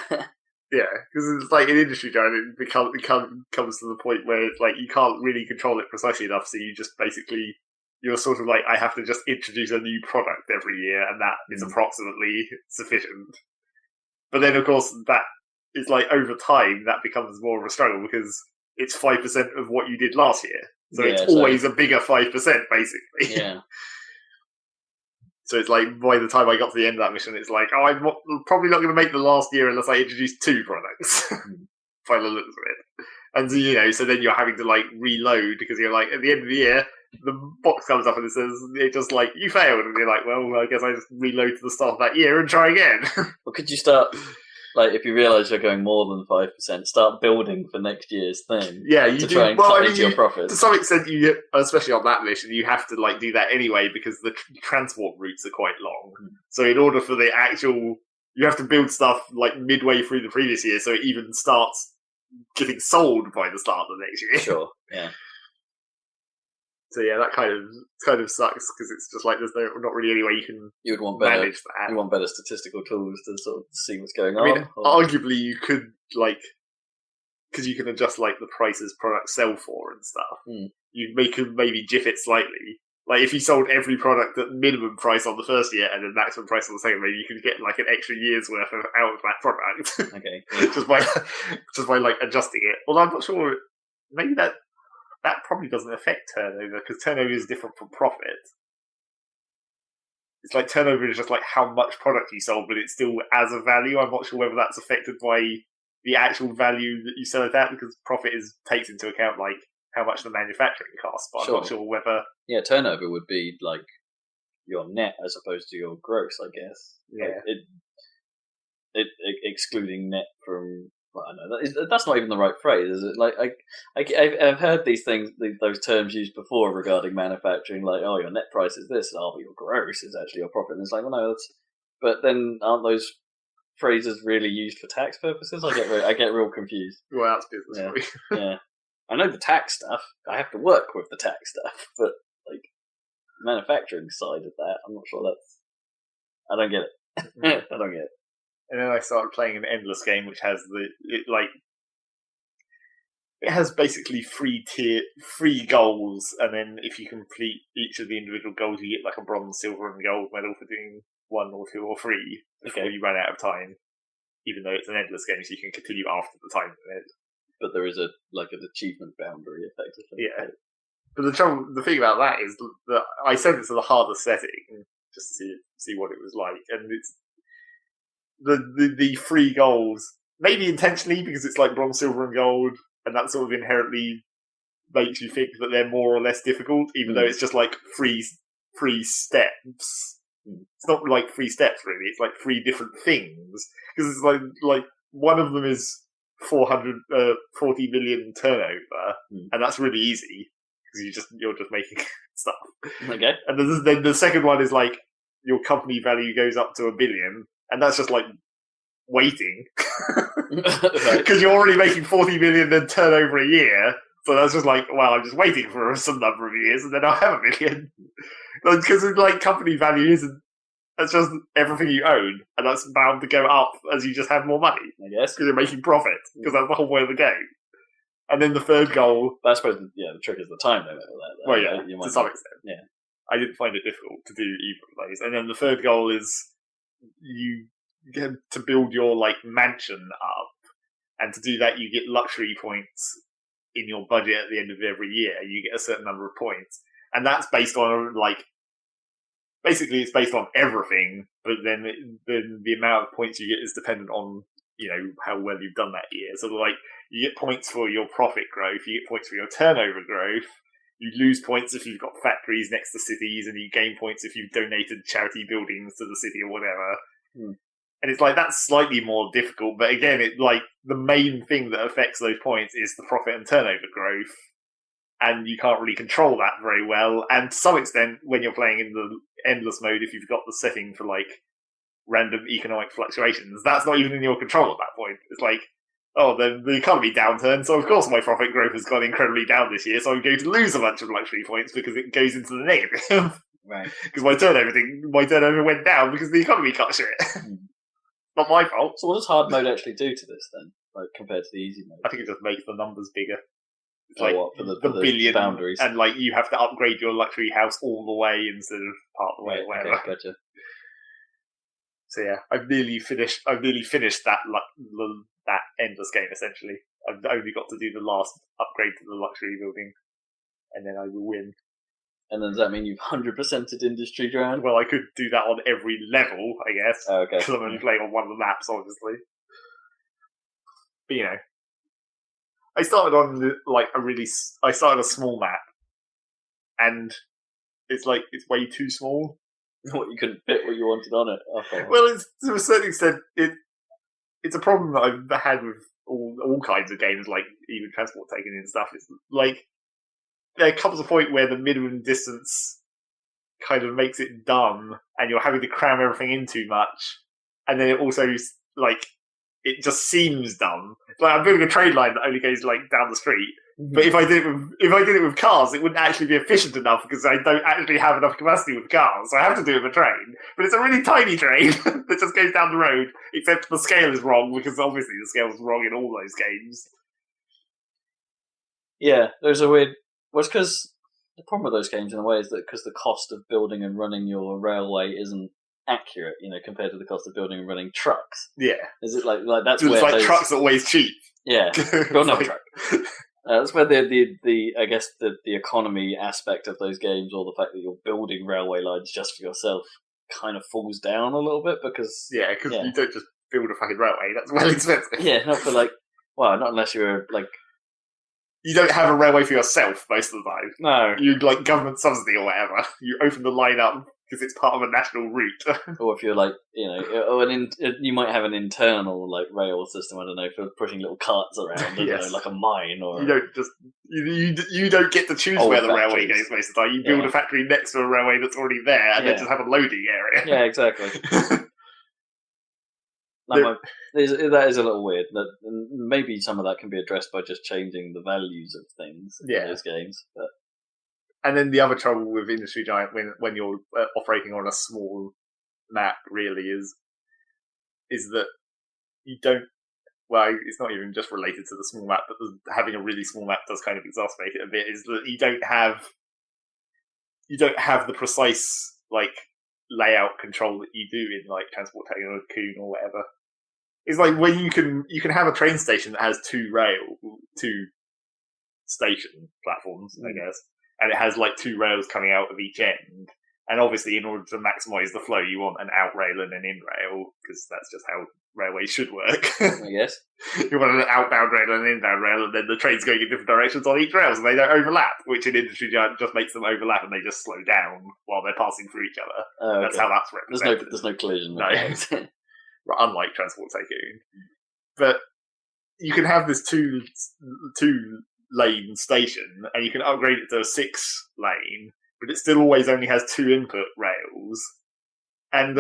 Yeah, because it's like in Industry Giant, it comes to the point where it's like you can't really control it precisely enough, so you just basically, you're sort of like, I have to just introduce a new product every year, and that is approximately sufficient. But then, of course, that is like, over time, that becomes more of a struggle, because it's 5% of what you did last year. So it's always a bigger 5%, basically. Yeah. So it's like, by the time I got to the end of that mission, it's like, I'm probably not going to make the last year unless I introduce 2 products. By the looks of it. And so, so then you're having to like reload, because you're like, at the end of the year, the box comes up and it just like, you failed. And you're like, well, I guess I just reload to the start of that year and try again. Well, could you start, like, if you realise you're going more than 5%, start building for next year's thing? Yeah, you to do. Try and cut into your profits. To some extent, especially on that mission, you have to like do that anyway, because the transport routes are quite long. So in order for the actual, you have to build stuff like midway through the previous year, so it even starts getting sold by the start of the next year. Sure. Yeah. So yeah, that kind of sucks, because it's just like there's not really any way you would want manage that. You want better statistical tools to sort of see what's going on. I mean, arguably you could like, because you can adjust like the prices products sell for and stuff. You could maybe jiff it slightly. Like if you sold every product at minimum price on the first year and then maximum price on the second, maybe you could get like an extra year's worth out of that product. Okay. just by like adjusting it. Although I'm not sure. Maybe that probably doesn't affect turnover, because turnover is different from profit. It's like turnover is just like how much product you sold, but it's still as a value. I'm not sure whether that's affected by the actual value that you sell it at, because profit takes into account like how much the manufacturing costs. But I'm not sure whether turnover would be like your net as opposed to your gross, I guess. Yeah, like, excluding net from. Well, I know that's not even the right phrase, is it? Like I've heard these things, those terms used before regarding manufacturing, like, oh, your net price is this, but your gross is actually your profit. And it's like, well, no, but then aren't those phrases really used for tax purposes? I get real confused. Well, that's business for you. Yeah, I know the tax stuff. I have to work with the tax stuff, but like manufacturing side of that, I'm not sure I don't get it. I don't get it. And then I started playing an endless game, which has it has basically free goals, and then if you complete each of the individual goals, you get like a bronze, silver, and gold medal for doing 1 or 2 or 3 before you run out of time. Even though it's an endless game, so you can continue after the time limit. But there is an achievement boundary, effectively. Yeah. But the thing about that is that I set it to the hardest setting just to see what it was like, and it's. The free goals, maybe intentionally, because it's like bronze, silver, and gold, and that sort of inherently makes you think that they're more or less difficult, even though it's just like free steps. It's not like 3 steps really; it's like 3 different things. Because it's like one of them is 40 million turnover, and that's really easy because you're just making stuff. Okay, and then the second one is like your company value goes up to 1 billion. And that's just like waiting, because you're already making 40 million in turnover a year. So that's just like, well, I'm just waiting for some number of years and then I'll have 1 million. Because like company value isn't, that's just everything you own, and that's bound to go up as you just have more money. I guess. Because you're making profit, because that's the whole point of the game. And then the third goal... But I suppose, the trick is the time limit of that. Well, yeah, to some extent. Yeah. I didn't find it difficult to do either of those. And then the third goal is you get to build your, like, mansion up. And to do that, you get luxury points in your budget at the end of every year. You get a certain number of points. And that's based on, like... Basically, it's based on everything, but then the amount of points you get is dependent on, how well you've done that year. So, like, you get points for your profit growth, you get points for your turnover growth, you lose points if you've got factories next to cities, and you gain points if you've donated charity buildings to the city or whatever. And it's like, that's slightly more difficult, but again, the main thing that affects those points is the profit and turnover growth. And you can't really control that very well. And to some extent, when you're playing in the endless mode, if you've got the setting for, like, random economic fluctuations, that's not even in your control at that point. It's like, the economy downturn, so of course my profit growth has gone incredibly down this year, so I'm going to lose a bunch of luxury points because it goes into the negative. Right. Because my turnover went down because the economy cut shit. Not my fault. So what does hard mode actually do to this, then, like, compared to the easy mode? I think it just makes the numbers bigger. It's for the billion boundaries, and like you have to upgrade your luxury house all the way instead of part of the way, whatever. Okay, gotcha. So yeah, I've nearly finished that that endless game essentially. I've only got to do the last upgrade to the luxury building, and then I will win. And then does that mean you've 100%ed Industry Giant? Well, I could do that on every level, I guess. Oh, okay. Because I'm only playing on one of the maps, obviously. But I started on I started a small map, and it's way too small. What, you couldn't fit what you wanted on it? Okay. Well, it's, to a certain extent, it's a problem that I've had with all kinds of games, like even Transport Taken and stuff. It's like there comes a point where the minimum distance kind of makes it dumb, and you're having to cram everything in too much, and then it also it just seems dumb. Like I'm building a train line that only goes down the street. But if I did it with cars, it wouldn't actually be efficient enough because I don't actually have enough capacity with cars. So I have to do it with a train. But it's a really tiny train that just goes down the road, except the scale is wrong because obviously the scale is wrong in all those games. Yeah, there's a weird... Well, it's because the problem with those games in a way is that because the cost of building and running your railway isn't accurate, compared to the cost of building and running trucks. Yeah. Is it like that's so where it's trucks are always cheap. Yeah. Building a truck. That's where the I guess the economy aspect of those games, or the fact that you're building railway lines just for yourself, kind of falls down a little bit because you don't just build a fucking railway. That's well expensive. Yeah, not for not unless you're you don't have a railway for yourself most of the time. No, you government subsidy or whatever. You open the line up because it's part of a national route. Or if you're you might have an internal rail system. I don't know, for pushing little carts around. Yes. Like a mine, or you don't just you don't get to choose where the railway goes most of the time. You build a factory next to a railway that's already there, and then just have a loading area. Yeah, exactly. That is a little weird. Maybe some of that can be addressed by just changing the values of things in those games. But and then the other trouble with Industry Giant when you're operating on a small map really is that you don't. Well, it's not even just related to the small map, but having a really small map does kind of exacerbate it a bit. Is that you don't have the precise layout control that you do in Transport Taken or Coon or whatever. It's like when you can have a train station that has two station platforms, I guess, and it has 2 rails coming out of each end. And obviously, in order to maximise the flow, you want an out rail and an in rail because that's just how railways should work. I guess you want an outbound rail and an inbound rail, and then the trains going in different directions on each rail, so they don't overlap. Which in Industry Giant just makes them overlap, and they just slow down while they're passing through each other. Okay. That's how that's represented. There's no collision. No. Unlike Transport Taken. But you can have this two lane station, and you can upgrade it to a 6 lane, but it still always only has 2 input rails. And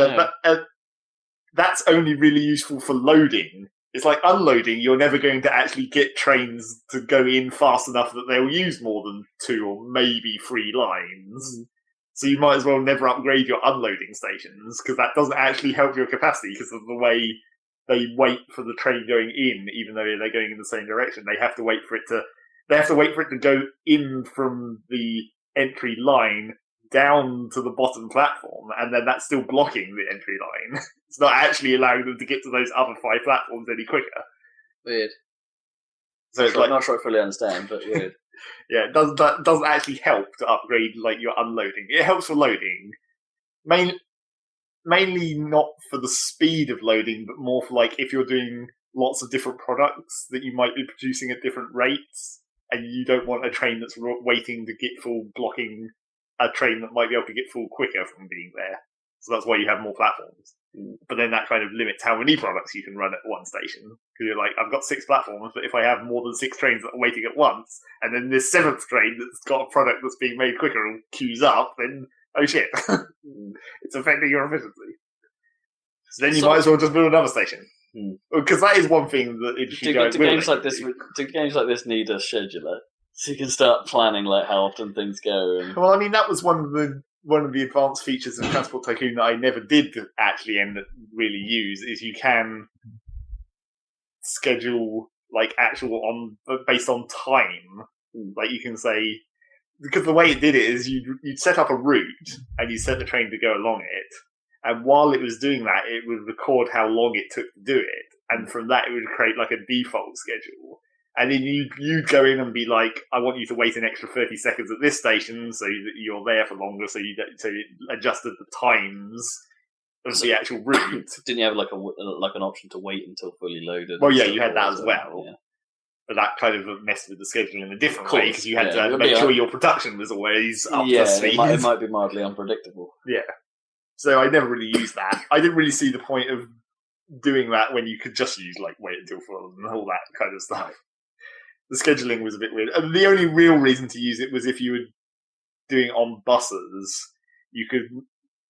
that's only really useful for loading It's like unloading. You're never going to actually get trains to go in fast enough that they'll use more than 2 or maybe 3 lines. So you might as well never upgrade your unloading stations, because that doesn't actually help your capacity because of the way they wait for the train going in, even though they're going in the same direction. They have to wait for it to go in from the entry line down to the bottom platform, and then that's still blocking the entry line. It's not actually allowing them to get to those other 5 platforms any quicker. Weird. So it's I'm not sure I fully understand, but weird. Yeah, that doesn't actually help to upgrade like your unloading. It helps for loading, mainly not for the speed of loading, but more for like if you're doing lots of different products that you might be producing at different rates, and you don't want a train that's waiting to get full blocking a train that might be able to get full quicker from being there. So that's why you have more platforms. But then that kind of limits how many products you can run at one station. Because you're like, I've got 6 platforms, but if I have more than 6 trains that are waiting at once, and then this 7th train that's got a product that's being made quicker and queues up, then, oh shit. It's affecting your efficiency. So then you might as well just build another station. Because that is one thing that industry do games like this need a scheduler? So you can start planning like how often things go. And... Well, I mean, that was one of the advanced features of Transport Tycoon that I never did actually end up really use, is you can schedule like based on time. Like you can say, because the way it did it is you'd set up a route and you set the train to go along it, and while it was doing that, it would record how long it took to do it, and from that it would create like a default schedule. And then you'd go in and be like, I want you to wait an extra 30 seconds at this station so that you're there for longer, so you adjusted the times of the actual route. Didn't you have like an option to wait until fully loaded? Well, yeah, you had that as well. Yeah. But that kind of messed with the scheduling in a different way, because you had to make sure your production was always up to speed. It might be mildly unpredictable. Yeah. So I never really used that. I didn't really see the point of doing that when you could just use like wait until full and all that kind of stuff. The scheduling was a bit weird. And the only real reason to use it was if you were doing it on buses, you could,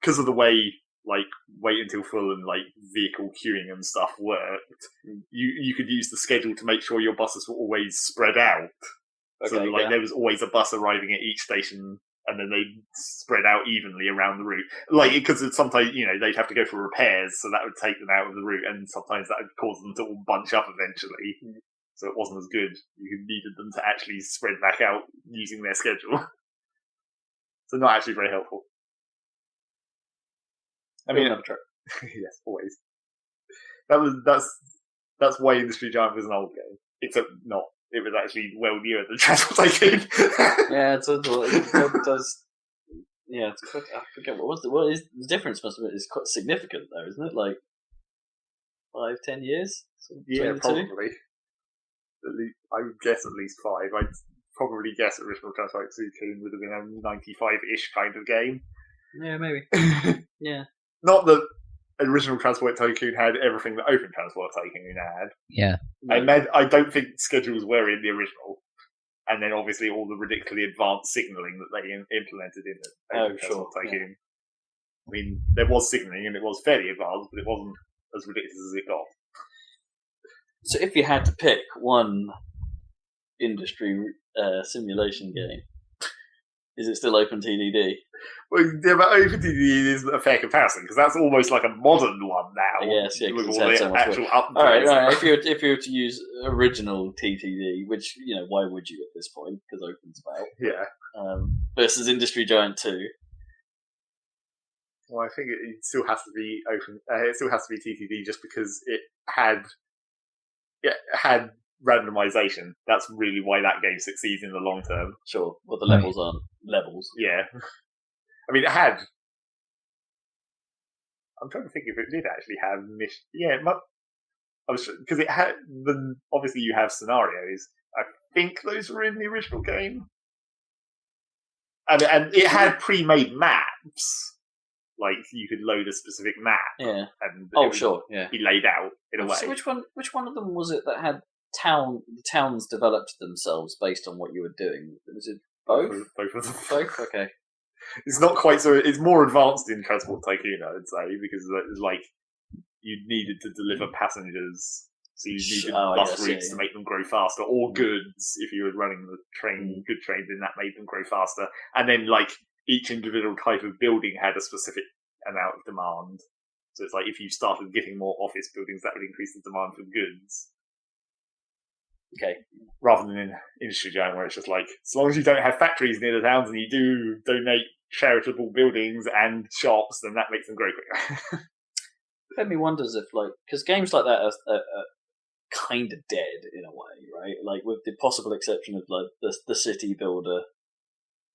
because of the way like wait until full and like vehicle queuing and stuff worked, you could use the schedule to make sure your buses were always spread out. So there was always a bus arriving at each station, and then they'd spread out evenly around the route. Like, because sometimes, they'd have to go for repairs, so that would take them out of the route, and sometimes that would cause them to all bunch up eventually. So it wasn't as good. You needed them to actually spread back out using their schedule. So not actually very helpful. I mean, another trip. Yes, always. That's why Industry Giant was an old game. Except not. It was actually well newer than Transport Tycoon. Yeah, it does. Yeah, it's quite, I forget what is the difference. Must have been, it's quite significant though, isn't it? Like 5-10 years. Yeah, probably. I would guess at least 5. I'd probably guess original Transport Tycoon would have been a 95-ish kind of game. Yeah, maybe. Yeah. Not that original Transport Tycoon had everything that Open Transport Tycoon had. Yeah. I don't think schedules were in the original. And then obviously all the ridiculously advanced signalling that they implemented in the Open Transport Tycoon. Yeah. I mean, there was signalling and it was fairly advanced, but it wasn't as ridiculous as it got. So if you had to pick one industry simulation game, is it still OpenTDD? Well, yeah, but OpenTDD isn't a fair comparison, because that's almost like a modern one now. Yes, yeah, with because all it's the had so much actual work. updates. All right. If you were to use original TTD, which why would you at this point? Because Open's about. Yeah. Versus Industry Giant 2. Well, I think it still has to be Open. It still has to be TTD, just because it had randomization. That's really why that game succeeds in the long term. Sure. Well, the levels aren't levels. Yeah. I mean, it had. I'm trying to think if it did actually have mission. Yeah, because it had. Obviously, you have scenarios. I think those were in the original game, and it had pre-made maps. Like you could load a specific map. Yeah. And be laid out in a way. So which one of them was it that had the towns developed themselves based on what you were doing? Was it both? Both of them. Both? Okay. It's not quite so. It's more advanced in Transport Tycoon, I would say, because it's like you needed to deliver passengers So you needed bus routes to make them grow faster, or goods if you were running the good trains, then that made them grow faster. And then like each individual type of building had a specific amount of demand. So it's like if you started getting more office buildings, that would increase the demand for goods. Okay. Rather than in industry giant, where it's just like, as long as you don't have factories near the towns and you do donate charitable buildings and shops, then that makes them grow quicker. Part of me wonders if, like, because games like that are kind of dead in a way, right? Like, with the possible exception of like the city builder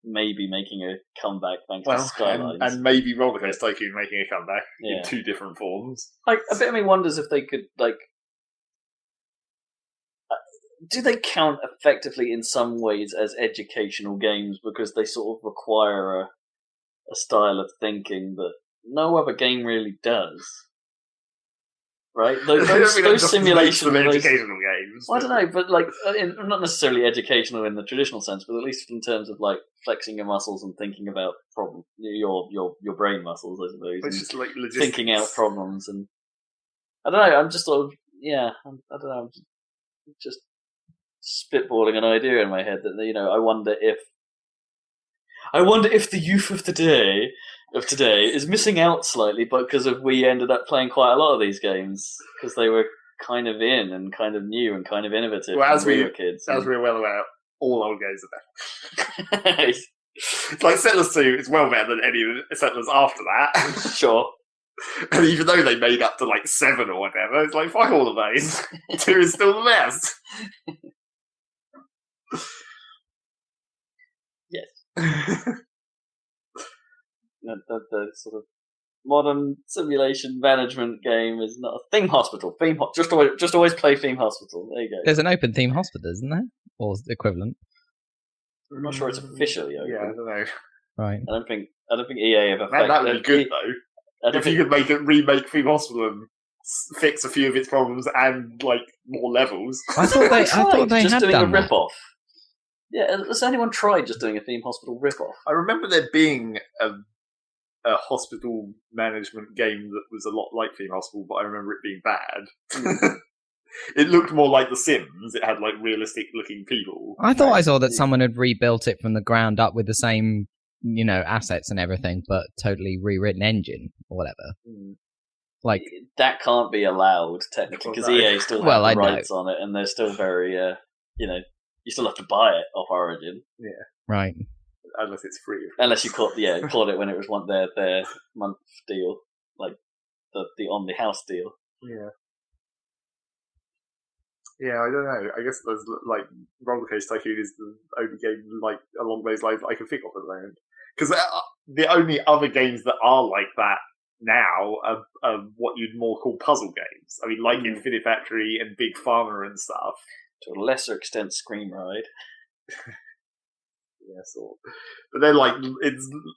maybe making a comeback thanks to Skylines, and maybe Rollercoaster Tycoon making a comeback in two different forms. Like, a bit of me wonders if they could like. Do they count effectively in some ways as educational games because they sort of require a style of thinking that no other game really does? Right? Those simulations are educational games. Well, I don't know, but like, not necessarily educational in the traditional sense, but at least in terms of like flexing your muscles and thinking about your brain muscles, I suppose. It's just like thinking out problems, and I don't know. I'm just sort of I don't know. I'm just spitballing an idea in my head that I wonder if the youth of today is missing out slightly, but because we ended up playing quite a lot of these games because they were kind of in and kind of new and kind of innovative. Well, as we were kids, as we're well aware, all old games are better. It's like Settlers 2 is well better than any of the Settlers after that. Sure. And even though they made up to like 7 or whatever, it's like fuck all of those. 2 is still the best. Yes. The sort of modern simulation management game is not a Theme Hospital. Just always play Theme Hospital. There you go. There's an open Theme Hospital, isn't there? Or equivalent? I'm not sure it's officially open. Yeah, I don't know. Right. I don't think EA ever. Man, that would be good though. If you could remake Theme Hospital and fix a few of its problems and like more levels. I thought they just had doing done a rip-off. Yeah, has anyone tried just doing a Theme Hospital rip-off? I remember there being a hospital management game that was a lot like Theme Hospital, but I remember it being bad. It looked more like The Sims. It had like realistic-looking people. I thought I saw that someone had rebuilt it from the ground up with the same, assets and everything, but totally rewritten engine or whatever. Like that can't be allowed technically because EA still have the rights on it, and they're still very, you still have to buy it off Origin. Yeah. Right. Unless it's free. Unless you caught it when it was their month deal, like the on the house deal. Yeah. Yeah, I don't know. I guess there's like Rollercoaster Tycoon is the only game like along those lines that I can think of at the moment. Because the only other games that are like that now are what you'd more call puzzle games. I mean, like Infinite Factory and Big Pharma and stuff. To a lesser extent, Scream Ride. Yeah, sort of. But then, like,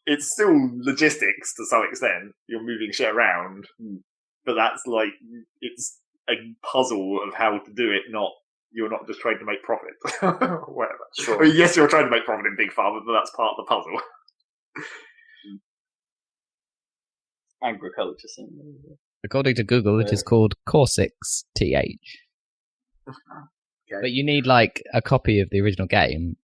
it's still logistics to some extent. You're moving shit around, but that's like it's a puzzle of how to do it. You're not just trying to make profit, or whatever. Sure. I mean, yes, you're trying to make profit in Big Pharma, but that's part of the puzzle. Agriculture simulator. According to Google, it is called Corsics TH. Okay. But you need like a copy of the original game.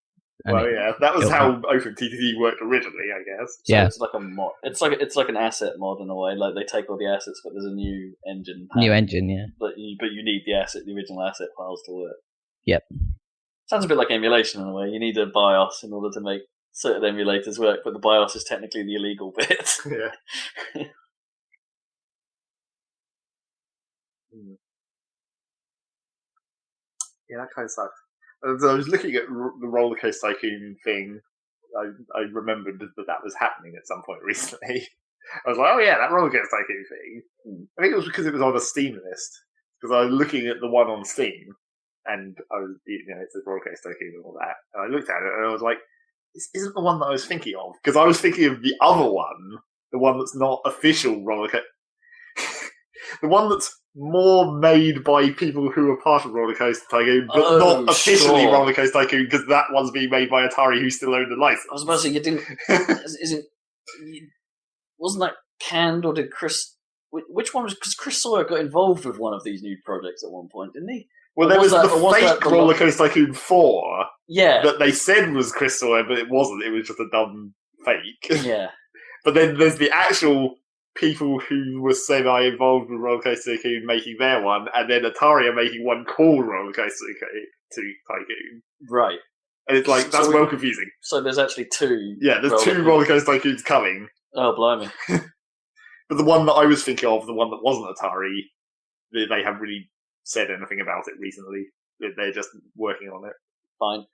Well, yeah, that was how OpenTTD worked originally, I guess. So yeah, it's like a mod. It's like an asset mod in a way. Like they take all the assets, but there's a new engine. New engine, yeah. But you need the original asset files to work. Yep. Sounds a bit like emulation in a way. You need a BIOS in order to make certain emulators work, but the BIOS is technically the illegal bit. Yeah. Yeah, that kind of sucks. As I was looking at the Rollercoaster Tycoon thing, I remembered that was happening at some point recently. I was like, oh yeah, that Rollercoaster Tycoon thing. I think it was because it was on a Steam list. Because I was looking at the one on Steam, and I was, it's a Rollercoaster Tycoon and all that. And I looked at it, and I was like, this isn't the one that I was thinking of. Because I was thinking of the other one, the one that's not official Rollercoaster. The one that's more made by people who are part of Rollercoaster Tycoon, but not officially Rollercoaster Tycoon, because that one's being made by Atari, who still owned the license. I was about to say, wasn't that canned, or did Chris which one was? Because Chris Sawyer got involved with one of these new projects at one point, didn't he? Well, there was the fake Roller Coaster Tycoon 4 that they said was Chris Sawyer, but it wasn't. It was just a dumb fake. Yeah. But then there's the actual people who were semi-involved with Roller Coaster Tycoon making their one, and then Atari are making one called Roller Coaster Tycoon. Right. And it's like, that's well confusing. So there's actually two. Yeah, there's two Roller Coaster Tycoons coming. Oh, blimey. But the one that I was thinking of, the one that wasn't Atari, they haven't really said anything about it recently. They're just working on it. Fine.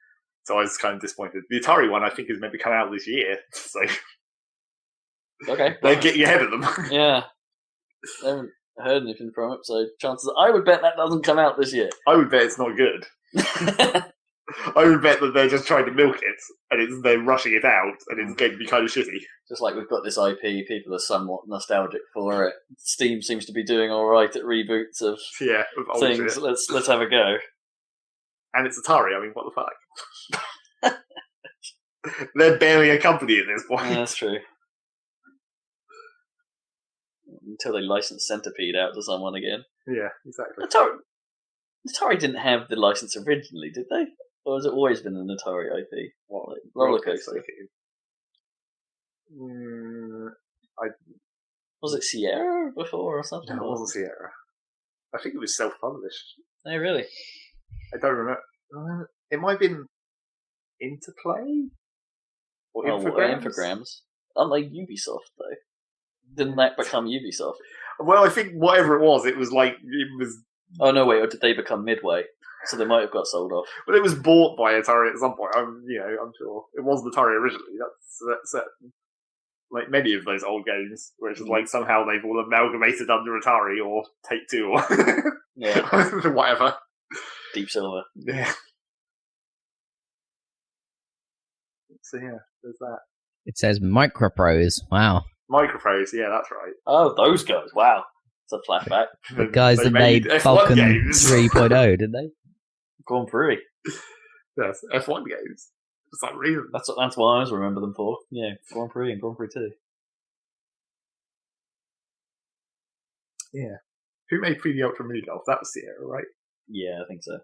So I was kind of disappointed. The Atari one, I think, is meant to come out this year. So okay. They're getting ahead of them. Yeah. I haven't heard anything from it, so chances I would bet that doesn't come out this year. I would bet it's not good. I would bet that they're just trying to milk it, and they're rushing it out, and it's going to be kind of shitty. Just like we've got this IP, people are somewhat nostalgic for it. Steam seems to be doing all right at reboots of things. Shit. Let's have a go. And it's Atari. I mean, what the fuck? They're barely a company at this point. Yeah, that's true. Until they license Centipede out to someone again. Yeah, exactly. Atari didn't have the license originally, did they? Or has it always been an Atari IP? What? Like Roller Coaster? Was it Sierra before or something? No, it wasn't Sierra. I think it was self-published. Oh, really? I don't remember. It might have been Interplay? Or Infogrames. Unlike Ubisoft, though. Didn't that become Ubisoft? Well, I think whatever it was. Oh, no, wait, or did they become Midway? So they might have got sold off. But it was bought by Atari at some point. I'm sure. It wasn't Atari originally. That's certain. Like many of those old games, where it's just like somehow they've all amalgamated under Atari or Take-Two or whatever. Deep Silver. Yeah. So yeah, there's that. It says Microprose. Wow. Microprose, yeah, that's right. Oh, those guys. Wow. It's a flashback. The guys that made Falcon 3.0, did they? Grand Prix. Yes, F1 games. For some reason. That's what I always remember them for. Yeah, Grand Prix and Grand Prix 2. Yeah. Who made 3D Ultra Mini Golf? That was Sierra, right? Yeah, I think so.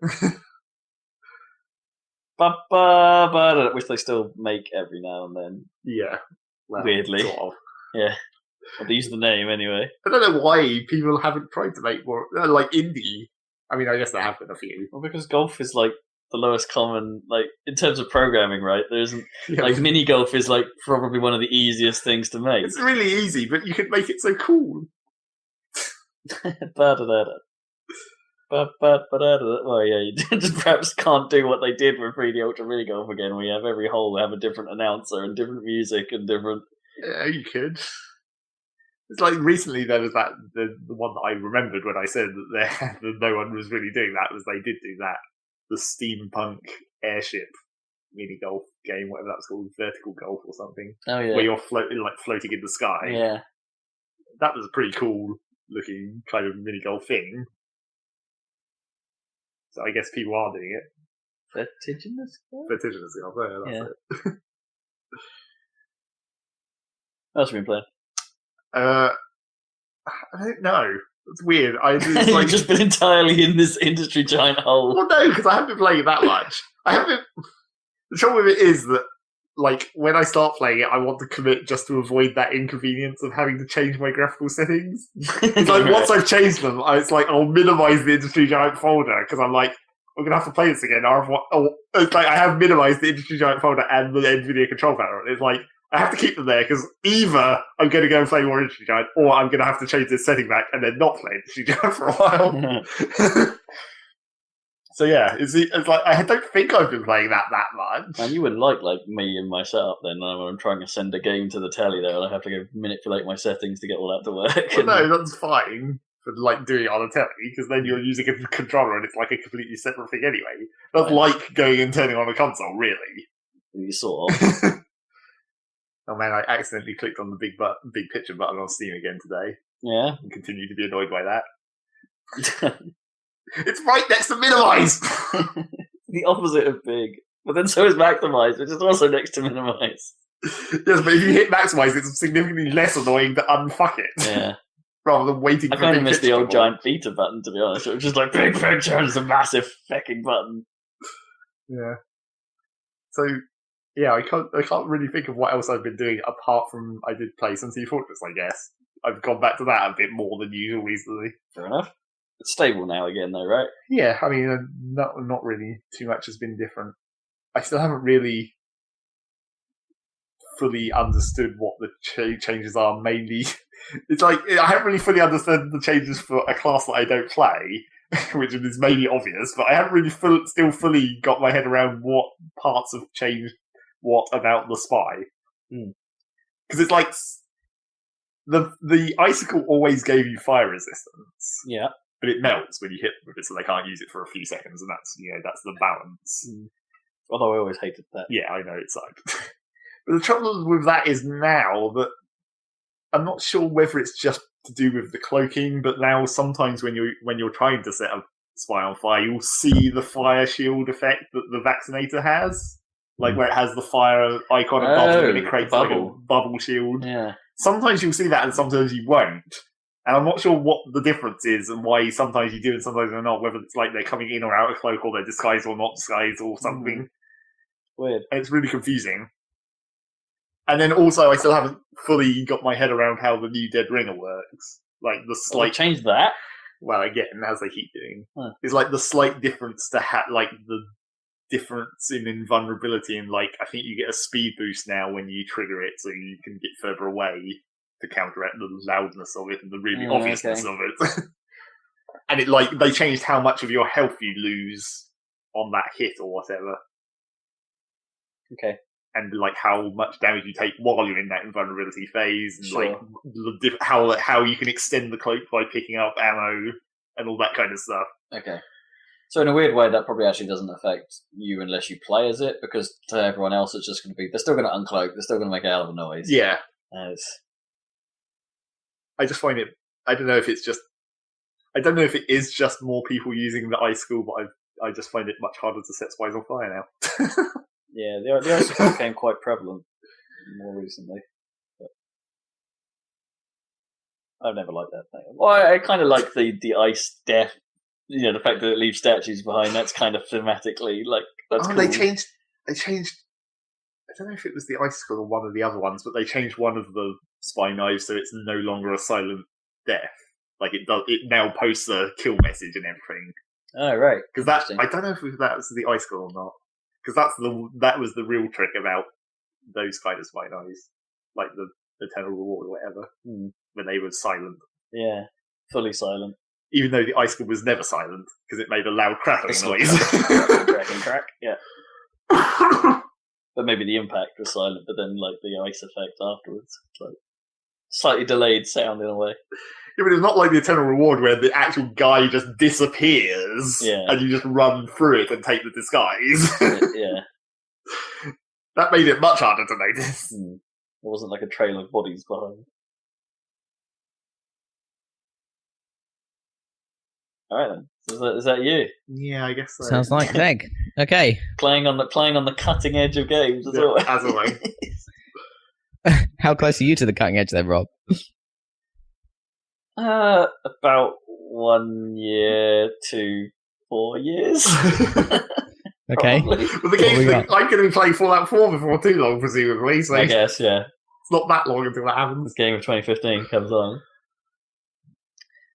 But which they still make every now and then. Yeah. Well, weirdly. Sort of. Yeah. Well, they use the name anyway. I don't know why people haven't tried to make more, like indie. I mean, I guess there have been a few. Well, because golf is like the lowest common, like in terms of programming, right? There isn't like mini golf is like probably one of the easiest things to make. It's really easy, but you could make it so cool. Well, yeah, you just perhaps can't do what they did with 3D Ultra Mini Golf again. We have every hole have a different announcer and different music and different. Yeah, you could. It's like recently there was the one that I remembered when I said that no one was really doing that, was they did do that. The steampunk airship mini golf game, whatever that's called, vertical golf or something. Oh yeah. Where you're floating in the sky. Yeah. That was a pretty cool looking kind of mini golf thing. So I guess people are doing it. Vertiginous golf? Vertiginous golf, yeah, that's it. What else have you been playing? I don't know. It's weird. You've just been entirely in this industry giant hole. Well, no, because I haven't been playing it that much. The trouble with it is that, like, when I start playing it, I want to commit just to avoid that inconvenience of having to change my graphical settings. It's like, once I've changed them, it's like, I'll minimize the industry giant folder, because I'm like, I'm going to have to play this again. It's like, I have minimized the industry giant folder and the NVIDIA control panel. It's like, I have to keep them there, because either I'm going to go and play more Industry Giant, or I'm going to have to change this setting back and then not play Industry Giant for a while. So yeah, it's like, I don't think I've been playing that much. And you wouldn't like me and my setup then, when I'm trying to send a game to the telly there, and I have to go manipulate my settings to get all that to work. Well, no, that's fine for like doing it on a telly, because then you're using a controller and it's like a completely separate thing anyway. That's like going and turning on a console, really. You sort of. Oh man, I accidentally clicked on the big picture button on Steam again today. Yeah? And continue to be annoyed by that. It's right next to minimize! The opposite of big. But then so is maximize, which is also next to minimize. Yes, but if you hit maximize, it's significantly less annoying to unfuck it. Yeah. rather than waiting for I kind of miss the old pitch giant beta button, to be honest. It was just like big picture and it's a massive fucking button. Yeah. So, yeah, I can't really think of what else I've been doing apart from I did play some Team Fortress, I guess. I've gone back to that a bit more than usual recently. Fair enough. It's stable now again, though, right? Yeah, I mean, not really too much has been different. I still haven't really fully understood what the changes are, mainly. It's like, I haven't really fully understood the changes for a class that I don't play, which is mainly obvious, but I haven't really still fully got my head around what parts have changed what about the spy. Because it's like, the icicle always gave you fire resistance. Yeah. But it melts when you hit them with it, so they can't use it for a few seconds, and that's the balance. Although I always hated that. Yeah, I know, it sucked. But the trouble with that is now that I'm not sure whether it's just to do with the cloaking, but now sometimes when you're trying to set a spy on fire, you'll see the fire shield effect that the vaccinator has, like where it has the fire icon above it and it creates like a bubble shield. Yeah. Sometimes you'll see that, and sometimes you won't. And I'm not sure what the difference is and why sometimes you do and sometimes they're not, whether it's like they're coming in or out of cloak or they're disguised or not disguised or something. Weird. And it's really confusing. And then also, I still haven't fully got my head around how the new Dead Ringer works. Like the slight change that. Well, again, as they keep doing, it's like the slight difference to like the difference in invulnerability, and like I think you get a speed boost now when you trigger it, so you can get further away to counteract the loudness of it and the really obviousness of it. And it like they changed how much of your health you lose on that hit or whatever. Okay. And like how much damage you take while you're in that invulnerability phase, and Sure. like how you can extend the cloak by picking up ammo and all that kind of stuff. Okay. So in a weird way, that probably actually doesn't affect you unless you play as it, because to everyone else, it's just going to be, they're still going to uncloak, they're still going to make a hell of a noise. Yeah. I just find it, I don't know if it is just more people using the icicle, but I just find it much harder to set spies on fire now. Yeah, the icicle became quite prevalent more recently. But I've never liked that thing. Well, I kind of like the ice death. The fact that it leaves statues behind. That's kind of thematically like that's cool. They changed. I don't know if it was the icicle or one of the other ones, but they changed one of the spy knives so it's no longer a silent death. Like it now posts a kill message and everything. Oh right, because I don't know if that was the icicle or not. Because that was the real trick about those kind of spy knives, like the Eternal Reward or whatever, when they were silent. Yeah, fully silent. Even though the icicle was never silent, because it made a loud crackling noise. Crack, yeah. But maybe the impact was silent, but then like the ice effect afterwards, like slightly delayed sound in a way. Yeah, but it's not like the Eternal Reward where the actual guy just disappears and you just run through it and take the disguise. Yeah. That made it much harder to notice. It wasn't like a trail of bodies behind. Alright then. Is that you? Yeah, I guess so. Sounds like Meg. Okay. Playing on the cutting edge of games as always. As always. How close are you to the cutting edge then, Rob? About 1 year to 4 years. Okay. Well, the game's I'm going to be playing Fallout 4 before too long, presumably. So I guess, yeah. It's not that long until that happens. This game of 2015 comes on.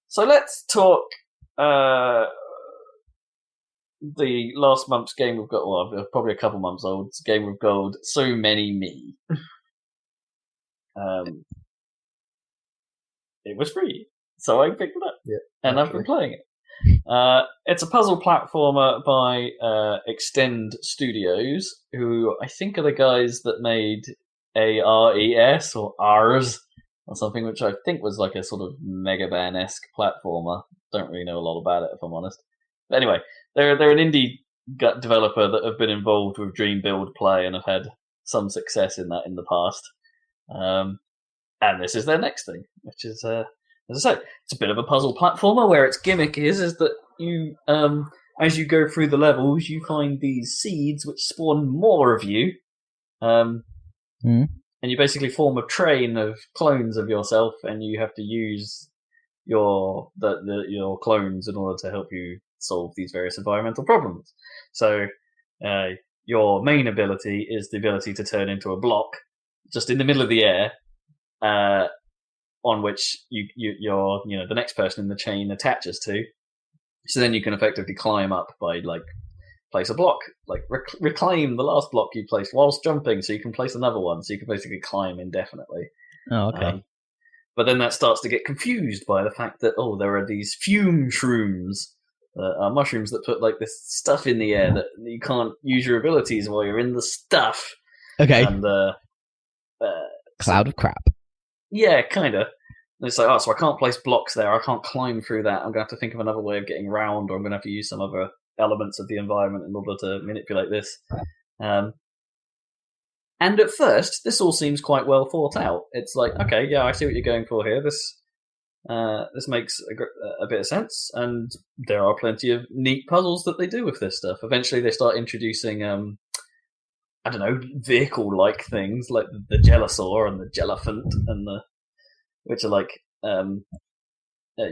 So let's talk the last month's Game of Gold. Well, probably a couple months old. Game of Gold. So Many Me. It was free, so I picked it up, and I've been playing it. It's a puzzle platformer by Extend Studios, who I think are the guys that made ARES or ARS or something, which I think was like a sort of Mega Man-esque platformer. Don't really know a lot about it, if I'm honest. But anyway, they're an indie developer that have been involved with Dream Build Play and have had some success in that in the past. And this is their next thing, which is, as I said, it's a bit of a puzzle platformer where its gimmick is that you, as you go through the levels, you find these seeds which spawn more of you, and you basically form a train of clones of yourself, and you have to use your clones in order to help you solve these various environmental problems. So your main ability is the ability to turn into a block just in the middle of the air, on which you're the next person in the chain attaches to. So then you can effectively climb up by place a block, reclaim the last block you placed whilst jumping, so you can place another one. So you can basically climb indefinitely. Oh, okay. But then that starts to get confused by the fact that there are these fume shrooms, mushrooms that put this stuff in the air that you can't use your abilities while you're in the stuff. Okay. And cloud of crap. Yeah, kind of. And it's so I can't place blocks there. I can't climb through that. I'm going to have to think of another way of getting around, or I'm going to have to use some other elements of the environment in order to manipulate this. And at first, this all seems quite well thought out. It's okay, yeah, I see what you're going for here. This makes a bit of sense, and there are plenty of neat puzzles that they do with this stuff. Eventually, they start introducing, vehicle-like things like the Jellosaur and the Jelliphant, which are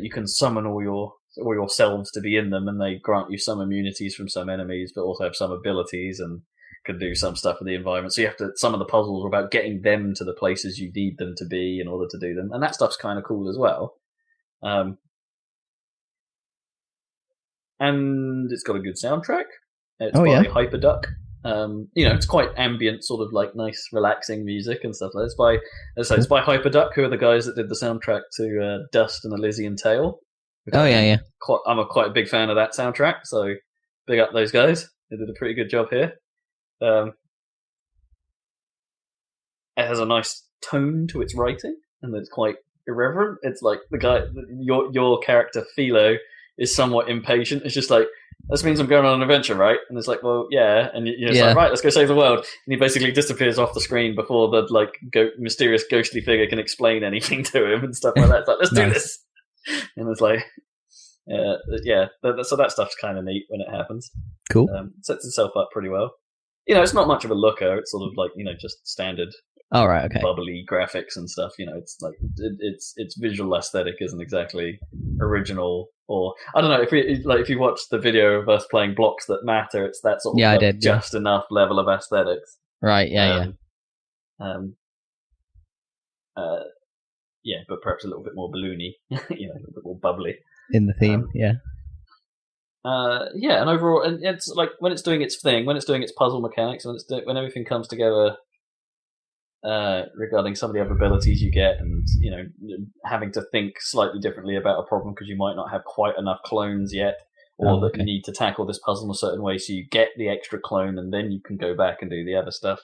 you can summon all yourselves to be in them, and they grant you some immunities from some enemies, but also have some abilities and can do some stuff with the environment. So you have to. Some of the puzzles are about getting them to the places you need them to be in order to do them, and that stuff's kind of cool as well. And it's got a good soundtrack. It's by Hyperduck. It's quite ambient, sort of nice, relaxing music and stuff like that. It's by Hyperduck, who are the guys that did the soundtrack to Dust and Elysian Tale. Yeah. I'm quite a big fan of that soundtrack, so big up those guys. They did a pretty good job here. It has a nice tone to its writing, and it's quite irreverent. It's the guy, your character Philo, is somewhat impatient. It's just this means I'm going on an adventure, right? And it's well, yeah. And it's right, let's go save the world. And he basically disappears off the screen before the mysterious ghostly figure can explain anything to him and stuff like that. It's let's do this. And it's so that stuff's kind of neat when it happens. Cool. Sets itself up pretty well. It's not much of a looker. It's sort of just standard. All right, okay. Bubbly graphics and stuff. It's its visual aesthetic isn't exactly original, or I don't know if you watch the video of us playing Blocks That Matter, it's that sort of I did, just enough level of aesthetics. Right. Yeah. But perhaps a little bit more balloony, a little bit more bubbly in the theme. And overall, and it's when it's doing its thing, when it's doing its puzzle mechanics, when everything comes together, regarding some of the other abilities you get, and having to think slightly differently about a problem because you might not have quite enough clones yet, or you need to tackle this puzzle in a certain way, so you get the extra clone, and then you can go back and do the other stuff.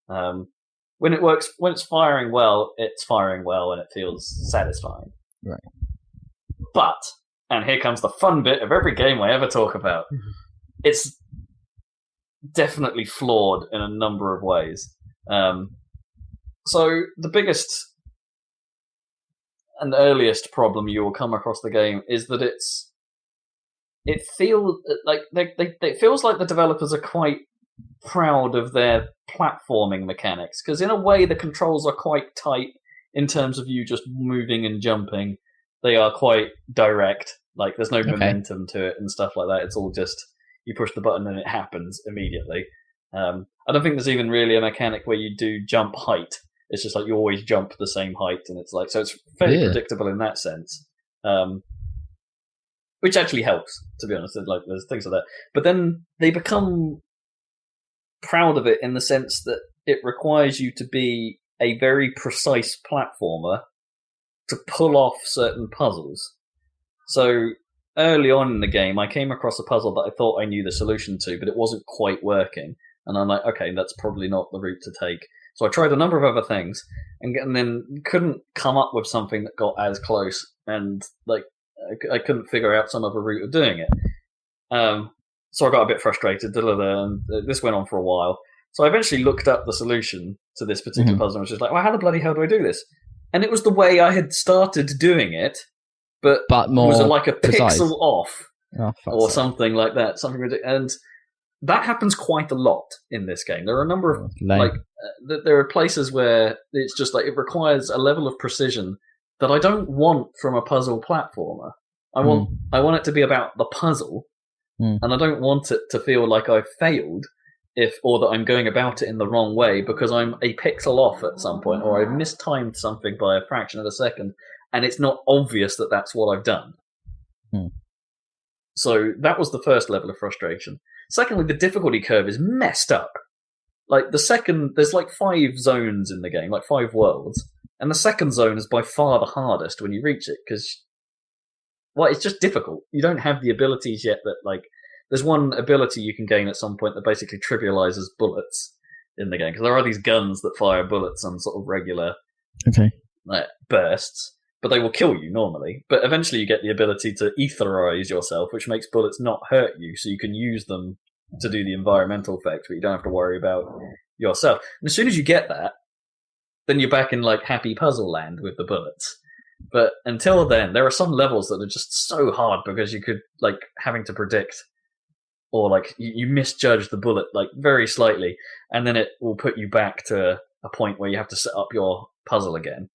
When it works, when it's firing well, and it feels satisfying. Right. But. And here comes the fun bit of every game I ever talk about. It's definitely flawed in a number of ways. So the biggest and earliest problem you will come across the game is that it feels like the developers are quite proud of their platforming mechanics, because in a way the controls are quite tight in terms of you just moving and jumping. They are quite direct. There's no momentum to it and stuff like that. It's all just you push the button and it happens immediately. I don't think there's even really a mechanic where you do jump height. It's just you always jump the same height, and it's so it's fairly predictable in that sense. Which actually helps, to be honest. There's things like that. But then they become proud of it in the sense that it requires you to be a very precise platformer to pull off certain puzzles. So early on in the game, I came across a puzzle that I thought I knew the solution to, but it wasn't quite working. And I'm okay, that's probably not the route to take. So I tried a number of other things, and then couldn't come up with something that got as close, and I couldn't figure out some other route of doing it. So I got a bit frustrated, and this went on for a while. So I eventually looked up the solution to this particular puzzle, and was just how the bloody hell do I do this? And it was the way I had started doing it, but more was a precise. Pixel off, or something like that. Something ridiculous. And that happens quite a lot in this game. There are a number of there are places where it's just it requires a level of precision that I don't want from a puzzle platformer. I want it to be about the puzzle, and I don't want it to feel like I've failed or that I'm going about it in the wrong way because I'm a pixel off at some point, or I've mistimed something by a fraction of a second, and it's not obvious that that's what I've done. So that was the first level of frustration. Secondly, the difficulty curve is messed up. Like there's like 5 zones in the game, like 5 worlds, and the second zone is by far the hardest when you reach it because, well, it's just difficult. You don't have the abilities yet that, like, there's one ability you can gain at some point that basically trivializes bullets in the game because there are these guns that fire bullets on sort of regular bursts, but they will kill you normally. But eventually you get the ability to etherize yourself, which makes bullets not hurt you, so you can use them to do the environmental effect, but you don't have to worry about yourself. And as soon as you get that, then you're back in like happy puzzle land with the bullets. But until then, there are some levels that are just so hard because you could, like, having to predict, or like you misjudge the bullet like very slightly, and then it will put you back to a point where you have to set up your puzzle again.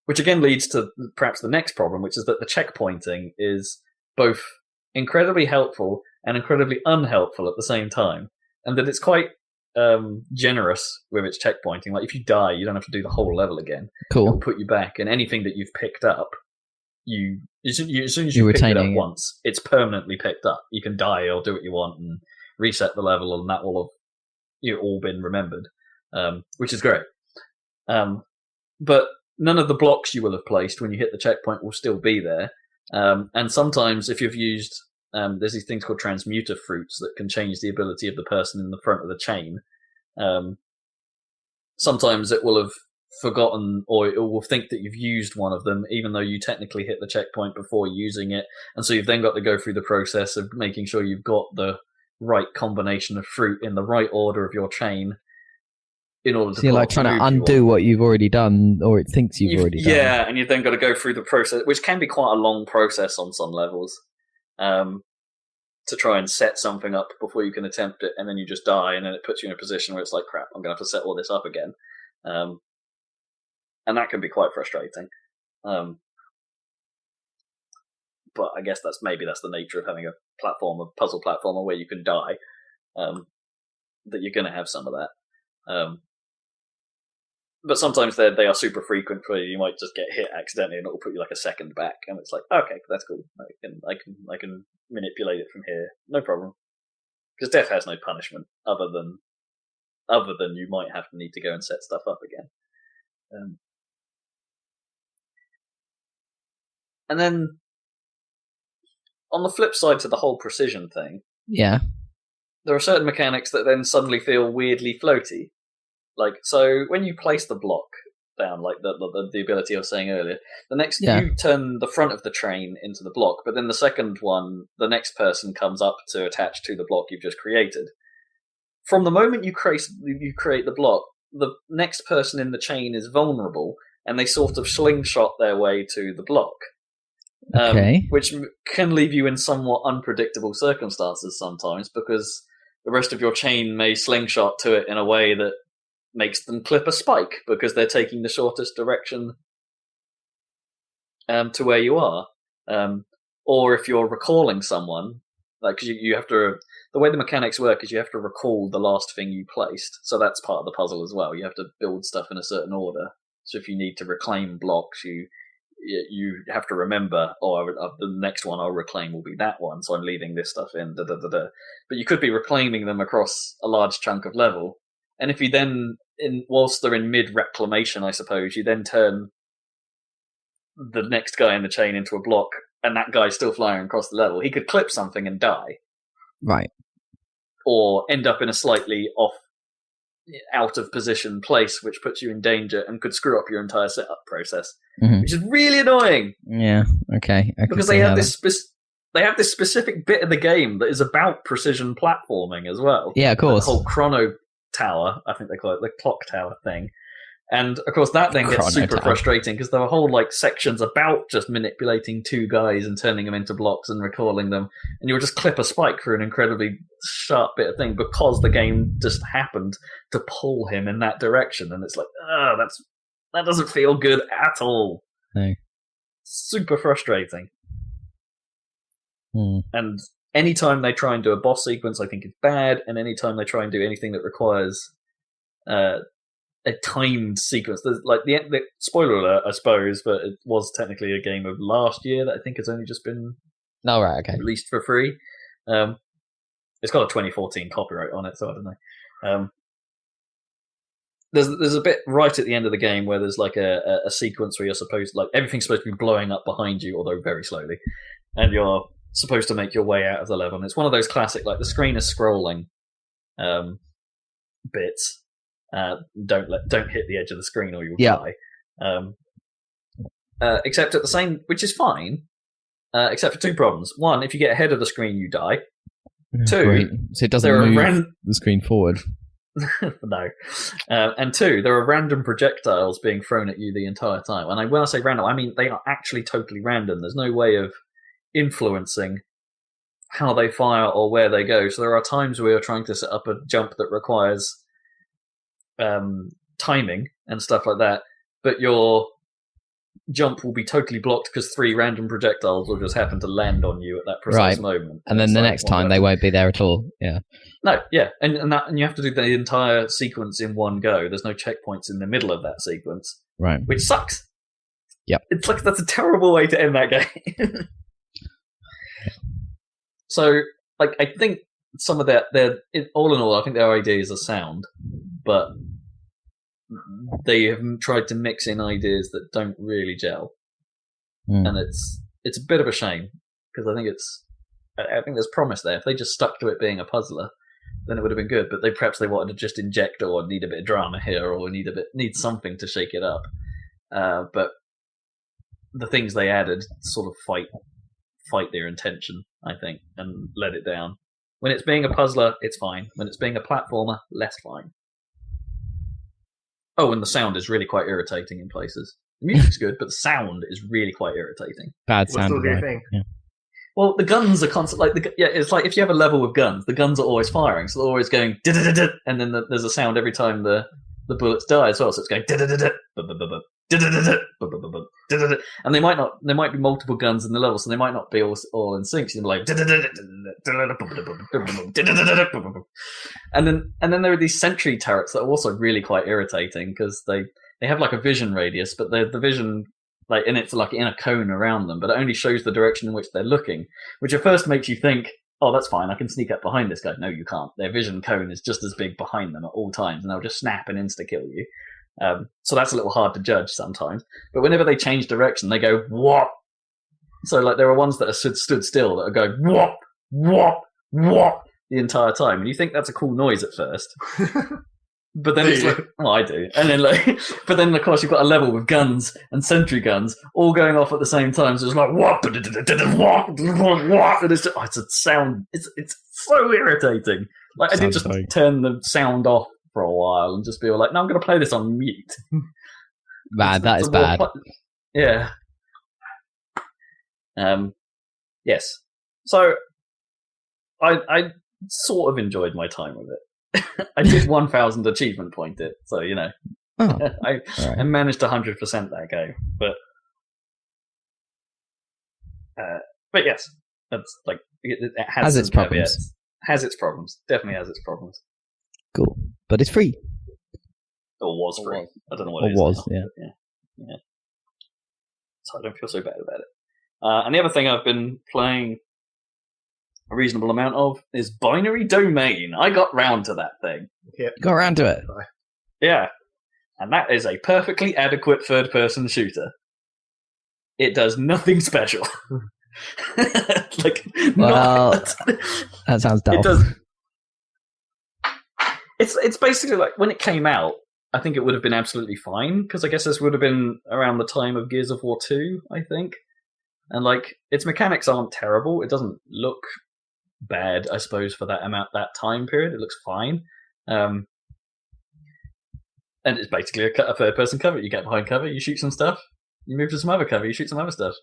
Which again leads to perhaps the next problem, which is that the checkpointing is both incredibly helpful and incredibly unhelpful at the same time, and that it's quite generous with its checkpointing. Like, if you die, you don't have to do the whole level again. Cool. It'll put you back, and anything that you've picked up, as soon as you pick it up once, it's permanently picked up. You can die or do what you want and reset the level, and that will have all been remembered, which is great. But none of the blocks you will have placed when you hit the checkpoint will still be there. And sometimes, if you've used, there's these things called transmuter fruits that can change the ability of the person in the front of the chain. Sometimes it will have forgotten, or it will think that you've used one of them, even though you technically hit the checkpoint before using it. And so you've then got to go through the process of making sure you've got the right combination of fruit in the right order of your chain in order to... So you're like trying to undo what you've already done, or it thinks you've already done. Yeah, and you've then got to go through the process, which can be quite a long process on some levels, to try and set something up before you can attempt it, and then you just die, and then it puts you in a position where it's like, crap, I'm going to have to set all this up again. And that can be quite frustrating. But I guess that's the nature of having a puzzle platformer where you can die, that you're going to have some of that. But sometimes they are super frequent for you. You might just get hit accidentally and it'll put you like a second back, and it's like, okay, that's cool. I can manipulate it from here, no problem. Because death has no punishment other than you might have to need to go and set stuff up again. And then on the flip side to the whole precision thing, there are certain mechanics that then suddenly feel weirdly floaty. Like, so when you place the block down, like the ability I was saying earlier, you turn the front of the train into the block, but then the second one, the next person comes up to attach to the block you've just created. From the moment you create the block, the next person in the chain is vulnerable, and they sort of slingshot their way to the block. Which can leave you in somewhat unpredictable circumstances sometimes, because the rest of your chain may slingshot to it in a way that makes them clip a spike because they're taking the shortest direction to where you are. Or if you're recalling someone, like, cause you have to, the way the mechanics work is you have to recall the last thing you placed. So that's part of the puzzle as well. You have to build stuff in a certain order. So if you need to reclaim blocks, you have to remember, the next one I'll reclaim will be that one, so I'm leaving this stuff in, But you could be reclaiming them across a large chunk of level. And if you then, whilst they're in mid-reclamation, I suppose, you then turn the next guy in the chain into a block, and that guy's still flying across the level, he could clip something and die. Right. Or end up in a slightly out of position place, which puts you in danger and could screw up your entire setup process, which is really annoying. Yeah, okay. Because they have this specific bit of the game that is about precision platforming as well. Yeah, of course. The whole chrono tower, I think they call it, the clock tower thing. And of course that then gets super frustrating because there are whole sections about just manipulating two guys and turning them into blocks and recalling them, and you'll just clip a spike for an incredibly sharp bit of thing because the game just happened to pull him in that direction, and it's like, that doesn't feel good at all. No. super frustrating. Hmm. And anytime they try and do a boss sequence, I think it's bad. And anytime they try and do anything that requires a timed sequence, there's like the spoiler alert, I suppose, but it was technically a game of last year that I think has only just been released for free. It's got a 2014 copyright on it, so I don't know. There's a bit right at the end of the game where there's like a sequence where you're supposed, like, everything's supposed to be blowing up behind you, although very slowly, and you're supposed to make your way out of the level. And it's one of those classic, like, the screen is scrolling bits. Don't hit the edge of the screen or you'll die. Except at the same, which is fine, except for two problems. One, if you get ahead of the screen, you die. Two, great. So it doesn't move the screen forward. No. And two, there are random projectiles being thrown at you the entire time. And when I say random, I mean they are actually totally random. There's no way of influencing how they fire or where they go. So there are times where you're trying to set up a jump that requires timing and stuff like that, but your jump will be totally blocked because 3 random projectiles will just happen to land on you at that precise moment. And then the next time they won't be there at all. Yeah. No, yeah. And you have to do the entire sequence in one go. There's no checkpoints in the middle of that sequence. Right. Which sucks. Yep. It's like that's a terrible way to end that game. So, like, I think some of that, all in all, I think their ideas are sound, but they have tried to mix in ideas that don't really gel, and it's a bit of a shame because I think there's promise there. If they just stuck to it being a puzzler, then it would have been good. But perhaps they wanted to just inject or need a bit of drama here or need something to shake it up. But the things they added sort of fight their intention, I think, and let it down. When it's being a puzzler, it's fine. When it's being a platformer, less fine. Oh, and the sound is really quite irritating in places. The music's good, but the sound is really quite irritating. Bad sound. What do you think? Yeah. Well, the guns are constant. It's like if you have a level with guns, the guns are always firing, so they're always going, and then there's a sound every time the bullets die as well. So it's going, and there might be multiple guns in the level, so they might not be all in sync. So you're like, and then there are these sentry turrets that are also really quite irritating because they have like a vision radius, but the vision, like, and it's like in a cone around them, but it only shows the direction in which they're looking, which at first makes you think, oh, that's fine, I can sneak up behind this guy. No, you can't. Their vision cone is just as big behind them at all times, and they'll just snap and insta-kill you. So that's a little hard to judge sometimes. But whenever they change direction, they go, what? So, like, there are ones that are stood still that are going, what, the entire time. And you think that's a cool noise at first. But then it's like, well, I do. And then, like, but then, of course, you've got a level with guns and sentry guns all going off at the same time. So it's like, what? And it's just, it's a sound. It's so irritating. Like, I did just turn the sound off for a while and just be like, no, I'm going to play this on mute. Man, that is bad. Yeah. Yes. So I sort of enjoyed my time with it. I did 1,000 achievement point it, so you know, I managed 100% that game. But yes, that's like it has its problems. Has its problems. Definitely has its problems. Cool, but it's free. Or was free. I don't know what it is. Was, now. Yeah. So I don't feel so bad about it. And the other thing I've been playing a reasonable amount of is Binary Domain. I got round to that thing. Yep. Got around to it. Yeah. And that is a perfectly adequate third-person shooter. It does nothing special. That sounds dull. It does. It's basically like when it came out, I think it would have been absolutely fine, because I guess this would have been around the time of Gears of War 2, I think. And like its mechanics aren't terrible. It doesn't look bad, I suppose, for that time period. It looks fine. And it's basically a third-person cover. You get behind cover, you shoot some stuff. You move to some other cover, you shoot some other stuff.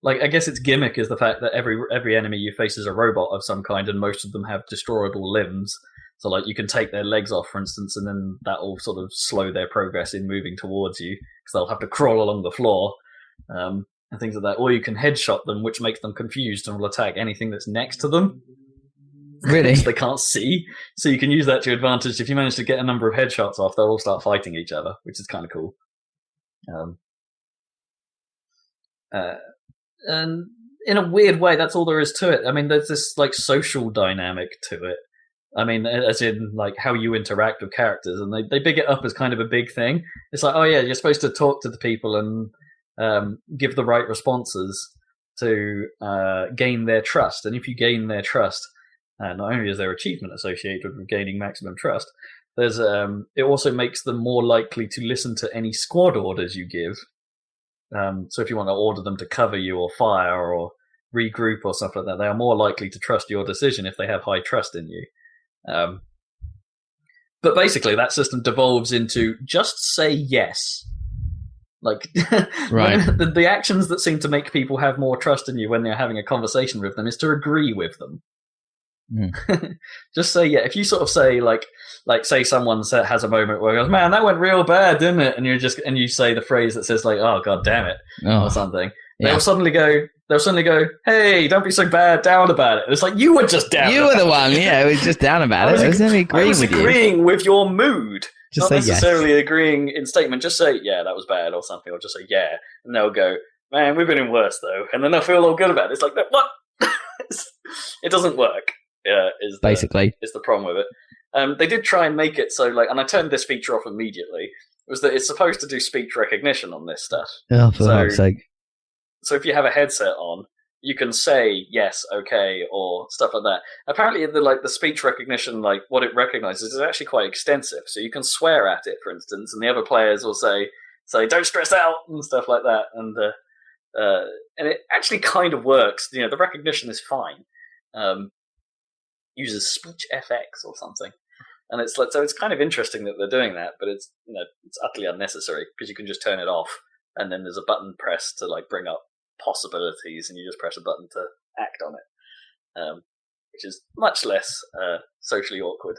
Like, I guess its gimmick is the fact that every enemy you face is a robot of some kind, and most of them have destroyable limbs. So, like, you can take their legs off, for instance, and then that will sort of slow their progress in moving towards you, because they'll have to crawl along the floor. and things like that. Or you can headshot them, which makes them confused and will attack anything that's next to them. Really? Which they can't see. So you can use that to your advantage. If you manage to get a number of headshots off, they'll all start fighting each other, which is kind of cool. And in a weird way, that's all there is to it. I mean, there's this like social dynamic to it. I mean, as in like how you interact with characters, and they big it up as kind of a big thing. It's like, oh yeah, you're supposed to talk to the people and give the right responses to gain their trust. And if you gain their trust, not only is there achievement associated with gaining maximum trust, there's it also makes them more likely to listen to any squad orders you give. So if you want to order them to cover you or fire or regroup or stuff like that, they are more likely to trust your decision if they have high trust in you. But basically, that system devolves into just say yes. Like, right. the actions that seem to make people have more trust in you when they're having a conversation with them is to agree with them. Just say yeah. If you sort of say like say someone has a moment where goes, man, that went real bad, didn't it? And you say the phrase that says like, oh god damn it, or something. Yeah. They'll suddenly go, hey, don't be so bad down about it. It's like, you were just down. You were the one, yeah, who was just down about it. I was agreeing with your mood. Just not necessarily agreeing in statement. Just say, yeah, that was bad or something, or just say, yeah, and they'll go, man, we've been in worse though, and then they'll feel all good about it. It's like, what? It doesn't work. Is the problem with it. They did try and make it so like, and I turned this feature off immediately. Was that it's supposed to do speech recognition on this stuff? Oh, for fuck's sake! So if you have a headset on, you can say yes, okay, or stuff like that. Apparently, the speech recognition, like what it recognizes, is actually quite extensive. So you can swear at it, for instance, and the other players will say "Don't stress out" and stuff like that, and it actually kind of works. You know, the recognition is fine. Uses speech FX or something, and it's like, so it's kind of interesting that they're doing that, but it's it's utterly unnecessary because you can just turn it off, and then there's a button press to like bring up possibilities, and you just press a button to act on it, which is much less socially awkward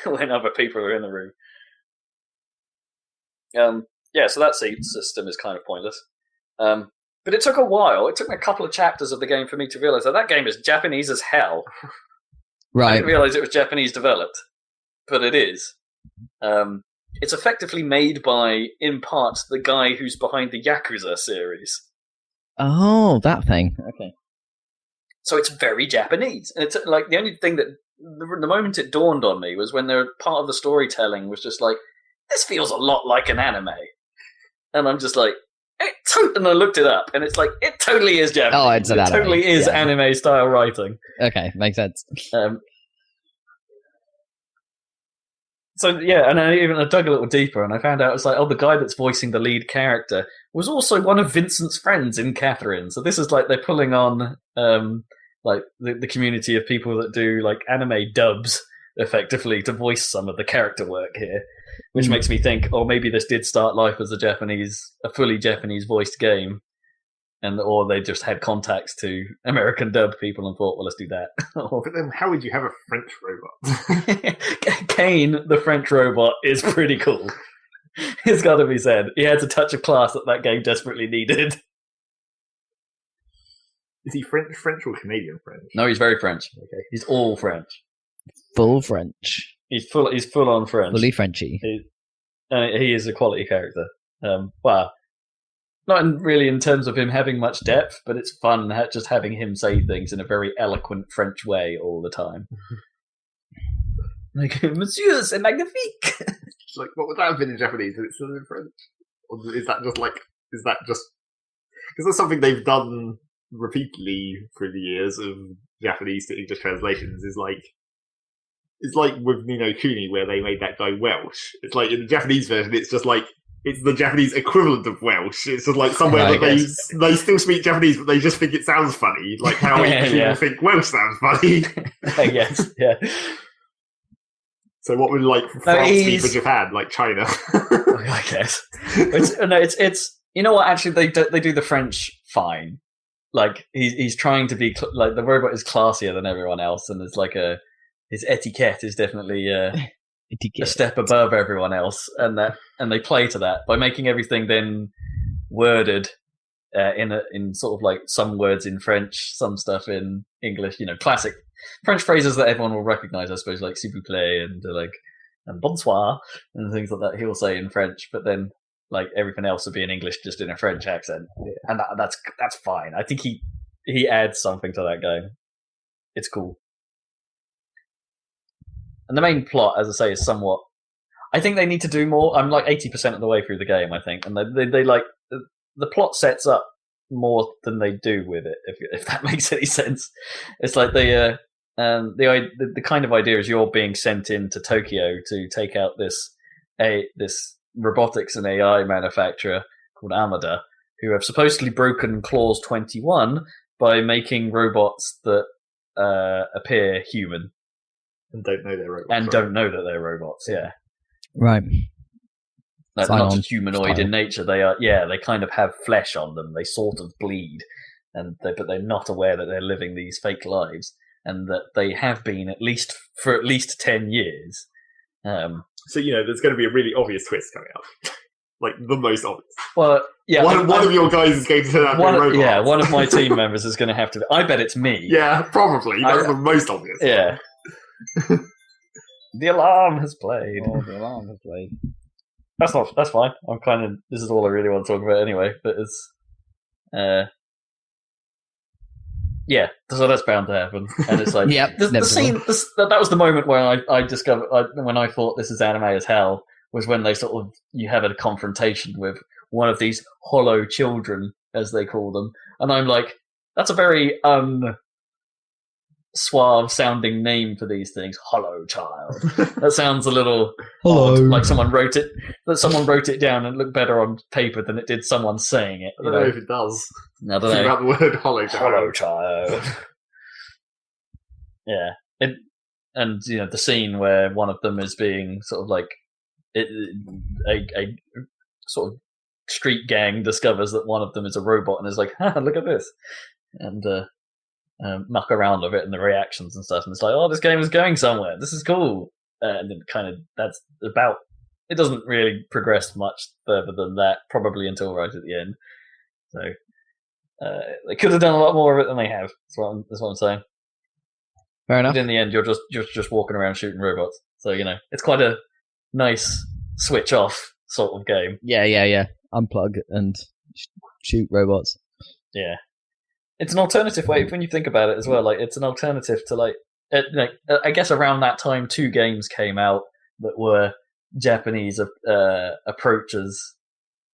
when other people are in the room. So that system is kind of pointless. But it took a while. It took me a couple of chapters of the game for me to realize that game is Japanese as hell. Right. I didn't realize it was Japanese developed, but it is. It's effectively made by, in part, the guy who's behind the Yakuza series. Oh, that thing. Okay. So it's very Japanese. And it's like the only thing that the moment it dawned on me was when part of the storytelling was just like, this feels a lot like an anime, and I'm just like, and I looked it up, and it's like, it totally is Japanese. Oh, it's an anime. It totally is anime style writing. Okay, makes sense. So yeah, and I dug a little deeper, and I found out it's like, the guy that's voicing the lead character was also one of Vincent's friends in Catherine. So this is like they're pulling on like the community of people that do like anime dubs effectively to voice some of the character work here, which makes me think, maybe this did start life as a fully Japanese voiced game, or they just had contacts to American dub people and thought, well, let's do that. But then how would you have a French robot? Kane, the French robot, is pretty cool. It's got to be said. He has a touch of class that game desperately needed. Is he French or Canadian French? No, he's very French. Okay, he's all French. Full French. He's full on French. Fully Frenchy. He is a quality character. Well, not really in terms of him having much depth, but it's fun just having him say things in a very eloquent French way all the time. Like, Monsieur, c'est magnifique! Like, what would that have been in Japanese? Is it still in French? Or is that just... Because that's something they've done repeatedly through the years of Japanese to English translations, is like... It's like with Ni no Kuni, where they made that guy Welsh. It's like, in the Japanese version, it's just like, it's the Japanese equivalent of Welsh. It's just like somewhere that they still speak Japanese, but they just think it sounds funny. Like how people think Welsh sounds funny. I guess, yeah. So what would France be for Japan? Like China? I guess. It's you know what? Actually, they do the French fine. Like he's trying to be like, the robot is classier than everyone else, and it's like his etiquette is definitely a step above everyone else, and they play to that by making everything then worded in sort of like some words in French, some stuff in English. Classic French phrases that everyone will recognize, I suppose, like s'il vous plaît and bonsoir and things like that. He'll say in French, but then like everything else will be in English, just in a French accent, and that's fine. I think he adds something to that game. It's cool. And the main plot, as I say, is somewhat. I think they need to do more. I'm like 80% of the way through the game, I think, and they like the plot sets up more than they do with it. If that makes any sense, it's like the kind of idea is you're being sent into Tokyo to take out this robotics and AI manufacturer called Amada, who have supposedly broken Clause 21 by making robots that appear human and don't know they're robots. Don't know that they're robots. Yeah, right. Like they're not just humanoid in nature. They are. Yeah, they kind of have flesh on them. They sort of bleed, but they're not aware that they're living these fake lives, and that they have been for at least 10 years. So there's going to be a really obvious twist coming up, like the most obvious. Well, yeah, one of your guys is going to turn out to be robots. Yeah, one of my team members is going to have to. I bet it's me. Yeah, probably. That's the most obvious. Yeah. The alarm has played. Oh, the alarm has played. That's fine. This is all I really want to talk about anyway. But it's, yeah. So that's bound to happen, and it's like, yep, the scene. That was the moment where I discovered when I thought this is anime as hell was when they sort of you have a confrontation with one of these hollow children, as they call them, and I'm like, that's a very suave sounding name for these things. Hollow child. That sounds a little odd, like someone wrote it down and it looked better on paper than it did someone saying it. I don't know if it does. I don't know. About the word hollow child. Hollow child. Yeah. And the scene where one of them is being sort of like a sort of street gang discovers that one of them is a robot and is like, look at this. And muck around with it and the reactions and stuff, and it's like, oh, this game is going somewhere. This is cool. And then kind of that's about. It doesn't really progress much further than that, probably until right at the end. So they could have done a lot more of it than they have. That's what I'm saying. Fair enough. But in the end, you're just walking around shooting robots. So it's quite a nice switch off sort of game. Yeah. Unplug and shoot robots. Yeah. It's an alternative way when you think about it as well. Like it's an alternative to I guess around that time 2 games came out that were Japanese approaches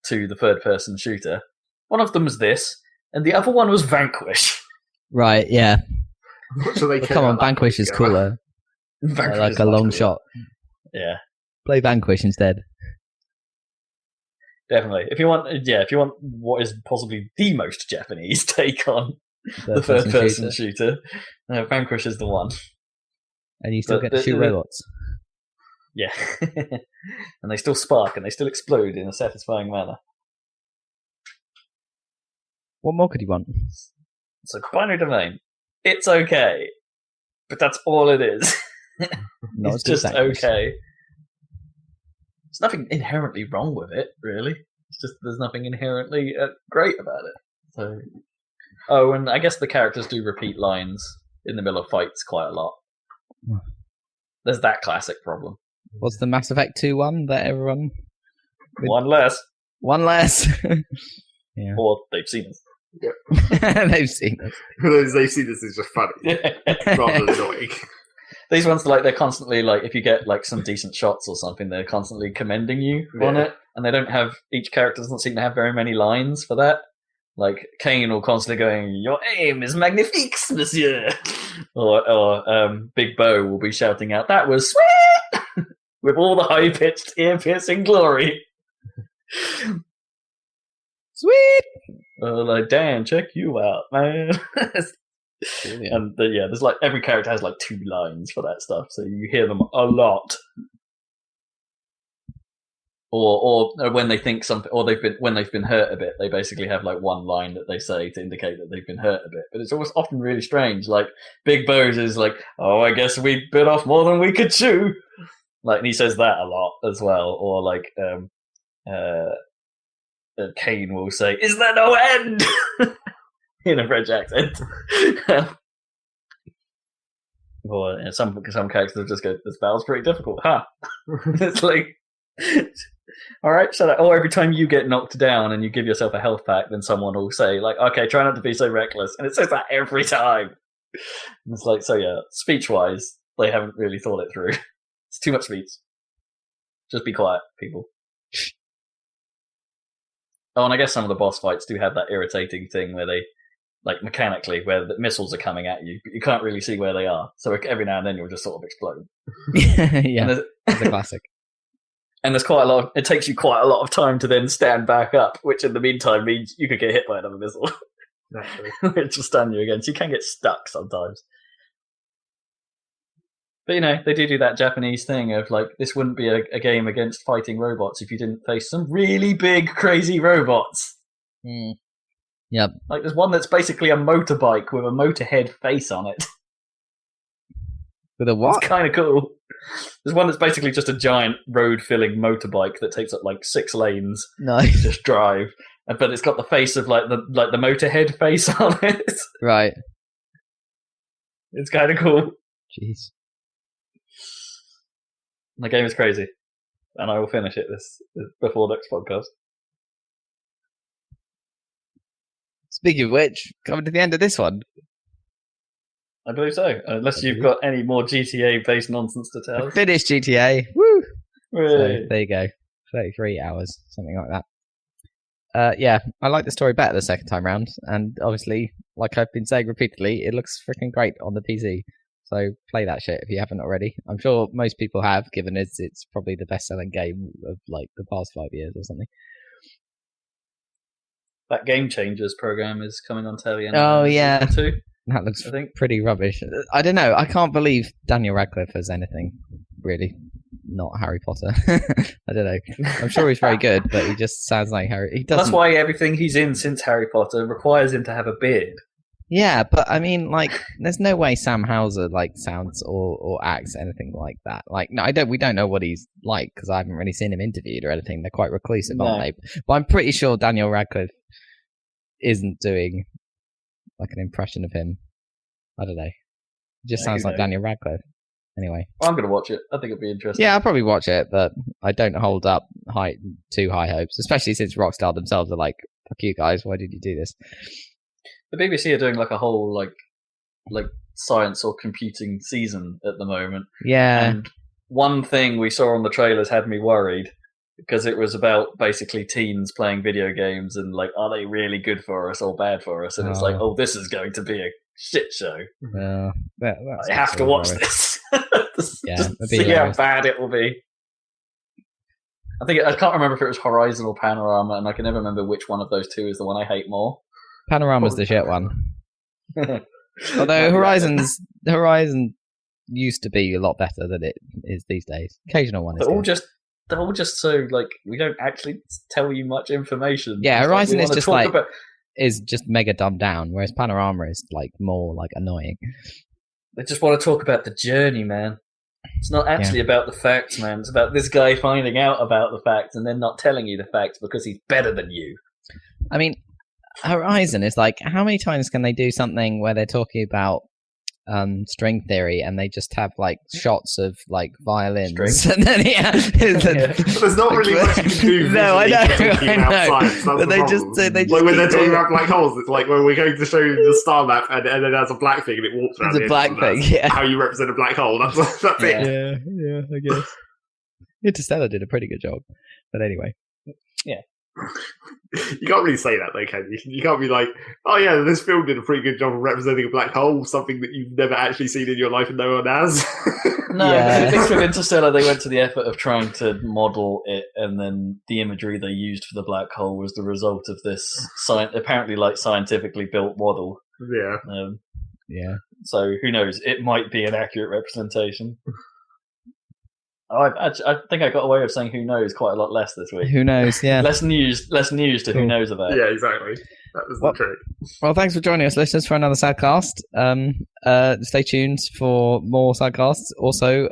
to the third-person shooter. One of them was this, and the other one was Vanquish. Right? Yeah. Come on, Vanquish is cooler. Vanquish like is a long cooler. shot. Yeah. Play Vanquish instead. Definitely. If you want what is possibly the most Japanese take on the third-person shooter, Vanquish is the one. And you still get to shoot robots. Yeah. And they still spark and they still explode in a satisfying manner. What more could you want? So, Binary Domain. It's okay. But that's all it is. It's just okay. There's nothing inherently wrong with it, really. It's just there's nothing inherently great about it. So, and I guess the characters do repeat lines in the middle of fights quite a lot. There's that classic problem. What's the Mass Effect 2 one that everyone... One less. One less. Yeah. Or they've seen us. Yep. They've seen us. They've seen this is just funny. Rather than annoying. These ones, they're constantly, if you get, some decent shots or something, they're constantly commending you on it, and they don't have, each character doesn't seem to have very many lines for that. Like, Kane will constantly going, "Your aim is magnifique, monsieur!" Or Big Bo will be shouting out, "That was sweet!" With all the high-pitched, ear-piercing glory. Sweet! Dan, check you out, man. And there's every character has 2 lines for that stuff, so you hear them a lot. Or when they think something, or when they've been hurt a bit, they basically have 1 line that they say to indicate that they've been hurt a bit. But it's always often really strange. Like Big Bo's is "Oh, I guess we bit off more than we could chew." And he says that a lot as well. Or Kane will say, "Is there no end?" in a French accent. Or some characters just go, "This battle's pretty difficult, huh?" It's like, all right, so that, every time you get knocked down and you give yourself a health pack, then someone will say, like, "Okay, try not to be so reckless," and it says that every time. And it's like, so yeah, speech-wise, they haven't really thought it through. It's too much speech. Just be quiet, people. Oh, and I guess some of the boss fights do have that irritating thing where they, like mechanically, where the missiles are coming at you, but you can't really see where they are. So every now and then you'll just sort of explode. Yeah, it's a classic. And there's quite a lot. It takes you quite a lot of time to then stand back up, which in the meantime means you could get hit by another missile, which will stun you again. So you can get stuck sometimes. But they do that Japanese thing of like, this wouldn't be a game against fighting robots if you didn't face some really big, crazy robots. Mm. Yep. Like there's one that's basically a motorbike with a motorhead face on it. With a what? It's kind of cool. There's one that's basically just a giant road-filling motorbike that takes up like 6 lanes to just drive, but it's got the face of like the motorhead face on it. Right. It's kind of cool. Jeez. The game is crazy, and I will finish it this before next podcast. Speaking of which, coming to the end of this one. I believe so, unless you've got any more GTA-based nonsense to tell. Finished GTA. Woo! Really? So, there you go. 33 hours, something like that. Yeah, I like the story better the second time round, and obviously, like I've been saying repeatedly, it looks freaking great on the PC. So play that shit if you haven't already. I'm sure most people have, given it's probably the best-selling game of like the past 5 years or something. That Game Changers program is coming on telly. Oh yeah, too. That looks pretty rubbish. I don't know. I can't believe Daniel Radcliffe as anything really. Not Harry Potter. I don't know. I'm sure he's very good, but he just sounds like Harry. He doesn't. That's why everything he's in since Harry Potter requires him to have a beard. Yeah, but I mean, like, there's no way Sam Houser like sounds or acts anything like that. Like, no, we don't know what he's like because I haven't really seen him interviewed or anything. They're quite reclusive, aren't they? But I'm pretty sure Daniel Radcliffe isn't doing like an impression of him. I don't know. It just sounds like Daniel Radcliffe. Anyway, I'm going to watch it. I think it'd be interesting. Yeah, I'll probably watch it, but I don't hold up too high hopes, especially since Rockstar themselves are like, "Fuck you guys, why did you do this?" The BBC are doing like a whole like science or computing season at the moment. Yeah. And one thing we saw on the trailers had me worried because it was about basically teens playing video games and like, are they really good for us or bad for us? And it's like, oh, this is going to be a shit show. Well, I have to watch this. Yeah, just see how bad it will be. I can't remember if it was Horizon or Panorama, and I can never remember which one of those two is the one I hate more. Panorama's the shit one. Although Horizon used to be a lot better than it is these days. Occasional one is they're all just so like we don't actually tell you much information. Yeah, Horizon is just like is just mega dumbed down, whereas Panorama is like more like annoying. They just want to talk about the journey, man. It's not actually about the facts, man. It's about this guy finding out about the facts and then not telling you the facts because he's better than you. I mean, Horizon is like, how many times can they do something where they're talking about string theory and they just have like shots of like violins and then there's not really much you can do. No, I know. But they just like when they're talking about black holes, it's like when we're going to show you the star map and then there's a black thing and it walks around. There's a black thing. Yeah, how you represent a black hole. That's it. Yeah, I guess. Interstellar did a pretty good job, but anyway. Yeah. You can't really say that though, can you? You can't be like, oh yeah, this film did a pretty good job of representing a black hole, something that you've never actually seen in your life and no one has. No, I think with Interstellar they went to the effort of trying to model it, and then the imagery they used for the black hole was the result of this apparently like scientifically built model. Yeah. Yeah. So who knows? It might be an accurate representation. I think I got away with saying who knows quite a lot less this week. Who knows, yeah. Less news to who knows about. Yeah, exactly. That was the trick. Well, thanks for joining us, listeners, for another Saladcast. Stay tuned for more Saladcasts. Also,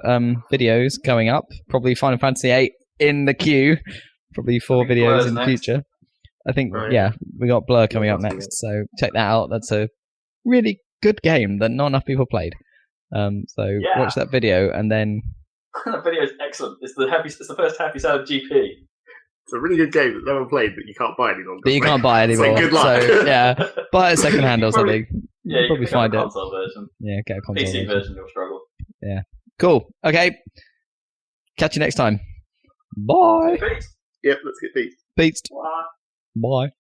videos going up. Probably Final Fantasy VIII in the queue. Probably 4 videos in the future. I think, Right. we got Blur coming up that's next, so check that out. That's a really good game that not enough people played. So watch that video and then... That video is excellent. It's the first Happy Salad GP. It's a really good game that no one played that you can't buy anymore. That you can't buy anymore. Good luck. So, yeah, buy it secondhand or something. Yeah, you probably can find get a it. console version. Yeah, get a console PC version, you'll struggle. Yeah. Cool. Okay. Catch you next time. Bye. Yep, let's get beat. Peace. Bye. Bye.